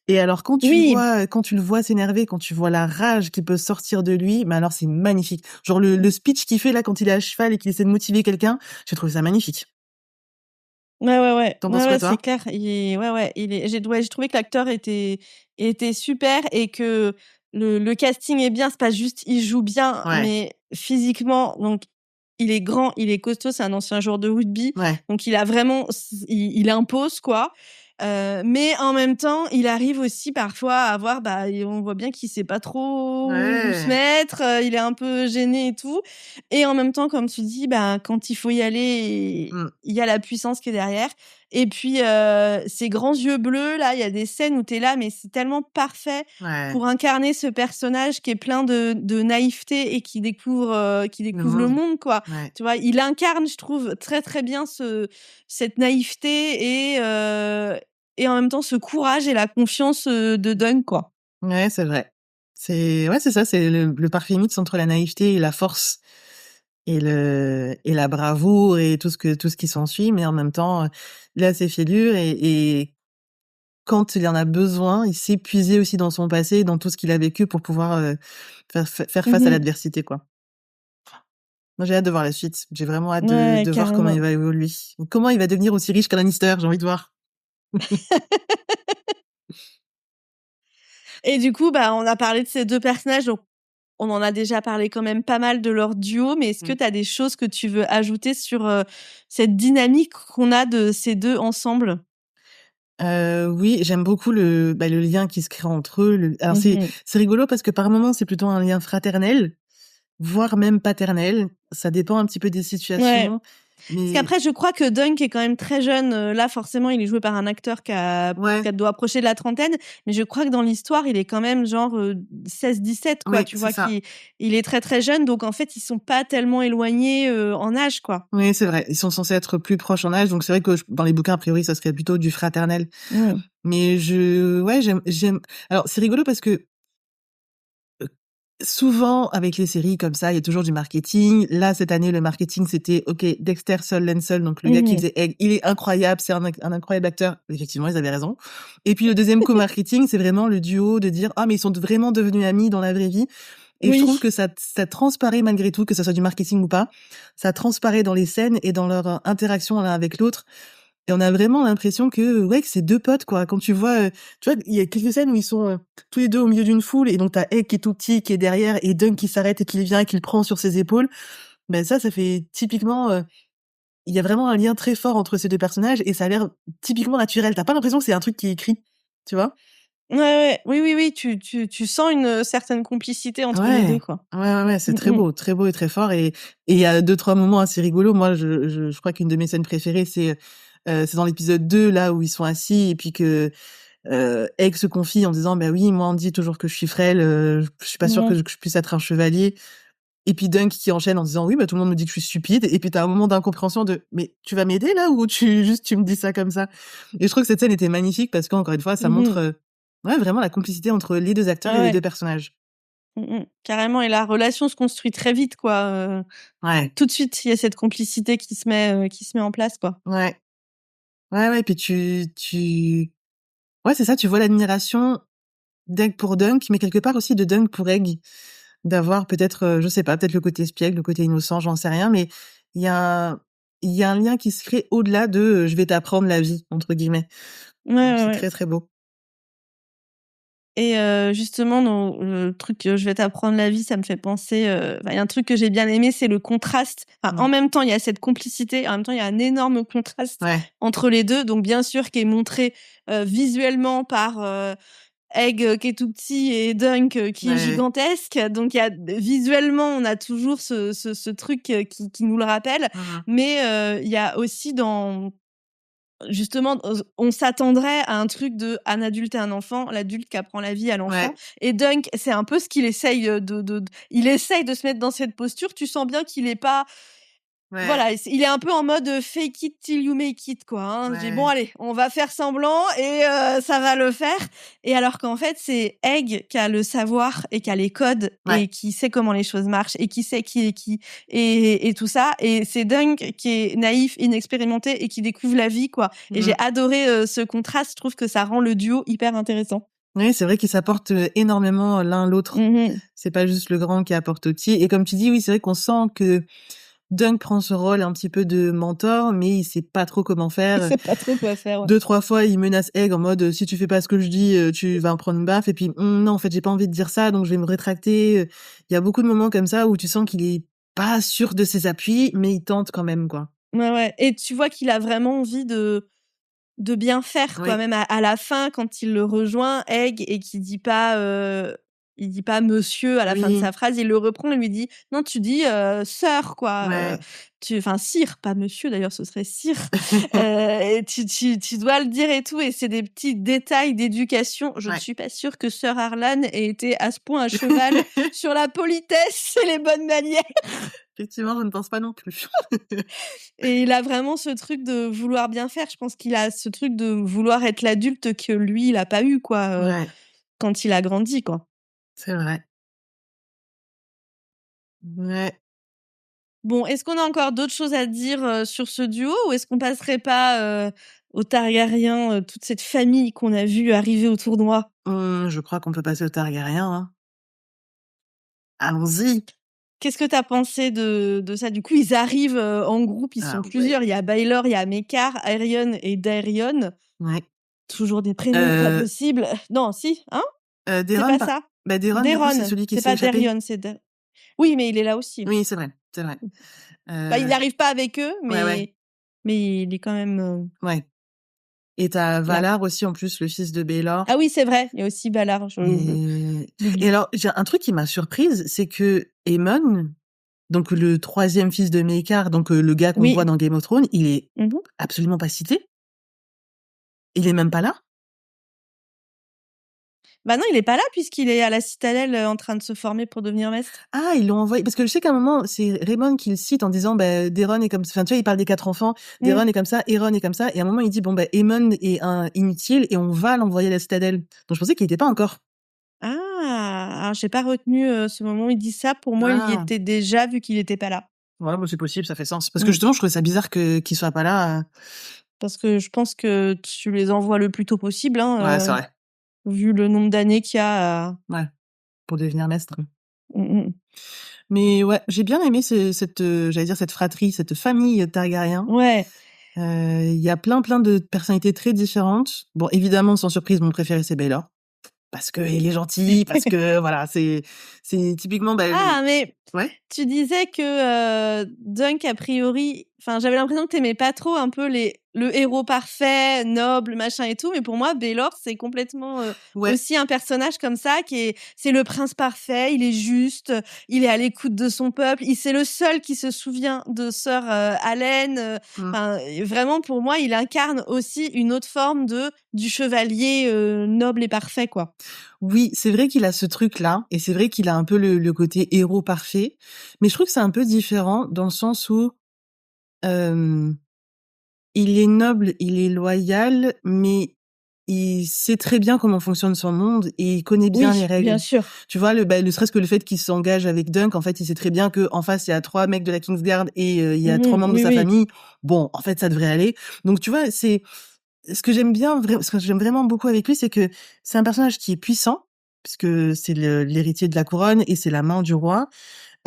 Et alors, Oui, quand tu le vois s'énerver, quand tu vois la rage qui peut sortir de lui, mais alors c'est magnifique. Genre le speech qu'il fait là quand il est à cheval et qu'il essaie de motiver quelqu'un, j'ai trouvé ça magnifique. ouais. T'en penses quoi, C'est toi? clair. J'ai trouvé que l'acteur était super et que le casting est bien. C'est pas juste il joue bien, Ouais, mais physiquement, donc il est grand, il est costaud, c'est un ancien joueur de rugby, ouais, donc il a vraiment, il impose quoi. Mais en même temps, il arrive aussi parfois à avoir, et on voit bien qu'il sait pas trop où se ouais. mettre, il est un peu gêné et tout. Et en même temps, comme tu dis, quand il faut y aller, Mmh, il y a la puissance qui est derrière. Et puis, ces grands yeux bleus, là, il y a des scènes où tu es là, mais c'est tellement parfait ouais. pour incarner ce personnage qui est plein de naïveté et qui Le découvre le monde. monde, quoi. Ouais. Tu vois? Il incarne, je trouve, très, très bien cette naïveté et en même temps ce courage et la confiance, de Dunk, quoi. Ouais, c'est vrai. C'est ça, c'est le parfait mix entre la naïveté et la force et la bravoure et tout ce qui s'ensuit, mais en même temps, il a ses fêlures et quand il en a besoin, il sait puiser aussi dans son passé, dans tout ce qu'il a vécu pour pouvoir, faire face à Mmh. l'adversité, quoi. Moi, j'ai hâte de voir la suite. J'ai vraiment hâte Ouais, de voir comment il carrément. va évoluer. Comment il va devenir aussi riche qu'un Lannister, j'ai envie de voir. Et du coup, on a parlé de ces 2 personnages, donc on en a déjà parlé quand même pas mal de leur duo, mais est-ce que Mmh. tu as des choses que tu veux ajouter sur, cette dynamique qu'on a de ces 2 ensemble? Oui, j'aime beaucoup le lien qui se crée entre eux. Alors Mmh. c'est rigolo parce que par moments, c'est plutôt un lien fraternel, voire même paternel. Ça dépend un petit peu des Ouais. situations. Parce Mais qu'après, je crois que Dunk est quand même très jeune. Là, forcément, il est joué par un acteur ouais, qui doit approcher de la trentaine. Mais je crois que dans l'histoire, il est quand même genre 16-17, quoi. oui, Tu c'est vois, ça. il est très, très jeune. Donc, en fait, ils sont pas tellement éloignés en âge, quoi. Oui, c'est vrai. Ils sont censés être plus proches en âge, donc c'est vrai que dans les bouquins, a priori, ça serait plutôt du fraternel. Mm. Mais ouais, j'aime. Alors, c'est rigolo parce que souvent, avec les séries comme ça, il y a toujours du marketing. Là, cette année, le marketing, c'était, OK, Dexter Lansel, donc le gars qui Mhm. faisait Egg, il est incroyable, c'est un incroyable acteur. Effectivement, ils avaient raison. Et puis, le deuxième co-marketing, c'est vraiment le duo de dire, ah, mais ils sont vraiment devenus amis dans la vraie vie. Et je trouve Oui. que ça transparaît malgré tout, que ce soit du marketing ou pas. Ça transparaît dans les scènes et dans leur interaction l'un avec l'autre. Et on a vraiment l'impression que c'est deux potes, quoi. Quand tu vois, il y a quelques scènes où ils sont tous les deux au milieu d'une foule et donc t'as Egg qui est tout petit, qui est derrière et Dunk qui s'arrête et qui vient et qui le prend sur ses épaules. Ben ça fait typiquement, il y a vraiment un lien très fort entre ces deux personnages et ça a l'air typiquement naturel. T'as pas l'impression que c'est un truc qui est écrit, tu vois? Ouais. Oui. Tu sens une certaine complicité entre les deux, Ouais. quoi. Ouais, c'est Mm, mm. très beau et très fort et il y a 2-3 moments assez rigolos. Moi, je crois qu'une de mes scènes préférées, c'est dans l'épisode 2, là, où ils sont assis et puis que, Egg se confie en disant: «Bah oui, moi, on me dit toujours que je suis frêle, je suis pas sûr Mhm. que je puisse être un chevalier». Et puis Dunk qui enchaîne en disant: «Oui, bah, tout le monde me dit que je suis stupide». Et puis tu as un moment d'incompréhension de: «Mais tu vas m'aider là ou tu me dis ça comme ça?» Et je trouve que cette scène était magnifique parce qu'encore une fois, ça montre, Mhm. ouais, vraiment la complicité entre les 2 acteurs Ah et les ouais. 2 personnages. Carrément, et la relation se construit très vite, quoi. Ouais, Tout de suite, il y a cette complicité qui se met en place, quoi. ouais. Ouais, puis ouais, c'est ça, tu vois l'admiration d'Egg pour Dunk, mais quelque part aussi de Dunk pour Egg. D'avoir peut-être, je sais pas, peut-être le côté espiègle, le côté innocent, j'en sais rien, mais il y a il y a un lien qui se crée au-delà de, «Je vais t'apprendre la vie» entre guillemets. Donc c'est Ouais. très, très beau. Et justement, dans le truc, «Je vais t'apprendre la vie», ça me fait penser, il y a un truc que j'ai bien aimé, c'est le contraste. Enfin, en Mmh. même temps, il y a cette complicité, en même temps, il y a un énorme contraste Ouais, entre les 2. Donc bien sûr, qui est montré, visuellement par, Egg, qui est tout petit, et Dunk, qui est ouais. gigantesque. Donc il y a visuellement, on a toujours ce truc, qui nous le rappelle. Mmh mh. Mais il y a aussi dans justement, on s'attendrait à un truc de un adulte et un enfant, l'adulte qui apprend la vie à l'enfant. Ouais, Et Dunk, c'est un peu ce qu'il essaye, il essaye de se mettre dans cette posture. Tu sens bien qu'il est pas, ouais, voilà, il est un peu en mode, fake it till you make it, quoi, hein. Je dis: «Bon ouais, allez, on va faire semblant et ça va le faire». Et alors qu'en fait, c'est Egg qui a le savoir et qui a les codes ouais. et qui sait comment les choses marchent et qui sait qui est qui, et tout ça. Et c'est Dunk qui est naïf, inexpérimenté et qui découvre la vie, quoi. Et j'ai Mmh. adoré, ce contraste. Je trouve que ça rend le duo hyper intéressant. Oui, c'est vrai qu'ils s'apportent, énormément l'un l'autre. Mmh. C'est pas juste le grand qui apporte au petit et comme tu dis, oui, c'est vrai qu'on sent que Dunk prend ce rôle un petit peu de mentor, mais il sait pas trop comment Il faire. sait pas trop quoi faire, ouais. 2-3 fois, il menace Egg en mode, «Si tu fais pas ce que je dis, tu vas en prendre une baffe» et puis: Non, en fait, j'ai pas envie de dire ça, donc je vais me rétracter», Il y a beaucoup de moments comme ça où tu sens qu'il est pas sûr de ses appuis, mais il tente quand même, quoi. Ouais, et tu vois qu'il a vraiment envie de bien faire, quoi. Oui, Même à la fin, quand il le rejoint, Egg, et qu'il dit pas, il dit pas «monsieur» à la fin de oui, sa phrase, il le reprend et lui dit: «Non, tu dis, sœur, quoi, ouais. sire», pas monsieur d'ailleurs, ce serait sire, et tu dois le dire et tout. Et c'est des petits détails d'éducation. Je ne Ouais. suis pas sûre que sœur Harlan ait été à ce point à cheval sur la politesse et les bonnes manières. Effectivement, je ne pense pas non plus. Et il a vraiment ce truc de vouloir bien faire. Je pense qu'il a ce truc de vouloir être l'adulte que lui, il a pas eu, quoi, Ouais, quand il a grandi, quoi. c'est vrai. Ouais. Bon, est-ce qu'on a encore d'autres choses à dire, sur ce duo, ou est-ce qu'on passerait pas, aux Targaryens, toute cette famille qu'on a vue arriver au tournoi? Je crois qu'on peut passer aux Targaryens, hein. Allons-y! Qu'est-ce que tu as pensé de ça? Du coup, ils arrivent, en groupe, ils sont Ah plusieurs. ouais. Il y a Baelor, il y a Mekar, Aerion et Daerion. Ouais. Toujours des prénoms pas Heu, possibles. Non, si? Hein? C'est Daeron pas par ça? bah, Daeron, du coup, c'est Daeron, celui qui c'est s'est pas échappé. Daerion, c'est Da oui, mais il est là aussi. Oui, c'est vrai, c'est vrai. Bah, il Heu, n'arrive pas avec eux, ouais, ouais, mais il est quand même, ouais. Et tu as là. Valar aussi, en plus, le fils de Ah Baelor. oui, c'est vrai, il y a aussi Valar, je Et l'oublie. alors, j'ai un truc qui m'a surprise, c'est que Aemon, Donc le 3e fils de Maekar, donc le gars qu'on Oui. voit dans Game of Thrones, il est Mmh. absolument pas cité. Il est même pas là. Bah non, il est pas là puisqu'il est à la citadelle en train de se former pour devenir maître. Ah, ils l'ont envoyé parce que je sais qu'à un moment, c'est Raymond qui le cite en disant Daeron est comme ça. Enfin, tu vois, il parle des 4 enfants. Daeron est comme ça, Aeron est comme ça. Et à un moment, il dit Aemon est inutile et on va l'envoyer à la citadelle. Donc je pensais qu'il était pas encore. Ah, alors j'ai pas retenu ce moment où il dit ça. Pour moi, il y Ah. était déjà vu qu'il était pas là. Voilà, c'est possible, ça fait sens. Parce que justement, je trouvais ça bizarre qu'il soit pas là. Parce que je pense que tu les envoies le plus tôt possible, hein, Ouais, c'est vrai. vu le nombre d'années qu'il y a. Ouais, pour devenir maître. Mmh. Mais ouais, j'ai bien aimé j'allais dire cette fratrie, cette famille Targaryen. Ouais. Il y a plein de personnalités très différentes. Bon, évidemment, sans surprise, mon préféré c'est Baelor. Parce que il est gentil, parce que voilà, c'est typiquement Ah, mais ouais. tu disais que Dunk, a priori, enfin, j'avais l'impression que t'aimais pas trop un peu le héros parfait, noble, machin et tout, mais pour moi, Baelor, c'est complètement Ouais. aussi un personnage comme ça c'est le prince parfait, il est juste, il est à l'écoute de son peuple, c'est le seul qui se souvient de Sir Allen. Enfin, vraiment, pour moi, il incarne aussi une autre forme du chevalier noble et parfait, quoi. Oui, c'est vrai qu'il a ce truc-là, et c'est vrai qu'il a un peu le côté héros parfait, mais je trouve que c'est un peu différent dans le sens où il est noble, il est loyal, mais il sait très bien comment fonctionne son monde et il connaît bien les règles. Bien sûr. Tu vois, ne serait-ce que le fait qu'il s'engage avec Dunk, en fait, il sait très bien que en face, il y a 3 mecs de la Kingsguard et il y a 3 membres de sa famille. Bon, en fait, ça devrait aller. Donc, tu vois, c'est ce que j'aime vraiment beaucoup avec lui, c'est que c'est un personnage qui est puissant, puisque c'est l'héritier de la couronne et c'est la main du roi.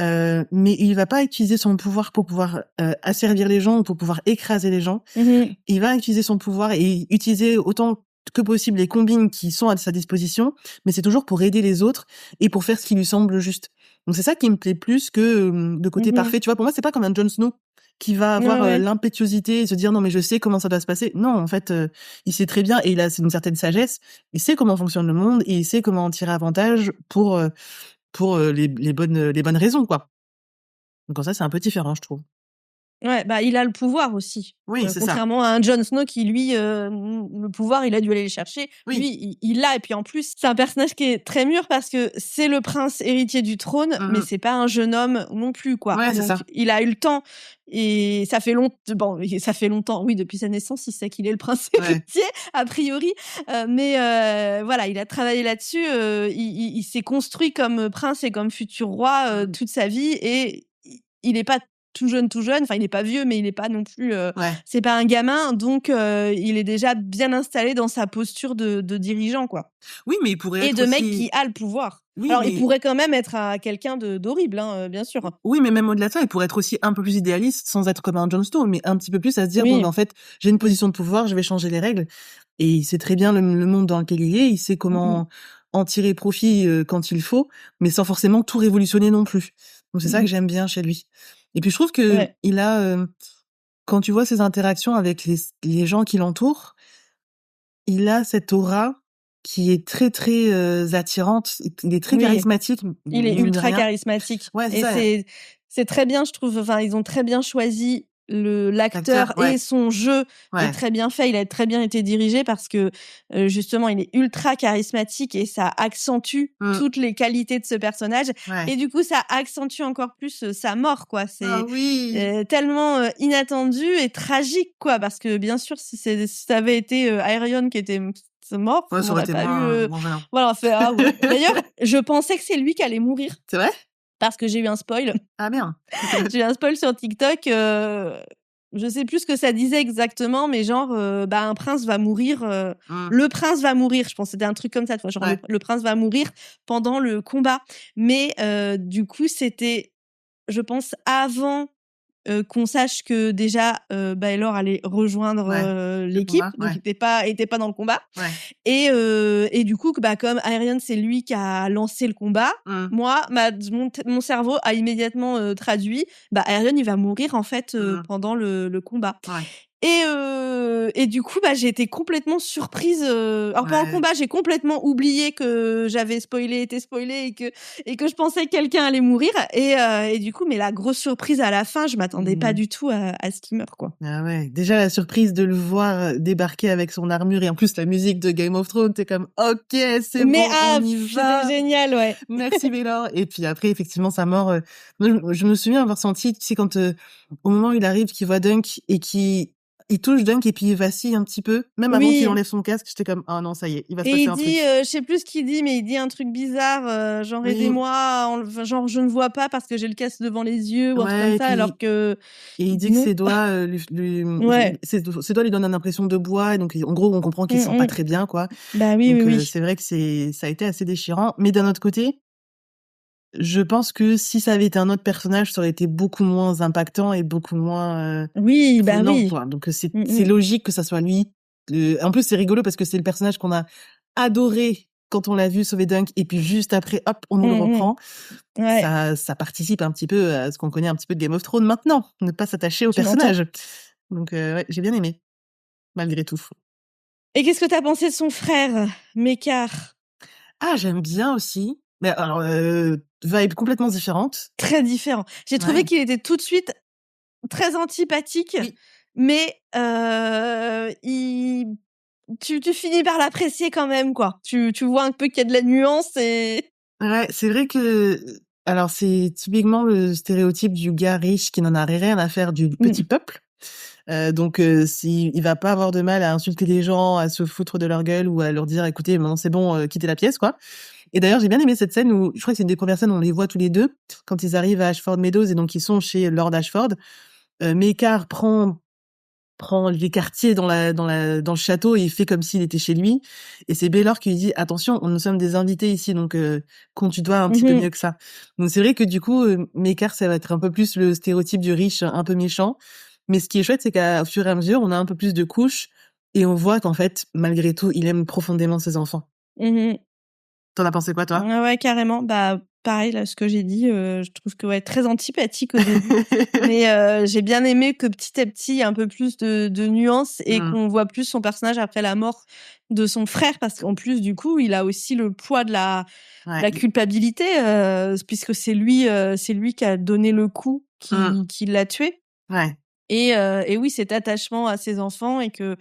Mais il va pas utiliser son pouvoir pour pouvoir asservir les gens ou pour pouvoir écraser les gens. Il va utiliser son pouvoir et utiliser autant que possible les combines qui sont à sa disposition, mais c'est toujours pour aider les autres et pour faire ce qui lui semble juste. Donc c'est ça qui me plaît plus que le côté parfait. Tu vois, pour moi, c'est pas comme un Jon Snow qui va avoir l'impétuosité et se dire non mais je sais comment ça doit se passer. Non, en fait, il sait très bien et il a une certaine sagesse. Il sait comment fonctionne le monde et il sait comment en tirer avantage pour les bonnes raisons, quoi. Donc ça, c'est un peu différent, je trouve. Ouais, bah, il a le pouvoir aussi. Oui, c'est ça. Contrairement à un Jon Snow qui, lui, le pouvoir, il a dû aller le chercher. Oui. Lui, il l'a. Et puis en plus, c'est un personnage qui est très mûr parce que c'est le prince héritier du trône, mais c'est pas un jeune homme non plus, quoi. Ouais, c'est Donc, ça. il a eu le temps. Et ça fait longtemps, oui, depuis sa naissance, il sait qu'il est le prince héritier, a priori. Mais voilà, il a travaillé là-dessus. Il s'est construit comme prince et comme futur roi toute sa vie. Et il n'est pas tout jeune, enfin il n'est pas vieux, mais il n'est pas non plus, c'est pas un gamin, donc il est déjà bien installé dans sa posture de dirigeant, quoi. Oui, mais il pourrait Et être de mec aussi... qui a le pouvoir. Oui, Alors mais... il pourrait quand même être quelqu'un d'horrible, hein, bien sûr. Oui, mais même au-delà de ça, il pourrait être aussi un peu plus idéaliste sans être comme un Jon Snow, mais un petit peu plus à se dire, bon, en fait, j'ai une position de pouvoir, je vais changer les règles. Et il sait très bien le monde dans lequel il est, il sait comment en tirer profit quand il faut, mais sans forcément tout révolutionner non plus. Donc c'est ça que j'aime bien chez lui. Et puis je trouve que il a, quand tu vois ses interactions avec les gens qui l'entourent, il a cette aura qui est très très attirante. Il est très charismatique. Il est ultra charismatique. Ouais, et c'est très bien, je trouve. Enfin, ils ont très bien choisi l'acteur et son jeu est très bien fait. Il a très bien été dirigé parce que justement, il est ultra charismatique et ça accentue toutes les qualités de ce personnage. Et du coup, ça accentue encore plus sa mort, quoi. C'est tellement inattendu et tragique, quoi. Parce que bien sûr, si ça avait été Aerion qui était mort, ça aurait été pas moins eu. gênant. Voilà, on fait D'ailleurs, je pensais que c'est lui qui allait mourir. C'est vrai? Parce que j'ai eu un spoil. Ah bien. J'ai eu un spoil sur TikTok. Je sais plus ce que ça disait exactement, mais genre, un prince va mourir. Le prince va mourir. Je pense que c'était un truc comme ça. Genre, le prince va mourir pendant le combat. Mais du coup, c'était, je pense, avant qu'on sache que déjà Baelor allait rejoindre l'équipe, donc il était pas dans le combat. Et du coup, comme Aerion, c'est lui qui a lancé le combat, moi, mon cerveau a immédiatement traduit, Aerion, il va mourir en fait pendant le combat. Et du coup, j'ai été complètement surprise. Alors pendant le combat, j'ai complètement oublié que j'avais été spoilé et que je pensais que quelqu'un allait mourir. Et du coup, mais la grosse surprise à la fin, je m'attendais pas du tout à ce qu'il meure, quoi. Ah ouais. Déjà, la surprise de le voir débarquer avec son armure et en plus la musique de Game of Thrones, t'es comme, OK, c'est bon, on y va. C'était génial, ouais. Merci Baylor. Et puis après, effectivement, sa mort, moi, je me souviens avoir senti, tu sais, quand, au moment où il arrive, qu'il voit Dunk et il touche Dunk et puis il vacille un petit peu, même avant qu'il enlève son casque, j'étais comme, ah non, ça y est, il va se Et passer il un dit, truc. je sais plus ce qu'il dit, mais il dit un truc bizarre, genre Oui. aidez-moi, genre je ne vois pas parce que j'ai le casque devant les yeux ou un truc comme ça, alors que. Et il dit que Non. ses doigts, Ouais. ses doigts lui donnent une impression de bois, et donc en gros, on comprend qu'il se sent pas très bien, quoi. Bah oui, Donc oui. c'est vrai que ça a été assez déchirant. Mais d'un autre côté, je pense que si ça avait été un autre personnage, ça aurait été beaucoup moins impactant et beaucoup moins Oui, bah prenant, oui. quoi. Donc c'est logique que ça soit lui. En plus, c'est rigolo parce que c'est le personnage qu'on a adoré quand on l'a vu sauver Dunk et puis juste après, hop, on nous le reprend. Ouais. Ça participe un petit peu à ce qu'on connaît un petit peu de Game of Thrones maintenant, ne pas s'attacher au Tu m'entends? personnage. Donc ouais, j'ai bien aimé, malgré tout. Et qu'est-ce que t'as pensé de son frère, Mekar? Ah, j'aime bien aussi. Mais alors, vibe complètement différente. Très différent. J'ai trouvé Ouais. qu'il était tout de suite très antipathique, Oui. mais tu finis par l'apprécier quand même, quoi. Tu vois un peu qu'il y a de la nuance et. Ouais, c'est vrai que alors c'est typiquement le stéréotype du gars riche qui n'en a rien à faire du petit peuple. Donc il va pas avoir de mal à insulter les gens, à se foutre de leur gueule ou à leur dire écoutez, maintenant c'est bon, quittez la pièce, quoi. Et d'ailleurs, j'ai bien aimé cette scène où je crois que c'est une des premières scènes où on les voit tous les deux quand ils arrivent à Ashford Meadows et donc ils sont chez Lord Ashford. Mekar prend les quartiers dans le château et il fait comme s'il était chez lui. Et c'est Baylor qui lui dit attention, nous sommes des invités ici, donc conduis-toi un petit peu mieux que ça. Donc c'est vrai que du coup, Mekar, ça va être un peu plus le stéréotype du riche un peu méchant. Mais ce qui est chouette, c'est qu'au fur et à mesure, on a un peu plus de couches et on voit qu'en fait, malgré tout, il aime profondément ses enfants. T'en as pensé quoi, toi? Ouais, carrément. Bah, pareil, là, ce que j'ai dit, je trouve que, ouais, très antipathique au début. Mais j'ai bien aimé que petit à petit, il y ait un peu plus de nuances et qu'on voit plus son personnage après la mort de son frère. Parce qu'en plus, du coup, il a aussi le poids de la culpabilité, puisque c'est lui qui a donné le coup qui l'a tué. Ouais. Et oui, cet attachement à ses enfants et que.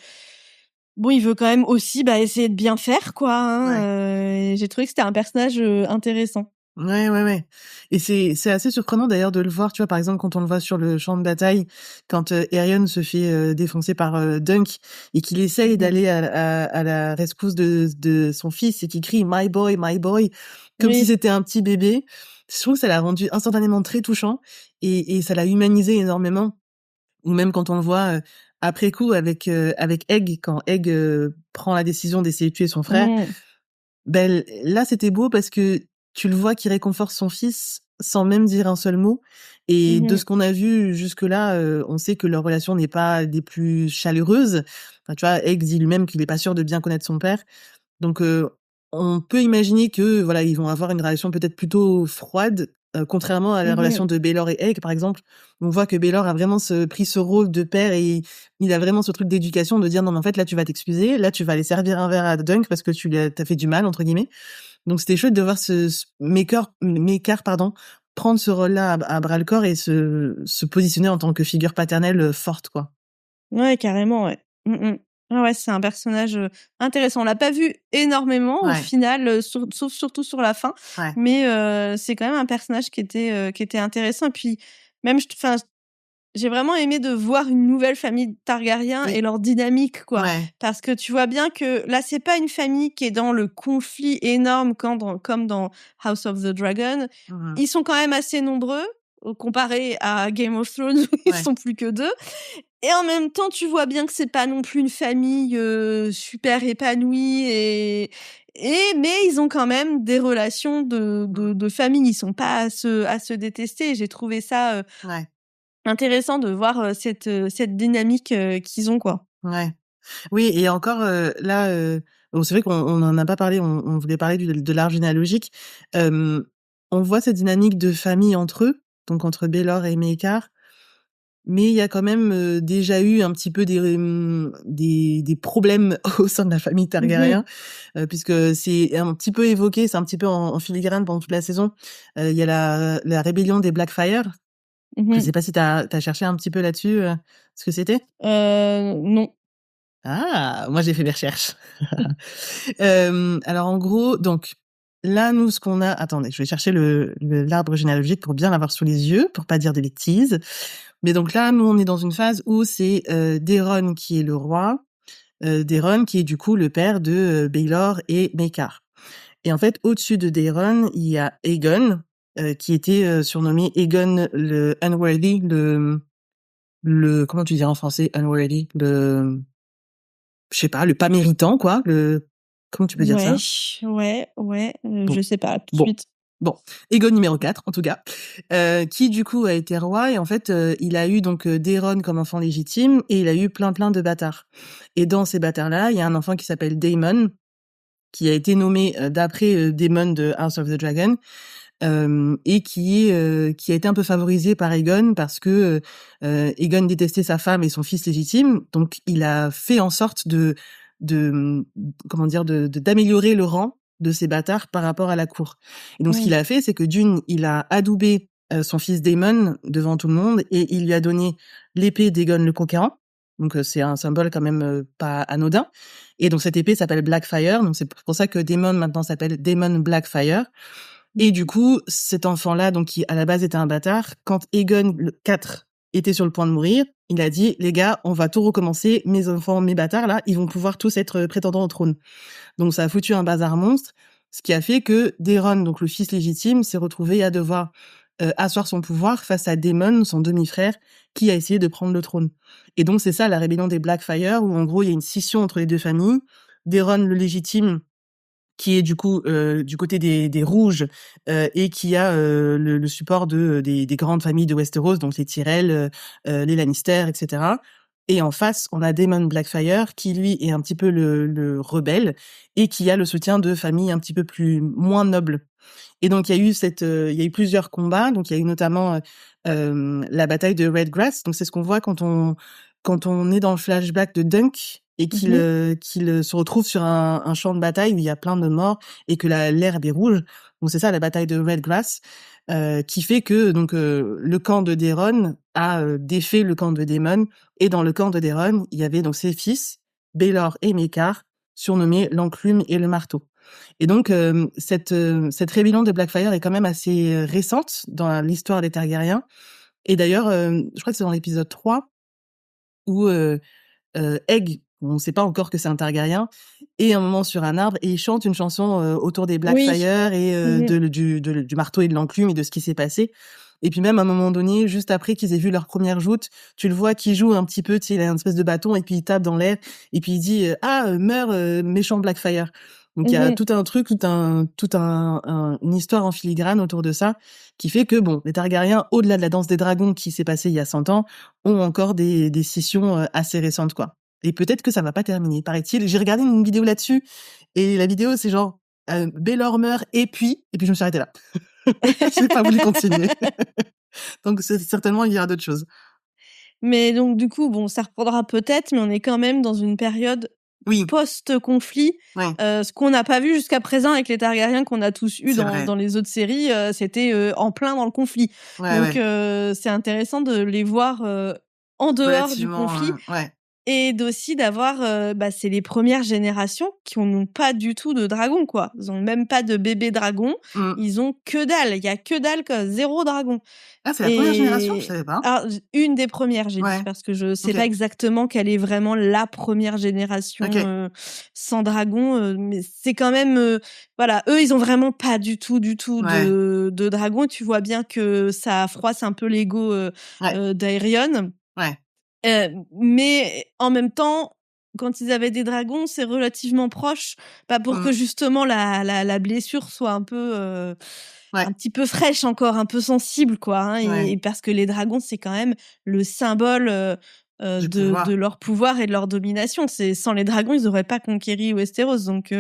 Bon, il veut quand même aussi essayer de bien faire, quoi. Hein, et j'ai trouvé que c'était un personnage intéressant. Ouais. Et c'est assez surprenant d'ailleurs de le voir, tu vois, par exemple, quand on le voit sur le champ de bataille, quand Aerion se fait défoncer par Dunk et qu'il essaye d'aller à la rescousse de son fils et qu'il crie My boy, comme si c'était un petit bébé. Je trouve que ça l'a rendu instantanément très touchant et ça l'a humanisé énormément. Ou même quand on le voit après coup avec Egg, quand Egg prend la décision d'essayer de tuer son frère. Ben là, c'était beau parce que tu le vois qui réconforte son fils sans même dire un seul mot. Et de ce qu'on a vu jusque-là, on sait que leur relation n'est pas des plus chaleureuses. Enfin, tu vois, Egg dit lui-même qu'il est pas sûr de bien connaître son père. Donc, on peut imaginer que voilà, ils vont avoir une relation peut-être plutôt froide, contrairement à la relation de Baylor et Egg, par exemple. On voit que Baylor a vraiment pris ce rôle de père et il a vraiment ce truc d'éducation de dire non mais en fait là tu vas t'excuser, là tu vas aller servir un verre à Dunk parce que t'as fait du mal entre guillemets. Donc c'était chouette de voir ce Mekar prendre ce rôle-là à bras le corps et se positionner en tant que figure paternelle forte, quoi. Ouais, carrément, ouais. Ouais, c'est un personnage intéressant. On l'a pas vu énormément au final, sauf surtout sur la fin. Ouais. Mais c'est quand même un personnage qui était intéressant. Et puis même, j'ai vraiment aimé de voir une nouvelle famille Targaryen et leur dynamique, quoi. Ouais. Parce que tu vois bien que là, c'est pas une famille qui est dans le conflit énorme comme dans House of the Dragon. Ils sont quand même assez nombreux, comparé à Game of Thrones où ils sont plus que 2. Et en même temps, tu vois bien que c'est pas non plus une famille super épanouie mais ils ont quand même des relations de famille. Ils sont pas à se détester. Et j'ai trouvé ça intéressant de voir cette dynamique qu'ils ont, quoi. Ouais. Oui, et encore là, bon, c'est vrai qu'on en a pas parlé, on voulait parler de l'arbre généalogique. On voit cette dynamique de famille entre eux, donc entre Baelor et Mekar. mais il y a quand même déjà eu un petit peu des problèmes au sein de la famille Targaryen, puisque c'est un petit peu évoqué, c'est un petit peu en filigrane pendant toute la saison. Il y a la rébellion des Blackfyre. Je sais pas si t'as cherché un petit peu là-dessus ce que c'était. Non. Ah, moi j'ai fait des recherches. Alors en gros, donc là nous ce qu'on a, attendez, je vais chercher l'arbre généalogique pour bien l'avoir sous les yeux, pour pas dire des bêtises. Mais donc là nous on est dans une phase où c'est Daeron qui est le roi, Daeron qui est du coup le père de Baelor et Maekar. Et en fait au-dessus de Daeron il y a Aegon qui était surnommé Aegon le Unworthy, le comment tu dirais en français Unworthy, je sais pas, le pas méritant, quoi, comment tu peux dire ça? Ouais, Bon, je sais pas, tout de bon, suite. bon. Aegon numéro 4, en tout cas, qui du coup a été roi et en fait, il a eu donc Daeron comme enfant légitime et il a eu plein de bâtards. Et dans ces bâtards-là, il y a un enfant qui s'appelle Daemon, qui a été nommé d'après Daemon de House of the Dragon, et qui a été un peu favorisé par Aegon parce que Aegon détestait sa femme et son fils légitime, donc il a fait en sorte comment dire, d'améliorer le rang de ces bâtards par rapport à la cour. Et donc ce qu'il a fait, c'est que d'une, il a adoubé son fils Daemon devant tout le monde et il lui a donné l'épée d'Aegon le Conquérant. Donc c'est un symbole quand même pas anodin. Et donc cette épée s'appelle Blackfyre, donc c'est pour ça que Daemon maintenant s'appelle Daemon Blackfyre. Et du coup, cet enfant-là, donc qui à la base était un bâtard, quand Aegon le 4 était sur le point de mourir, il a dit les gars, on va tout recommencer, mes enfants, mes bâtards là, ils vont pouvoir tous être prétendants au trône. Donc ça a foutu un bazar monstre, ce qui a fait que Daeron, donc le fils légitime, s'est retrouvé à devoir asseoir son pouvoir face à Daemon, son demi-frère, qui a essayé de prendre le trône. Et donc c'est ça la rébellion des Blackfyre, où en gros il y a une scission entre les deux familles. Daeron le légitime, qui est du coup du côté des rouges et qui a le support des grandes familles de Westeros, donc les Tyrell, les Lannister, etc. Et en face, on a Daemon Blackfyre qui lui est un petit peu le rebelle et qui a le soutien de familles un petit peu moins nobles. Et donc il y a eu plusieurs combats, donc il y a eu notamment la bataille de Redgrass. Donc c'est ce qu'on voit quand on est dans le flashback de Dunk et qu'il se retrouve sur un champ de bataille où il y a plein de morts et que l'herbe est rouge. Donc c'est ça la bataille de Redgrass, qui fait que donc le camp de Daeron a défait le camp de Daemon, et dans le camp de Daeron, il y avait donc ses fils, Baelor et Maekar, surnommés l'enclume et le marteau. Et donc cette rébellion des Blackfyre est quand même assez récente dans l'histoire des Targaryens. Et d'ailleurs, je crois que c'est dans l'épisode 3 où Egg, on ne sait pas encore que c'est un Targaryen, est un moment sur un arbre et il chante une chanson autour des Blackfyre et du marteau et de l'enclume et de ce qui s'est passé. Et puis même à un moment donné, juste après qu'ils aient vu leur première joute, tu le vois qui joue un petit peu, tu sais, il a une espèce de bâton et puis il tape dans l'air et puis il dit meurs méchant Blackfyre. Donc il y a tout un truc, une histoire en filigrane autour de ça qui fait que bon, les Targaryens, au-delà de la danse des dragons qui s'est passée il y a 100 ans, ont encore des scissions assez récentes, quoi. Et peut-être que ça va pas terminer, paraît-il. J'ai regardé une vidéo là-dessus et la vidéo c'est genre Baelor meurt et puis je me suis arrêtée là. J'ai pas voulu continuer. Donc certainement il y aura d'autres choses. Mais donc du coup, bon, ça reprendra peut-être, mais on est quand même dans une période Oui. post-conflit. Ouais. Ce qu'on n'a pas vu jusqu'à présent avec les Targaryens qu'on a tous eu C'est vrai. dans les autres séries, c'était en plein dans le conflit. Ouais, Donc ouais. c'est intéressant de les voir en dehors du Relativement, conflit. ouais. Et aussi d'avoir, c'est les premières générations qui n'ont pas du tout de dragons, quoi. Ils ont même pas de bébé dragon. Ils ont que dalle. Il y a que dalle, quoi. 0 dragon. Ah, c'est la première génération, je savais pas. Alors, une des premières, j'ai Ouais. dit, parce que je sais Ok. pas exactement quelle est vraiment la première génération Ok. sans dragon, mais c'est quand même, voilà, eux, ils ont vraiment pas du tout Ouais. de dragon. Tu vois bien que ça froisse un peu l'ego d'Aerion. Ouais. Mais en même temps, quand ils avaient des dragons, c'est relativement proche, pour que justement la blessure soit un peu, un petit peu fraîche encore, un peu sensible, quoi, hein, et parce que les dragons, c'est quand même le symbole de leur pouvoir et de leur domination. Sans les dragons, ils n'auraient pas conquéri Westeros. Donc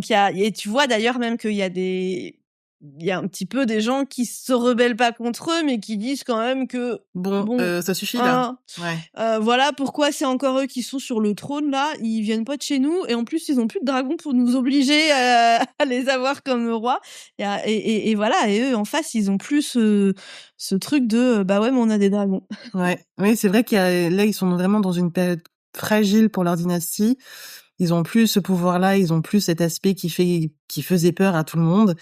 il y a, et tu vois d'ailleurs même qu'il y a des il y a un petit peu des gens qui se rebellent pas contre eux, mais qui disent quand même que Bon, bon, ça suffit là. Ouais. voilà pourquoi c'est encore eux qui sont sur le trône là. Ils viennent pas de chez nous et en plus ils ont plus de dragons pour nous obliger à les avoir comme rois. Et voilà, et eux en face ils ont plus ce truc de bah ouais mais on a des dragons. Ouais. Oui, c'est vrai là ils sont vraiment dans une période fragile pour leur dynastie. Ils ont plus ce pouvoir-là, ils ont plus cet aspect qui faisait peur à tout le monde.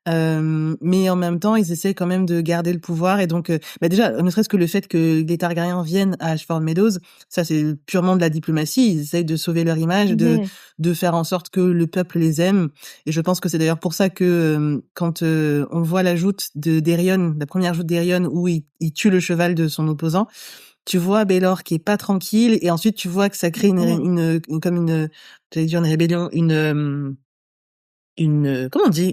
Mais en même temps, ils essaient quand même de garder le pouvoir et donc déjà, ne serait-ce que le fait que les Targaryens viennent à Ashford Meadows, ça c'est purement de la diplomatie. Ils essayent de sauver leur image, de faire en sorte que le peuple les aime. Et je pense que c'est d'ailleurs pour ça que quand on voit la joute de Daeron, la première joute d'Aerion où il tue le cheval de son opposant, tu vois Baelor qui est pas tranquille et ensuite tu vois que ça crée j'allais dire une rébellion, comment on dit?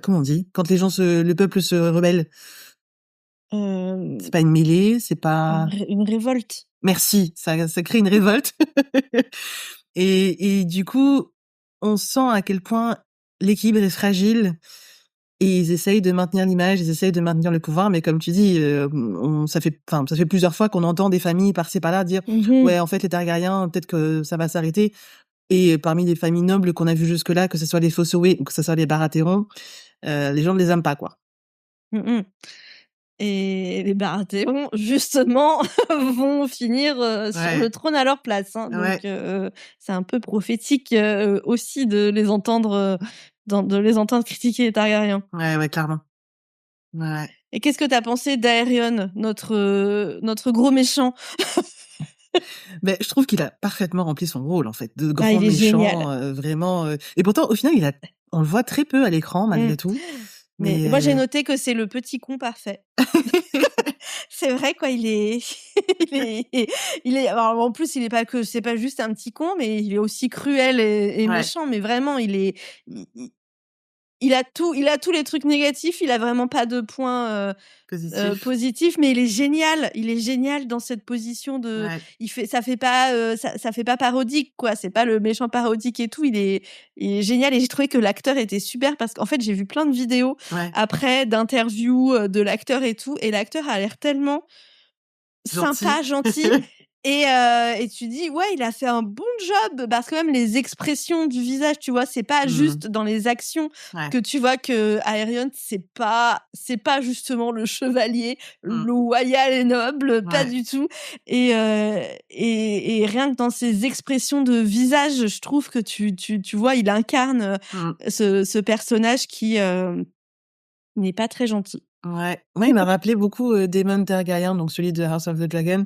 Comment on dit? Quand le peuple se rebelle. C'est pas une mêlée, c'est pas... Une révolte. Merci, ça crée une révolte. Et du coup, on sent à quel point l'équilibre est fragile et ils essayent de maintenir l'image, ils essayent de maintenir le pouvoir, mais comme tu dis, ça fait plusieurs fois qu'on entend des familles par-ci par-là dire ouais, en fait, les Targaryens, peut-être que ça va s'arrêter. Et parmi les familles nobles qu'on a vues jusque-là, que ce soit les Fossoway ou que ce soit les Baratheon, les gens ne les aiment pas, quoi. Et les Baratheon, justement, vont finir sur le trône à leur place. Hein. Donc, c'est un peu prophétique aussi de les entendre critiquer les Targaryens. Ouais, clairement. Ouais. Et qu'est-ce que t'as pensé d'Aerion, notre gros méchant? Ben, je trouve qu'il a parfaitement rempli son rôle, en fait, de grand il est méchant, vraiment. Et pourtant, au final, on le voit très peu à l'écran, malgré tout. Mais moi, j'ai noté que c'est le petit con parfait. C'est vrai, quoi, il est, alors, en plus, c'est pas juste un petit con, mais il est aussi cruel et méchant, mais vraiment, il a tous les trucs négatifs, il a vraiment pas de points positifs, mais il est génial dans cette position de, ça fait pas parodique, quoi, c'est pas le méchant parodique et tout, il est génial et j'ai trouvé que l'acteur était super parce qu'en fait, j'ai vu plein de vidéos après d'interviews de l'acteur et tout, et l'acteur a l'air tellement sympa, gentil. Et tu dis ouais, il a fait un bon job parce que même les expressions du visage, tu vois, c'est pas juste dans les actions que tu vois que Aerion c'est pas justement le chevalier loyal et noble, pas du tout. Et rien que dans ses expressions de visage, je trouve que tu vois, il incarne ce personnage qui n'est pas très gentil. Ouais, moi il m'a rappelé beaucoup Daemon Targaryen, donc celui de House of the Dragon,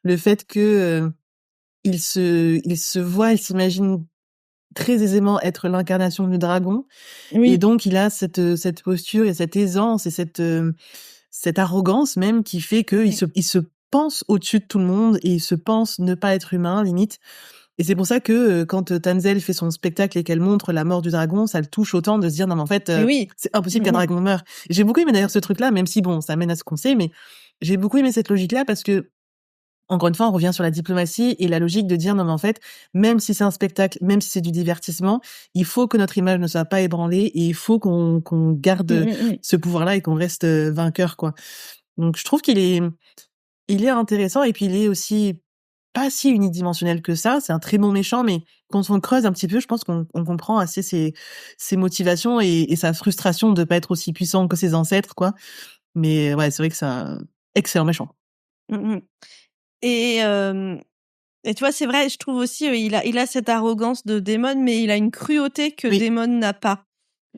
le fait que il s'imagine très aisément être l'incarnation du dragon, et donc il a cette posture et cette aisance et cette arrogance même qui fait que il se pense au-dessus de tout le monde et il se pense ne pas être humain limite. Et c'est pour ça que quand Tamzell fait son spectacle et qu'elle montre la mort du dragon, ça le touche autant de se dire non mais en fait c'est impossible qu'un dragon meure. Et j'ai beaucoup aimé d'ailleurs ce truc-là, même si bon ça mène à ce qu'on sait, mais j'ai beaucoup aimé cette logique-là parce que encore une fois on revient sur la diplomatie et la logique de dire non mais en fait même si c'est un spectacle, même si c'est du divertissement, il faut que notre image ne soit pas ébranlée et il faut qu'on garde ce pouvoir-là et qu'on reste vainqueur, quoi. Donc je trouve qu'il est intéressant et puis il est aussi pas si unidimensionnel que ça. C'est un très bon méchant, mais quand on creuse un petit peu, je pense qu'on comprend assez ses motivations et sa frustration de pas être aussi puissant que ses ancêtres, quoi. Mais ouais, c'est vrai que c'est un excellent méchant. Et tu vois, c'est vrai, je trouve aussi, il a cette arrogance de Daemon, mais il a une cruauté que Daemon n'a pas.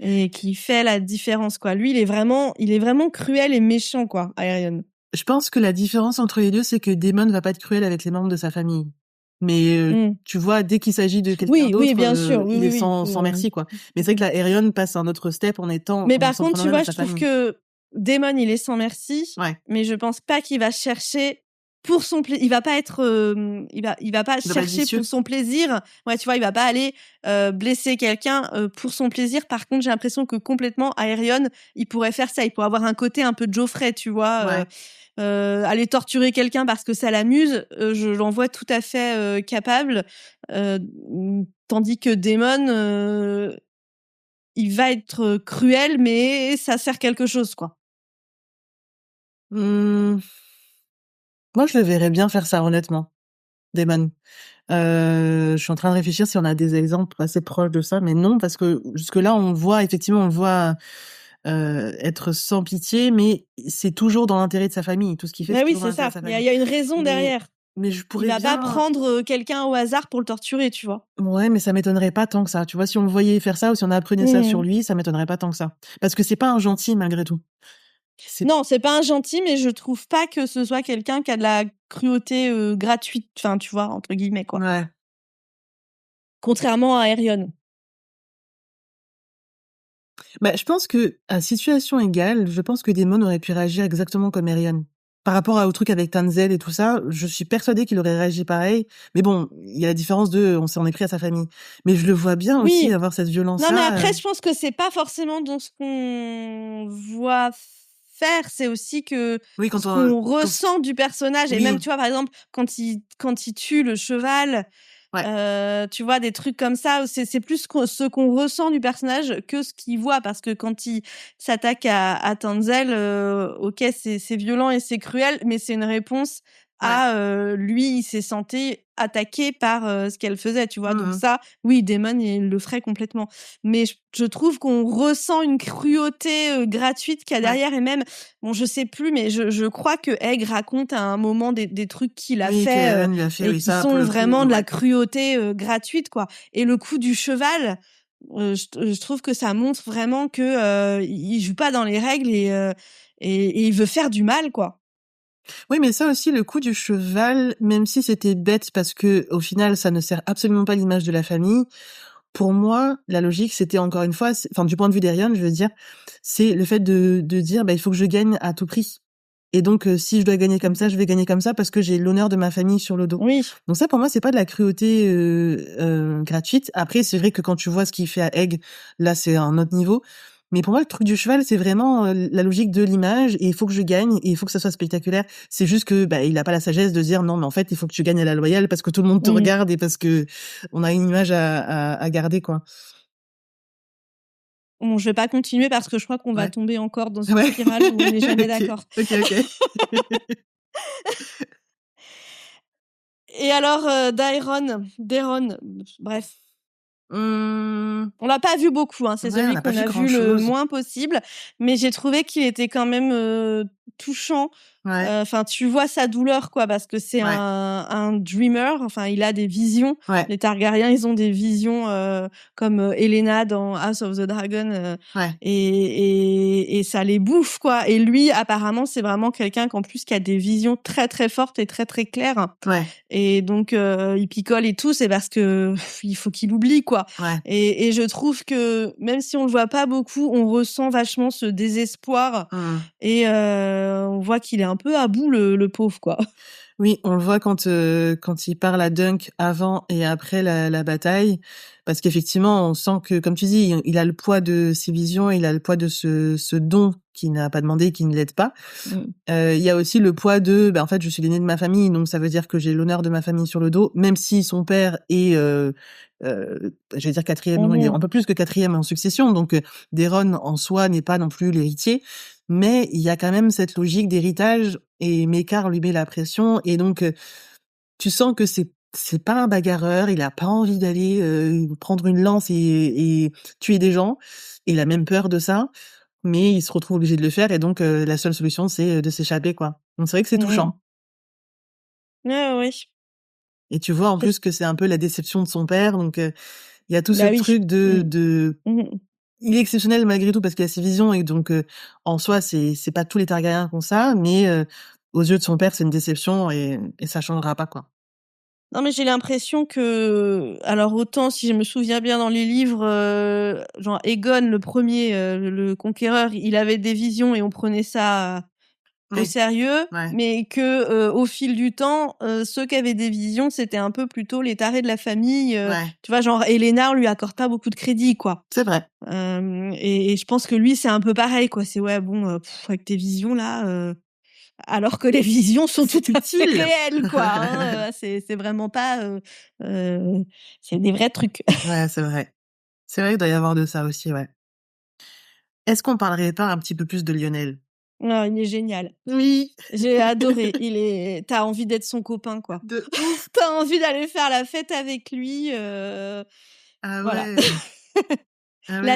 Et qui fait la différence, quoi. Lui, il est vraiment cruel et méchant, quoi, Aerion. Je pense que la différence entre les deux, c'est que Daemon va pas être cruel avec les membres de sa famille. Mais tu vois, dès qu'il s'agit de quelqu'un d'autre, bien sûr, il est sans merci, quoi. Mais c'est vrai que la Aerion passe un autre step en étant... Mais par contre, tu vois, je trouve que Daemon, il est sans merci, mais je pense pas qu'il va chercher pour son plaisir. Il va pas être... il va pas chercher pour son plaisir. Ouais, tu vois, il va pas aller blesser quelqu'un pour son plaisir. Par contre, j'ai l'impression que complètement, Aerion, il pourrait faire ça. Il pourrait avoir un côté un peu de Joffrey, tu vois. Aller torturer quelqu'un parce que ça l'amuse, je l'en vois tout à fait capable. Tandis que Daemon... il va être cruel, mais ça sert quelque chose, quoi. Moi, je le verrais bien faire ça, honnêtement, Damon. Je suis en train de réfléchir si on a des exemples assez proches de ça, mais non, parce que jusque-là, on le voit être sans pitié, mais c'est toujours dans l'intérêt de sa famille. Tout ce qu'il fait, Mais c'est oui, toujours dans c'est l'intérêt ça. de sa Il y a, famille. il y a une raison Mais, derrière. mais je Il pourrais va pas bien. prendre quelqu'un au hasard pour le torturer, tu vois. Ouais, mais ça m'étonnerait pas tant que ça. Tu vois, si on le voyait faire ça ou si on apprenait ça sur lui, ça m'étonnerait pas tant que ça. Parce que c'est pas un gentil malgré tout. C'est Non, c'est pas un gentil, mais je trouve pas que ce soit quelqu'un qui a de la cruauté gratuite, enfin, tu vois, entre guillemets, quoi. ouais. Contrairement à Aerion. Bah, je pense que à situation égale, je pense que Daemon aurait pu réagir exactement comme Aerion. Par rapport au truc avec Tanzel et tout ça, je suis persuadée qu'il aurait réagi pareil. Mais bon, il y a la différence de on s'en est pris à sa famille. Mais je le vois bien aussi Oui. avoir cette Non, mais violence-là. après, je pense que c'est pas forcément dans ce qu'on voit faire, c'est aussi que Oui, ce qu'on ressent du personnage. Et Oui. même, tu vois, par exemple, quand il tue le cheval, Ouais. tu vois, des trucs comme ça, où c'est plus ce qu'on ressent du personnage que ce qu'il voit. Parce que quand il s'attaque à Tanzel, ok, c'est violent et c'est cruel, mais c'est une réponse à lui, il s'est senti attaqué par ce qu'elle faisait, tu vois. Donc ça, oui, Daemon, il le ferait complètement. Mais je trouve qu'on ressent une cruauté gratuite qu'il y a derrière. Et même, bon, je sais plus, mais je crois que Egg raconte à un moment des trucs qu'il a Oui, fait, qu'Eren lui a fait, et oui, qui ça, pour sont le coup, vraiment de la ouais. cruauté gratuite, quoi. Et le coup du cheval, je trouve que ça montre vraiment que il joue pas dans les règles et il veut faire du mal, quoi. Oui, mais ça aussi, le coup du cheval, même si c'était bête parce que au final, ça ne sert absolument pas l'image de la famille. Pour moi, la logique, c'était encore une fois, enfin, du point de vue d'Aerion, je veux dire, c'est le fait de dire, bah, il faut que je gagne à tout prix. Et donc, si je dois gagner comme ça, je vais gagner comme ça parce que j'ai l'honneur de ma famille sur le dos. Oui. Donc ça, pour moi, c'est pas de la cruauté gratuite. Après, c'est vrai que quand tu vois ce qu'il fait à Egg, là, c'est un autre niveau. Mais pour moi, le truc du cheval, c'est vraiment la logique de l'image et il faut que je gagne et il faut que ça soit spectaculaire. C'est juste que bah, il a pas la sagesse de dire non, mais en fait, il faut que tu gagnes à la loyale parce que tout le monde te regarde et parce que on a une image à garder, quoi. Bon, je vais pas continuer parce que je crois qu'on va tomber encore dans une Ouais. spirale où on n'est jamais Ok. d'accord. Ok. Et alors, Daeron, bref. On l'a pas vu beaucoup, hein. C'est Ouais, on celui n'a pas qu'on vu a vu le grand-chose. moins possible, mais j'ai trouvé qu'il était quand même touchant. Ouais. Enfin, tu vois sa douleur, quoi, parce que c'est un dreamer. Enfin, il a des visions. Ouais. Les Targaryens, ils ont des visions comme Elena dans House of the Dragon, Ouais. et ça les bouffe, quoi. Et lui, apparemment, c'est vraiment quelqu'un qu'en plus qui a des visions très très fortes et très très claires. Ouais. Et donc il picole et tout, c'est parce que il faut qu'il oublie, quoi. Ouais. Et je trouve que même si on le voit pas beaucoup, on ressent vachement ce désespoir et on voit qu'il est un peu à bout, le pauvre, quoi. Oui, on le voit quand il parle à Dunk avant et après la bataille, parce qu'effectivement, on sent que, comme tu dis, il a le poids de ses visions, il a le poids de ce don qu'il n'a pas demandé, qui ne l'aide pas. Il y a aussi le poids de, en fait, je suis l'aîné de ma famille, donc ça veut dire que j'ai l'honneur de ma famille sur le dos, même si son père est, je vais dire quatrième, non, il est un peu plus que quatrième en succession, donc Daeron en soi n'est pas non plus l'héritier, mais il y a quand même cette logique d'héritage et Mekar lui met la pression et donc tu sens que c'est pas un bagarreur, il a pas envie d'aller prendre une lance et tuer des gens, il a même peur de ça, mais il se retrouve obligé de le faire et donc la seule solution c'est de s'échapper, quoi. Donc c'est vrai que c'est touchant. Ouais. Et tu vois en plus que c'est un peu la déception de son père, donc il y a tout ce truc de il est exceptionnel malgré tout parce qu'il a ses visions et donc en soi c'est pas tous les Targaryens qui ont ça, mais aux yeux de son père c'est une déception et ça changera pas, quoi. Non, mais j'ai l'impression que, alors autant si je me souviens bien dans les livres, genre Aegon le premier, le conquéreur, il avait des visions et on prenait ça au sérieux, mais que au fil du temps, ceux qui avaient des visions, c'était un peu plutôt les tarés de la famille. Tu vois, genre Elena, on lui accorde pas beaucoup de crédit, quoi. C'est vrai. Et je pense que lui, c'est un peu pareil, quoi. C'est avec tes visions là. Alors que les visions sont tout à fait réelles, quoi. Hein, c'est vraiment pas. C'est des vrais trucs. Ouais, c'est vrai. C'est vrai qu'il doit y avoir de ça aussi, ouais. Est-ce qu'on parlerait pas un petit peu plus de Lionel? Non, il est génial. Oui, J'ai adoré. T'as envie d'être son copain, quoi. de ouf. T'as envie d'aller faire la fête avec lui. Ah Voilà. ouais. Ah ouais.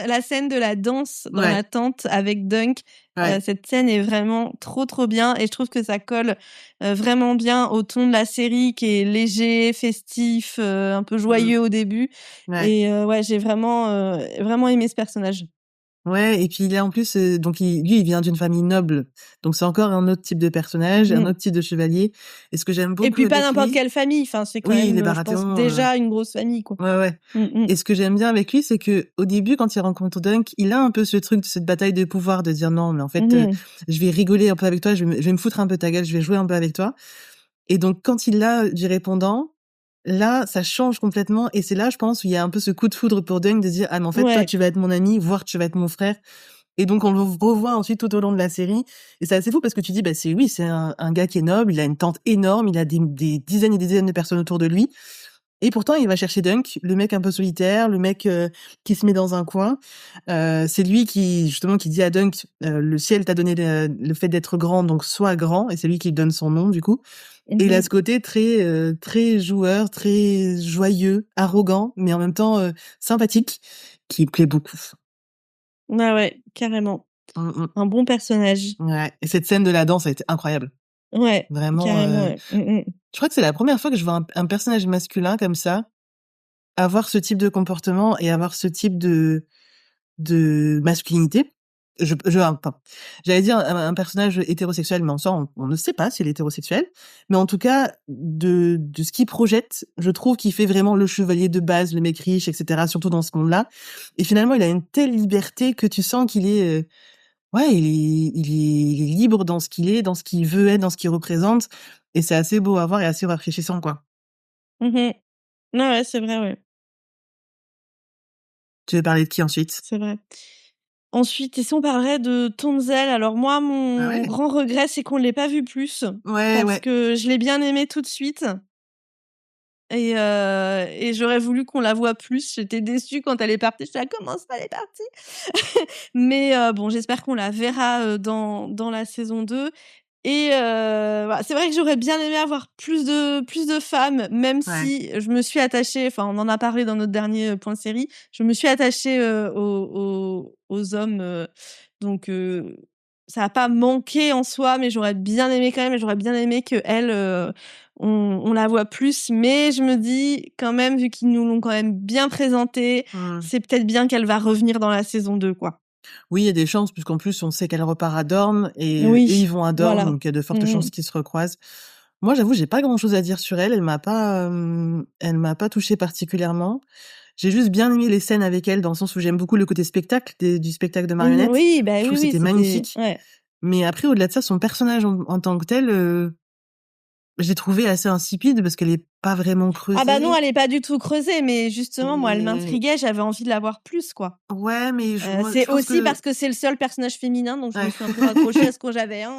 La scène de la danse dans Ouais. la tente avec Dunk, Ouais. cette scène est vraiment trop, trop bien et je trouve que ça colle, vraiment bien au ton de la série qui est léger, festif, un peu Mmh. joyeux au début Ouais. et ouais, j'ai vraiment aimé ce personnage. Ouais, et puis il est en plus, donc lui, il vient d'une famille noble, donc c'est encore un autre type de personnage, un Mmh. autre type de chevalier. Et ce que j'aime Et beaucoup puis pas avec n'importe lui, quelle famille, enfin c'est quand oui, les même, je pense Baratheons, déjà une grosse famille, quoi. ouais, ouais. Mmh mh. Et ce que j'aime bien avec lui, c'est que au début, quand il rencontre Dunk, il a un peu ce truc de cette bataille de pouvoir, de dire non, mais en fait, Mmh. je vais rigoler un peu avec toi, je vais me foutre un peu ta gueule, je vais jouer un peu avec toi. Et donc quand il l'a du répondant, là, ça change complètement. Et c'est là, je pense, où il y a un peu ce coup de foudre pour Dunk de dire ah mais en fait, toi, Ouais. tu vas être mon ami, voire tu vas être mon frère. Et donc on le revoit ensuite tout au long de la série. Et c'est assez fou parce que tu dis bah c'est oui, c'est un gars qui est noble, il a une tente énorme, il a des dizaines et des dizaines de personnes autour de lui. Et pourtant, il va chercher Dunk, le mec un peu solitaire, le mec qui se met dans un coin. C'est lui qui justement qui dit à Dunk, le ciel t'a donné le fait d'être grand, donc sois grand. Et c'est lui qui lui donne son nom du coup. Et il a Mmh. ce côté très joueur, très joyeux, arrogant, mais en même temps sympathique, qui plaît beaucoup. Ouais, ouais, carrément. Mmh. Un bon personnage. Ouais. Et cette scène de la danse a été incroyable. Ouais, Vraiment. carrément, ouais. Mmh. Je crois que c'est la première fois que je vois un personnage masculin comme ça avoir ce type de comportement et avoir ce type de masculinité. Enfin, j'allais dire un personnage hétérosexuel, mais en soi, on ne sait pas s'il est hétérosexuel. Mais en tout cas, de ce qu'il projette, je trouve qu'il fait vraiment le chevalier de base, le mec riche, etc., surtout dans ce monde-là. Et finalement, il a une telle liberté que tu sens qu'il est, ouais, il est libre dans ce qu'il est, dans ce qu'il veut être, dans ce qu'il représente. Et c'est assez beau à voir et assez rafraîchissant, quoi. Mmh. Ouais, ouais, c'est vrai, ouais, Tu veux parler de qui ensuite? c'est vrai. Ensuite, et si on parlerait de Tonzel? Alors moi, Ah mon ouais? grand regret, c'est qu'on l'ait pas vu plus, Ouais, parce ouais. que je l'ai bien aimé tout de suite et j'aurais voulu qu'on la voie plus. J'étais déçue quand elle est partie, j'étais là: «Comment ça, elle est partie?» Mais bon, j'espère qu'on la verra, dans la saison 2 et voilà, c'est vrai que j'aurais bien aimé avoir plus de femmes, même Ouais. si je me suis attachée, enfin, on en a parlé dans notre dernier, point série, je me suis attachée, aux hommes, donc ça a pas manqué en soi, mais j'aurais bien aimé quand même et j'aurais bien aimé qu'elle, on la voit plus. Mais je me dis quand même, vu qu'ils nous l'ont quand même bien présentée, Mmh. c'est peut-être bien qu'elle va revenir dans la saison 2, quoi. Oui, il y a des chances puisqu'en plus on sait qu'elle repart à Dorne et eux Oui, ils vont à Dorne, voilà. donc il y a de fortes Mmh mh. chances qu'ils se recroisent. Moi, j'avoue, j'ai pas grand-chose à dire sur elle. Elle m'a pas touchée particulièrement. J'ai juste bien aimé les scènes avec elle dans le sens où j'aime beaucoup le côté spectacle du spectacle de Mmh, marionnettes. oui, bah, Je trouve oui, que oui, c'était c'était magnifique. ouais. Mais après, au-delà de ça, son personnage en tant que tel, je l'ai trouvé assez insipide parce qu'elle est pas vraiment Ah bah, non, creusée. elle est pas du tout creusée, mais justement, moi, elle Et m'intriguait, j'avais envie de la voir plus, quoi. ouais, mais moi, C'est je pense aussi que parce que c'est le seul personnage féminin, donc je me ouais. suis un peu raccrochée à ce que j'avais, hein,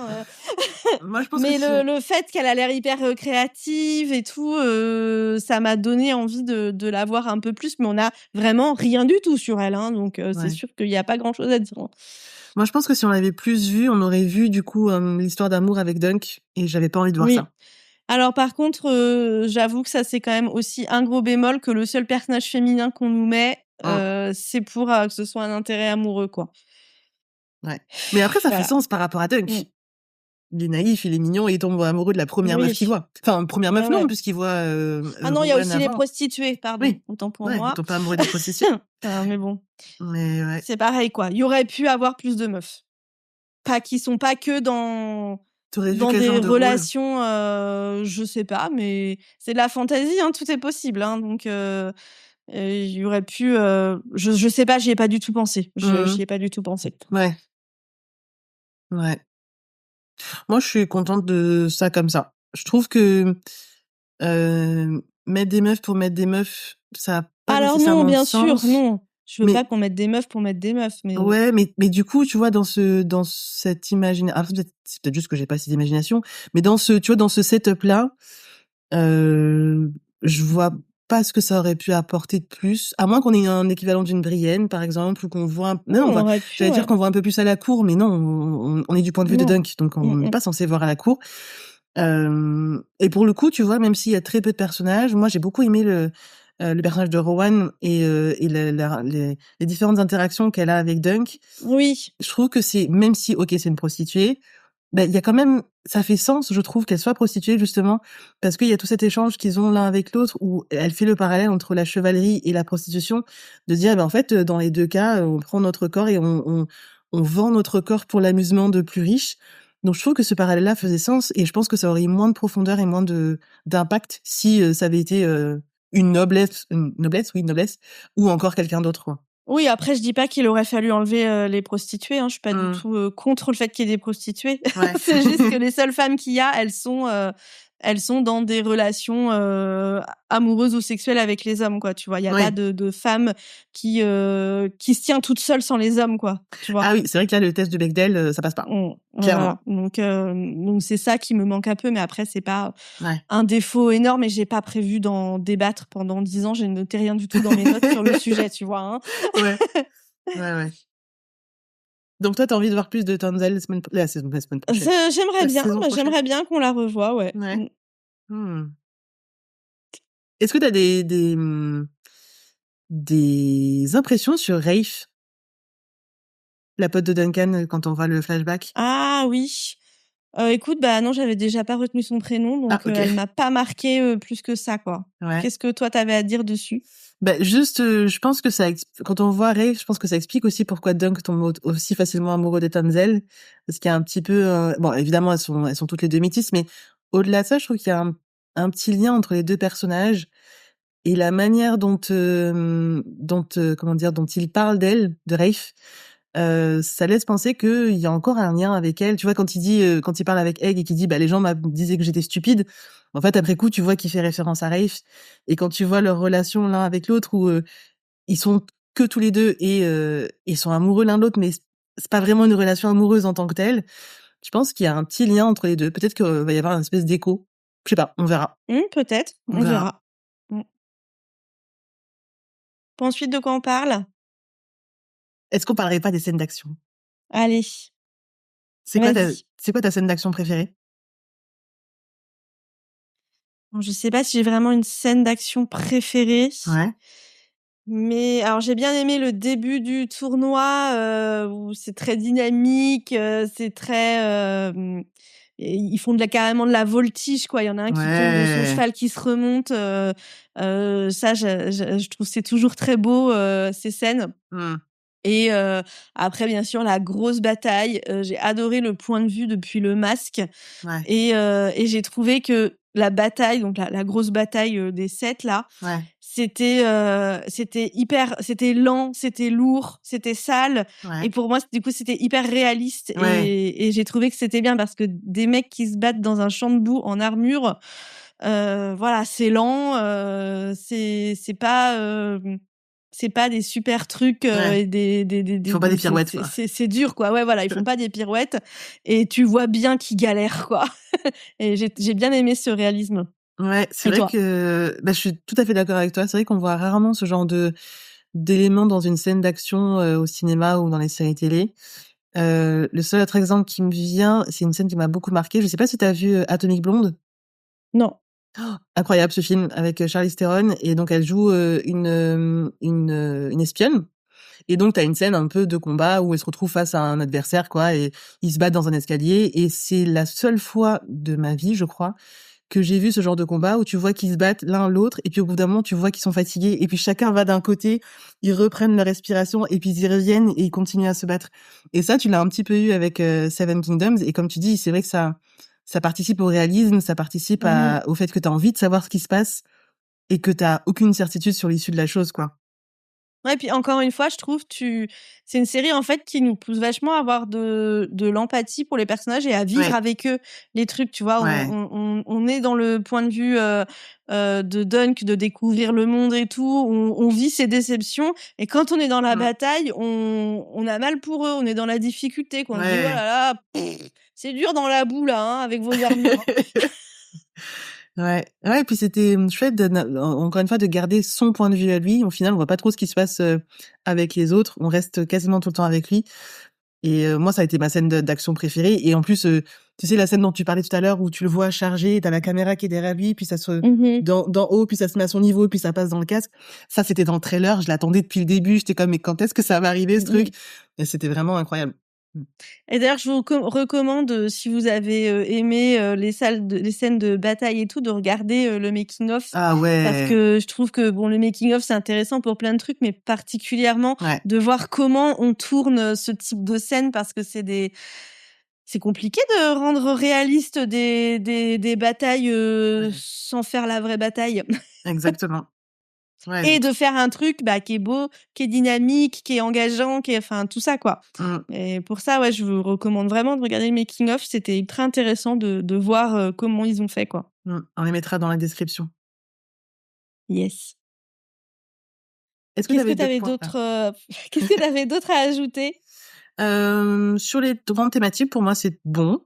Moi, je pense que mais si on le fait qu'elle a l'air hyper, créative et tout, ça m'a donné envie de la voir un peu plus, mais on a vraiment rien du tout sur elle, hein, donc c'est ouais. sûr qu'il y a pas grand chose à dire, hein. Moi, je pense que si on l'avait plus vu, on aurait vu du coup l'histoire d'amour avec Dunk et j'avais pas envie de voir Oui. ça. Alors par contre, j'avoue que ça, c'est quand même aussi un gros bémol que le seul personnage féminin qu'on nous met, Mmh, c'est pour, que ce soit un intérêt amoureux, quoi. ouais. Mais après, ça fait Voilà. sens par rapport à Mmh. Dunk. Il est naïf, il est mignon et il tombe amoureux de la première meuf qu'il Oui. voit. Enfin, première Ouais, meuf non, ouais. puisqu'il voit Ah non, il y a Rowan aussi les avant. prostituées, pardon, Oui, autant pour ouais, il moi. tombe pas amoureux des prostituées. Mais bon, Mais ouais. c'est pareil, quoi. Il y aurait pu avoir plus de meufs. Pas qui sont pas que T'aurais vu dans quel des genre de rôle? relations, je sais pas, mais c'est de la fantaisie, hein, tout est possible, hein, donc il y aurait pu, je sais pas, j'y ai pas du tout pensé. Mmh. J'y ai pas du tout pensé. Ouais, ouais. Moi, je suis contente de ça comme ça. Je trouve que mettre des meufs pour mettre des meufs, ça a pas Alors non, nécessairement de bien sûr, sens. non. Je veux pas Mais qu'on mette des meufs pour mettre des meufs, mais ouais, mais du coup, tu vois, dans cette imagina après c'est peut-être juste que j'ai pas assez d'imagination, mais dans ce tu vois, dans ce setup-là, je vois pas ce que ça aurait pu apporter de plus, à moins qu'on ait un équivalent d'une Brienne, par exemple, ou qu'on voit non, On enfin, aurait pu, j'allais dire ouais. qu'on voit un peu plus à la cour, mais non, on est du point de vue de Non. Dunk, donc on n'est Mm. pas censé voir à la cour. Et pour le coup, tu vois, même s'il y a très peu de personnages, moi j'ai beaucoup aimé le personnage de Rowan et les différentes interactions qu'elle a avec Dunk. Oui. Je trouve que même si, ok, c'est une prostituée, ben, il y a quand même, ça fait sens, je trouve, qu'elle soit prostituée, justement, parce qu'il y a tout cet échange qu'ils ont l'un avec l'autre, où elle fait le parallèle entre la chevalerie et la prostitution, de dire, ben, en fait, dans les deux cas, on prend notre corps et on vend notre corps pour l'amusement de plus riches. Donc, je trouve que ce parallèle-là faisait sens, et je pense que ça aurait eu moins de profondeur et moins d'impact si ça avait été une noblesse, oui, une noblesse, ou encore quelqu'un d'autre, quoi. Oui, après, je dis pas qu'il aurait fallu enlever les prostituées. Je suis pas du Mmh. tout contre le fait qu'il y ait des prostituées. Ouais. C'est juste que les seules femmes qu'il y a, elles sont dans des relations amoureuses ou sexuelles avec les hommes, quoi. Tu vois, il y a Ouais. pas de femme qui se tient toute seule sans les hommes, quoi. Tu vois. Ah oui, c'est vrai que là, le test de Bechdel, ça passe pas. Clairement. Voilà. Donc c'est ça qui me manque un peu, mais après c'est pas Ouais. un défaut énorme et j'ai pas prévu d'en débattre pendant 10 ans. J'ai noté rien du tout dans mes notes sur le sujet, tu vois. Hein. Ouais. Ouais. Donc toi, t'as envie de voir plus de Tanzel la semaine prochaine. J'aimerais La bien, saison prochaine. j'aimerais bien qu'on la revoie, ouais. Ouais. Est-ce que t'as des impressions sur Rafe, la pote de Duncan, quand on voit le flashback? Ah oui. Écoute, bah non, j'avais déjà pas retenu son prénom, donc Ah, ok. elle m'a pas marqué plus que ça, quoi. Ouais. Qu'est-ce que toi t'avais à dire dessus? Bah, juste, je pense que quand on voit Rafe, je pense que ça explique aussi pourquoi Dunk tombe aussi facilement amoureux de Tanzel. Parce qu'il y a un petit peu, bon, évidemment, elles sont toutes les deux métisses, mais au-delà de ça, je trouve qu'il y a un petit lien entre les deux personnages et la manière dont comment dire, dont il parle d'elle, de Rafe, ça laisse penser qu'il y a encore un lien avec elle. Tu vois, quand il parle avec Egg et qu'il dit, bah, les gens disaient que j'étais stupide. En fait, après coup, tu vois qu'il fait référence à Rafe. Et quand tu vois leur relation l'un avec l'autre où ils sont que tous les deux et ils sont amoureux l'un de l'autre, mais c'est pas vraiment une relation amoureuse en tant que telle. Je pense qu'il y a un petit lien entre les deux. Peut-être qu'il va y avoir une espèce d'écho. Je sais pas, on verra. Peut-être, on verra. Ensuite, de quoi on parle? Est-ce qu'on parlerait pas des scènes d'action? Allez. C'est quoi Vas-y. ta scène d'action préférée? Bon, je sais pas si j'ai vraiment une scène d'action préférée. Ouais. Mais alors j'ai bien aimé le début du tournoi où c'est très dynamique, c'est très et ils font carrément de la voltige, quoi. Il y en a un qui tombe de son Ouais. cheval qui se remonte. Ça, je trouve c'est toujours très beau ces scènes. Et après, bien sûr, la grosse bataille. J'ai adoré le point de vue depuis le masque. Ouais. Et j'ai trouvé que la bataille, donc la grosse bataille des 7 là, Ouais. c'était lent, c'était lourd, c'était sale. Ouais. Et pour moi, du coup, c'était hyper réaliste. Ouais. Et j'ai trouvé que c'était bien parce que des mecs qui se battent dans un champ de boue en armure, voilà, c'est lent, c'est pas des super trucs Ouais. et des Ils font pas des pirouettes, quoi. c'est dur, quoi. Ouais, voilà, ils font pas des pirouettes et tu vois bien qu'ils galèrent, quoi. Et j'ai bien aimé ce réalisme. Ouais, c'est Et vrai toi? que je suis tout à fait d'accord avec toi. C'est vrai qu'on voit rarement ce genre d'éléments dans une scène d'action au cinéma ou dans les séries télé. Le seul autre exemple qui me vient, c'est une scène qui m'a beaucoup marquée. Je sais pas si tu as vu Atomic Blonde? Non. Incroyable ce film avec Charlize Theron, et donc elle joue une espionne. Et donc t'as une scène un peu de combat où elle se retrouve face à un adversaire, quoi, et ils se battent dans un escalier. Et c'est la seule fois de ma vie, je crois, que j'ai vu ce genre de combat où tu vois qu'ils se battent l'un l'autre, et puis au bout d'un moment tu vois qu'ils sont fatigués, et puis chacun va d'un côté, ils reprennent leur respiration, et puis ils reviennent et ils continuent à se battre. Et ça, tu l'as un petit peu eu avec Seven Kingdoms, et comme tu dis, c'est vrai que ça participe au réalisme, ça participe au fait que t'as envie de savoir ce qui se passe et que t'as aucune certitude sur l'issue de la chose, quoi. Ouais, puis encore une fois, je trouve c'est une série en fait qui nous pousse vachement à avoir de l'empathie pour les personnages et à vivre avec eux les trucs, tu vois. Ouais. On est dans le point de vue de Dunk, de découvrir le monde et tout. On vit ses déceptions et quand on est dans la bataille, on a mal pour eux, on est dans la difficulté, quoi. On se dit oh là là, c'est dur dans la boue là, hein, avec vos armures. Ouais, ouais, puis c'était chouette encore une fois de garder son point de vue à lui. Au final, on voit pas trop ce qui se passe avec les autres. On reste quasiment tout le temps avec lui. Et moi, ça a été ma scène d'action préférée. Et en plus, tu sais, la scène dont tu parlais tout à l'heure où tu le vois charger, t'as la caméra qui est derrière lui, puis ça se d'en haut, puis ça se met à son niveau, puis ça passe dans le casque. Ça, c'était dans le trailer. Je l'attendais depuis le début. J'étais comme, mais quand est-ce que ça va arriver, ce truc? Et c'était vraiment incroyable. Et d'ailleurs, je vous recommande, si vous avez aimé les scènes de bataille et tout, de regarder le making of. Ah Parce ouais. que je trouve que bon, le making of c'est intéressant pour plein de trucs, mais particulièrement Ouais. de voir comment on tourne ce type de scène, parce que c'est compliqué de rendre réaliste des batailles Ouais. sans faire la vraie bataille. Exactement. Ouais. Et de faire un truc qui est beau, qui est dynamique, qui est engageant, qui est enfin tout ça quoi. Et pour ça, ouais, je vous recommande vraiment de regarder le making of. C'était très intéressant de voir comment ils ont fait quoi. On les mettra dans la description. Yes. Est-ce que Qu'est-ce que t'avais tu avais d'autres points? qu'est-ce que tu avais d'autre à ajouter? Sur les grandes thématiques, pour moi, c'est bon.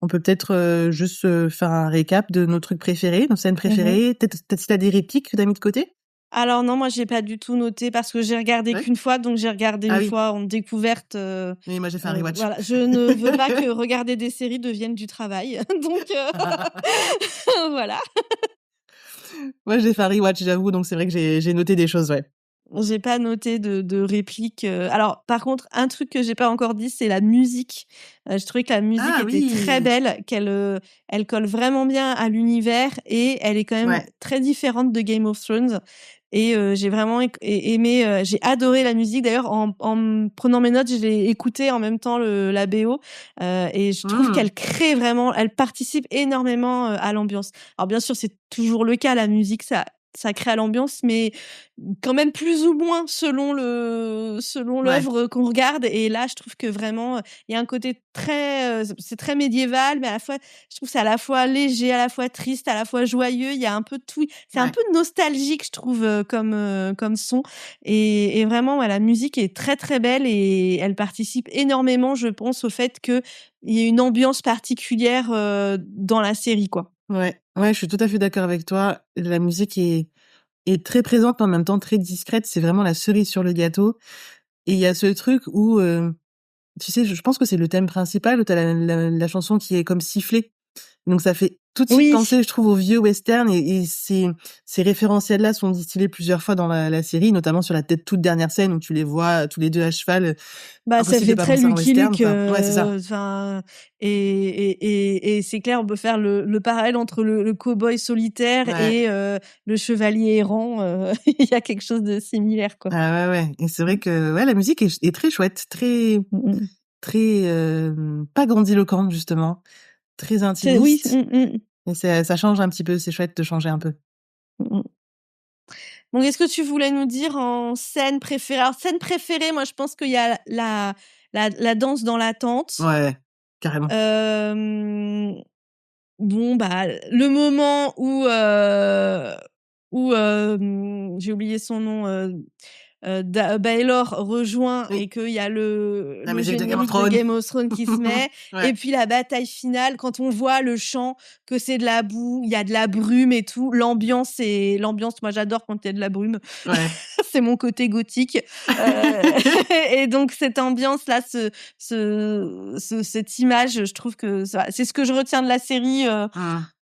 On peut peut-être juste faire un récap de nos trucs préférés, nos scènes préférées. Peut-être si t'as des répliques que t'as mis de côté. Alors non, moi j'ai pas du tout noté parce que j'ai regardé Ouais. qu'une fois, donc j'ai regardé Ah une oui. fois en découverte. Oui, moi j'ai fait un rewatch. Voilà, je ne veux pas que regarder des séries devienne du travail, donc voilà. Moi j'ai fait un rewatch, j'avoue, donc c'est vrai que j'ai noté des choses, ouais. J'ai pas noté de répliques. Alors, par contre, un truc que j'ai pas encore dit, c'est la musique. Je trouvais que la musique Ah était très oui. belle, elle colle vraiment bien à l'univers et elle est quand même Ouais. très différente de Game of Thrones. Et j'ai vraiment aimé, j'ai adoré la musique. D'ailleurs, en prenant mes notes, je l'ai écoutée en même temps la BO, et je trouve qu'elle crée vraiment, elle participe énormément à l'ambiance. Alors bien sûr, c'est toujours le cas, la musique, ça crée à l'ambiance, mais quand même plus ou moins selon Ouais. l'œuvre qu'on regarde. Et là, je trouve que vraiment, il y a un côté très, c'est très médiéval, mais à la fois, je trouve que c'est à la fois léger, à la fois triste, à la fois joyeux. Il y a un peu de tout. C'est un Ouais. peu nostalgique, je trouve, comme son. Et vraiment, ouais, la musique est très, très belle et elle participe énormément, je pense, au fait qu'il y ait une ambiance particulière, dans la série, quoi. Ouais. Ouais, je suis tout à fait d'accord avec toi. La musique est très présente, mais en même temps très discrète. C'est vraiment la cerise sur le gâteau. Et il y a ce truc où, tu sais, je pense que c'est le thème principal où t'as la chanson qui est comme sifflée. Donc ça fait tout de suite Oui. penser, je trouve, aux vieux westerns et ces référentiels-là sont distillés plusieurs fois dans la série, notamment sur la toute dernière scène où tu les vois tous les deux à cheval. Ça Impossible de fait pas très penser à un Lucky western, Luke, quoi. Ouais, c'est ça. enfin, et c'est clair, on peut faire le parallèle entre le cow-boy solitaire Ouais. et le chevalier errant. Il y a quelque chose de similaire, quoi. Ah ouais, ouais. Et c'est vrai que ouais, la musique est très chouette, très, très pas grandiloquente justement, très Oui. intimiste. Et ça change un petit peu. C'est chouette de changer un peu. Donc, est-ce que tu voulais nous dire en scène préférée? Alors, scène préférée, moi, je pense qu'il y a la danse dans la tente. Ouais, carrément. Bon, le moment où j'ai oublié son nom, Baelor rejoint Oui. et qu'il y a La le musique de Game of générique de Thrones. Game of Thrones qui se met. Ouais. Et puis la bataille finale, quand on voit le champ, que c'est de la boue, il y a de la brume et tout. L'ambiance, moi j'adore quand il y a de la brume. Ouais. C'est mon côté gothique. Et donc cette ambiance-là, cette image, je trouve que c'est ce que je retiens de la série,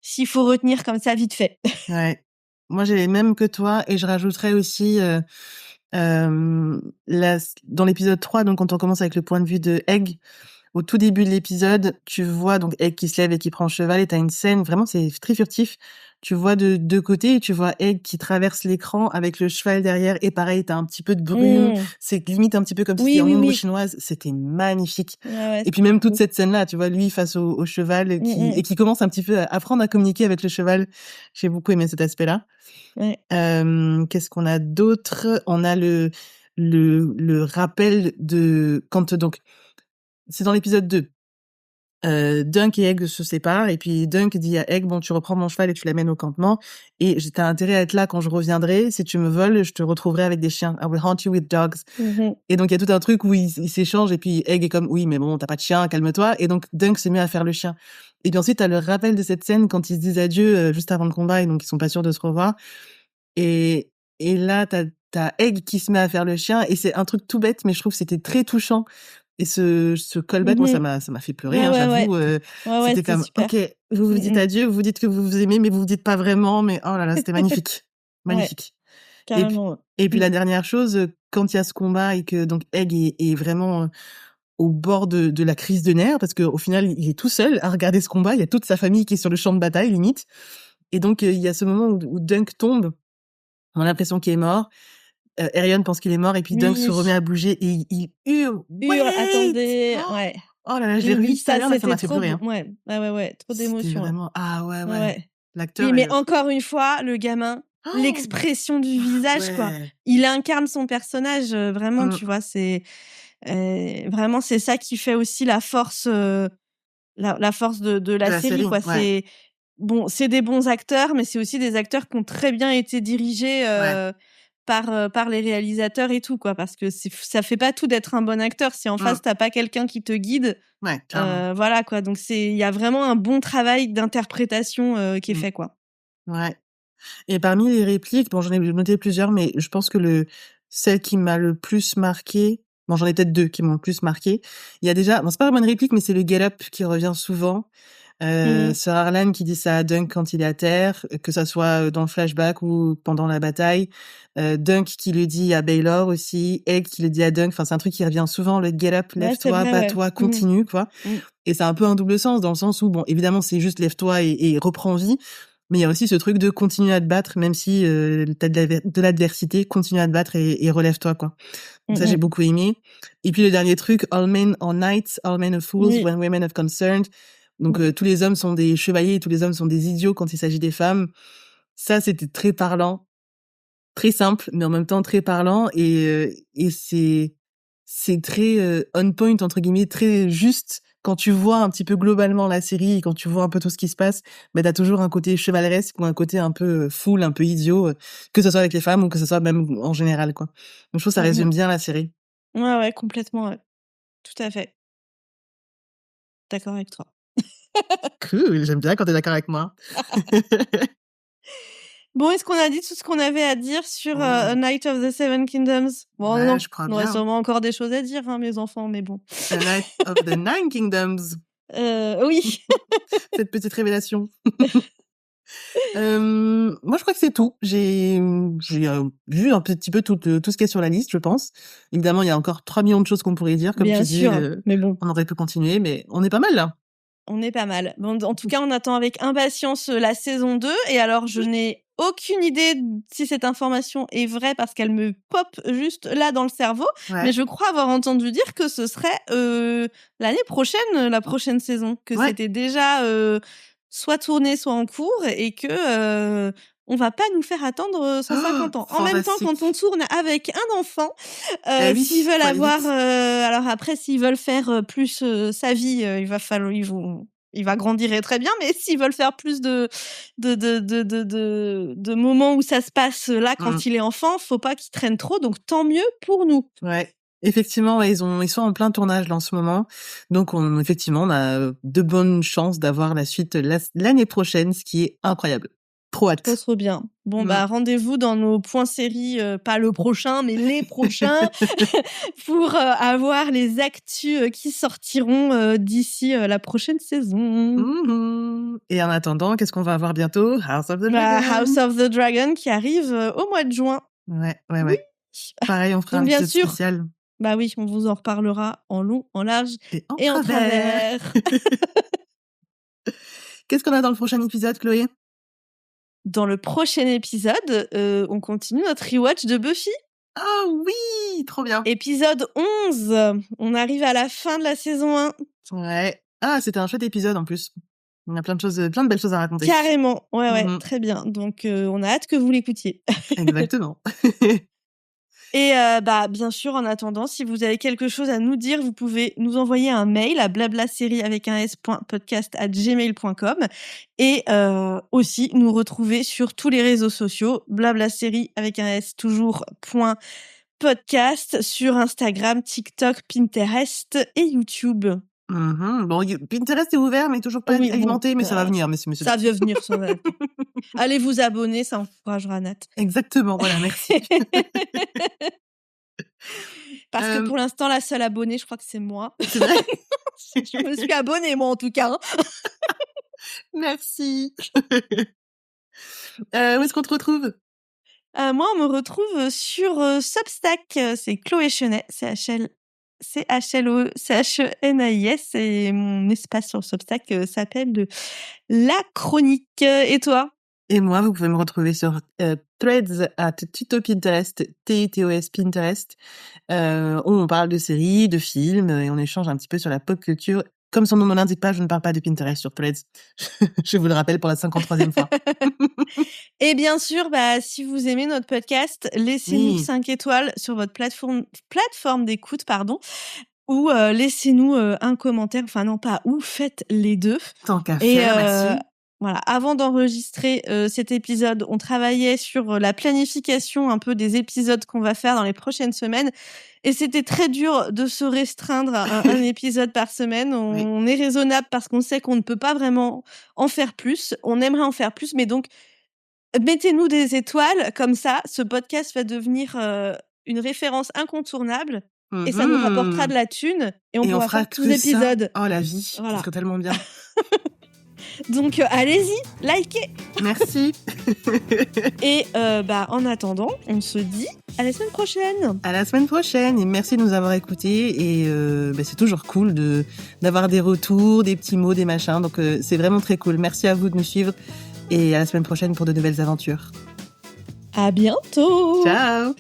s'il faut retenir comme ça vite fait. Ouais. Moi, j'ai les mêmes que toi et je rajouterais aussi dans l'épisode 3, donc quand on commence avec le point de vue de Egg, au tout début de l'épisode, tu vois donc Egg qui se lève et qui prend le cheval et t'as une scène, vraiment c'est très furtif. Tu vois de deux côtés et tu vois Egg qui traverse l'écran avec le cheval derrière et pareil, t'as un petit peu de brume. C'est limite un petit peu comme si c'était en ombre chinoise. C'était magnifique. Ouais, et puis même toute cette scène-là, tu vois, lui face au cheval qui commence un petit peu à apprendre à communiquer avec le cheval. J'ai beaucoup aimé cet aspect-là. Ouais. Qu'est-ce qu'on a d'autre? On a le rappel de quand donc c'est dans l'épisode 2. Dunk et Egg se séparent et puis Dunk dit à Egg bon tu reprends mon cheval et tu l'amènes au campement et t'as intérêt à être là quand je reviendrai, si tu me voles je te retrouverai avec des chiens, I will haunt you with dogs. Et donc il y a tout un truc où ils s'échangent et puis Egg est comme oui mais bon t'as pas de chien, calme-toi, et donc Dunk se met à faire le chien. Et puis ensuite t'as le rappel de cette scène quand ils se disent adieu juste avant le combat et donc ils sont pas sûrs de se revoir, et là t'as Egg qui se met à faire le chien et c'est un truc tout bête mais je trouve que c'était très touchant. Et ce callback, moi, ça m'a fait pleurer, hein, j'avoue. C'était c'était comme, super. OK, vous vous dites adieu, vous dites que vous vous aimez, mais vous vous dites pas vraiment, mais oh là là, c'était magnifique. Magnifique. Carrément. Et puis la dernière chose, quand il y a ce combat et que donc Egg est vraiment au bord de la crise de nerfs, parce qu'au final, il est tout seul à regarder ce combat, il y a toute sa famille qui est sur le champ de bataille, limite. Et donc, il y a ce moment où Dunk tombe, on a l'impression qu'il est mort. Arion pense qu'il est mort et puis Dunk se remet à bouger et il hurle. Attendez, ouais. Oh là là, je l'ai revu tout à l'heure, mais ça m'a fait trop pleurer. Hein. Ouais, trop d'émotions. C'était vraiment... Ah ouais. L'acteur... Oui, mais encore une fois, le gamin, l'expression du visage, quoi. Il incarne son personnage, vraiment, tu vois, c'est... vraiment, c'est ça qui fait aussi la force, la force de la série, quoi. Ouais. C'est des bons acteurs, mais c'est aussi des acteurs qui ont très bien été dirigés par les réalisateurs et tout, quoi, parce que ça fait pas tout d'être un bon acteur. Si en face t'as pas quelqu'un qui te guide, voilà, quoi. Donc il y a vraiment un bon travail d'interprétation qui est fait, quoi. Ouais. Et parmi les répliques, bon, j'en ai noté plusieurs, mais je pense que celle qui m'a le plus marqué, bon, j'en ai peut-être 2 qui m'ont le plus marqué. Il y a déjà, bon, c'est pas vraiment une réplique, mais c'est le get up qui revient souvent. Sir Harlan qui dit ça à Dunk quand il est à terre, que ça soit dans le flashback ou pendant la bataille. Dunk qui le dit à Baylor aussi, Egg qui le dit à Dunk. Enfin, c'est un truc qui revient souvent, le get up, lève-toi, bats-toi, continue, quoi. Et c'est un peu un double sens dans le sens où, bon, évidemment, c'est juste lève-toi et reprends vie. Mais il y a aussi ce truc de continuer à te battre, même si t'as de l'adversité, continue à te battre et relève-toi, quoi. Donc ça, j'ai beaucoup aimé. Et puis le dernier truc, all men are knights, all men are fools when women are concerned. Donc tous les hommes sont des chevaliers et tous les hommes sont des idiots quand il s'agit des femmes. Ça, c'était très parlant, très simple, mais en même temps très parlant, et c'est très on point entre guillemets, très juste. Quand tu vois un petit peu globalement la série et quand tu vois un peu tout ce qui se passe, mais t'as toujours un côté chevaleresque ou un côté un peu fool, un peu idiot, que ce soit avec les femmes ou que ce soit même en général, quoi. Donc je trouve que ça résume bien la série. Ouais, complètement, ouais. Tout à fait. D'accord avec toi. Cool, j'aime bien quand t'es d'accord avec moi. Bon, est-ce qu'on a dit tout ce qu'on avait à dire sur A Night of the Seven Kingdoms? Bon, non, je crois on aurait bien. sûrement encore des choses à dire, hein, mes enfants, mais bon. A Night of the Nine Kingdoms. Oui. Cette petite révélation. Moi, je crois que c'est tout. J'ai vu un petit peu tout ce qu'il y a sur la liste, je pense. Évidemment, il y a encore 3 millions de choses qu'on pourrait dire, comme bien tu dis. sûr, mais bon. On aurait pu continuer, mais on est pas mal, là. On est pas mal. Bon, en tout cas, on attend avec impatience la saison 2. Et alors, je n'ai aucune idée si cette information est vraie parce qu'elle me pop juste là dans le cerveau. Ouais. Mais je crois avoir entendu dire que ce serait l'année prochaine, la prochaine saison. Que c'était déjà soit tourné, soit en cours et que on va pas nous faire attendre 150 ans. En même temps, quand on tourne avec un enfant, s'ils veulent avoir... alors après, s'ils veulent faire plus sa vie, il va grandir très bien, mais s'ils veulent faire plus de moments où ça se passe là quand il est enfant, faut pas qu'il traîne trop, donc tant mieux pour nous. Ouais. Effectivement, ouais, ils sont en plein tournage là en ce moment. Donc effectivement, on a de bonnes chances d'avoir la suite l'année prochaine, ce qui est incroyable. Trop hâte. Trop bien. Bon, rendez-vous dans nos points séries, pas le prochain, mais les prochains, pour avoir les actus qui sortiront d'ici la prochaine saison. Et en attendant, qu'est-ce qu'on va avoir bientôt? House of the Dragon. House of the Dragon qui arrive au mois de juin. Ouais. Oui. Pareil, on fera un épisode spécial. Bah oui, on vous en reparlera en long, en large et en travers. Qu'est-ce qu'on a dans le prochain épisode, Chloé? Dans le prochain épisode, on continue notre rewatch de Buffy. Ah oui, trop bien. Épisode 11. On arrive à la fin de la saison 1. Ouais. Ah, c'était un chouette épisode en plus. On a plein de belles choses à raconter. Carrément. Ouais, très bien. Donc, on a hâte que vous l'écoutiez. Exactement. Et bien sûr, en attendant, si vous avez quelque chose à nous dire, vous pouvez nous envoyer un mail à blablasérie avec un s.podcast@gmail.com et aussi nous retrouver sur tous les réseaux sociaux, blablasérie avec un s toujours .podcast sur Instagram, TikTok, Pinterest et YouTube. Bon, Pinterest est ouvert, mais toujours pas Oui, alimenté, mais ça va venir, monsieur. Ça va venir, ça va venir. Allez vous abonner, ça encouragera Nat. Exactement, voilà, merci. Parce que pour l'instant, la seule abonnée, je crois que c'est moi. C'est vrai? Je me suis abonnée, moi, en tout cas. Merci. Où est-ce qu'on te retrouve? Moi, on me retrouve sur Substack. C'est Chloé Chenet, CHLOE-CHENAIS. Et mon espace sur Substack s'appelle La Chronique. Et toi? Et moi, vous pouvez me retrouver sur Threads @Tuto Pinterest, TITOS Pinterest, où on parle de séries, de films, et on échange un petit peu sur la pop culture. Comme son nom ne l'indique pas, je ne parle pas de Pinterest sur Threads. Je vous le rappelle pour la 53e fois. Et bien sûr, si vous aimez notre podcast, laissez-nous 5 étoiles sur votre plateforme d'écoute, ou laissez-nous un commentaire. Enfin non, pas ou, faites les deux. Tant qu'à faire, merci. Voilà, avant d'enregistrer cet épisode, on travaillait sur la planification un peu des épisodes qu'on va faire dans les prochaines semaines. Et c'était très dur de se restreindre à un épisode par semaine. On est raisonnable parce qu'on sait qu'on ne peut pas vraiment en faire plus. On aimerait en faire plus, mais donc, mettez-nous des étoiles. Comme ça, ce podcast va devenir une référence incontournable. Et ça nous rapportera de la thune. Et on pourra fera faire tous les épisodes. Oh, la vie, voilà. Ça serait tellement bien. Donc, allez-y, likez. Merci. Et en attendant, on se dit à la semaine prochaine. À la semaine prochaine. Et merci de nous avoir écoutés. Et c'est toujours cool d'avoir des retours, des petits mots, des machins. Donc, c'est vraiment très cool. Merci à vous de nous suivre. Et à la semaine prochaine pour de nouvelles aventures. À bientôt. Ciao.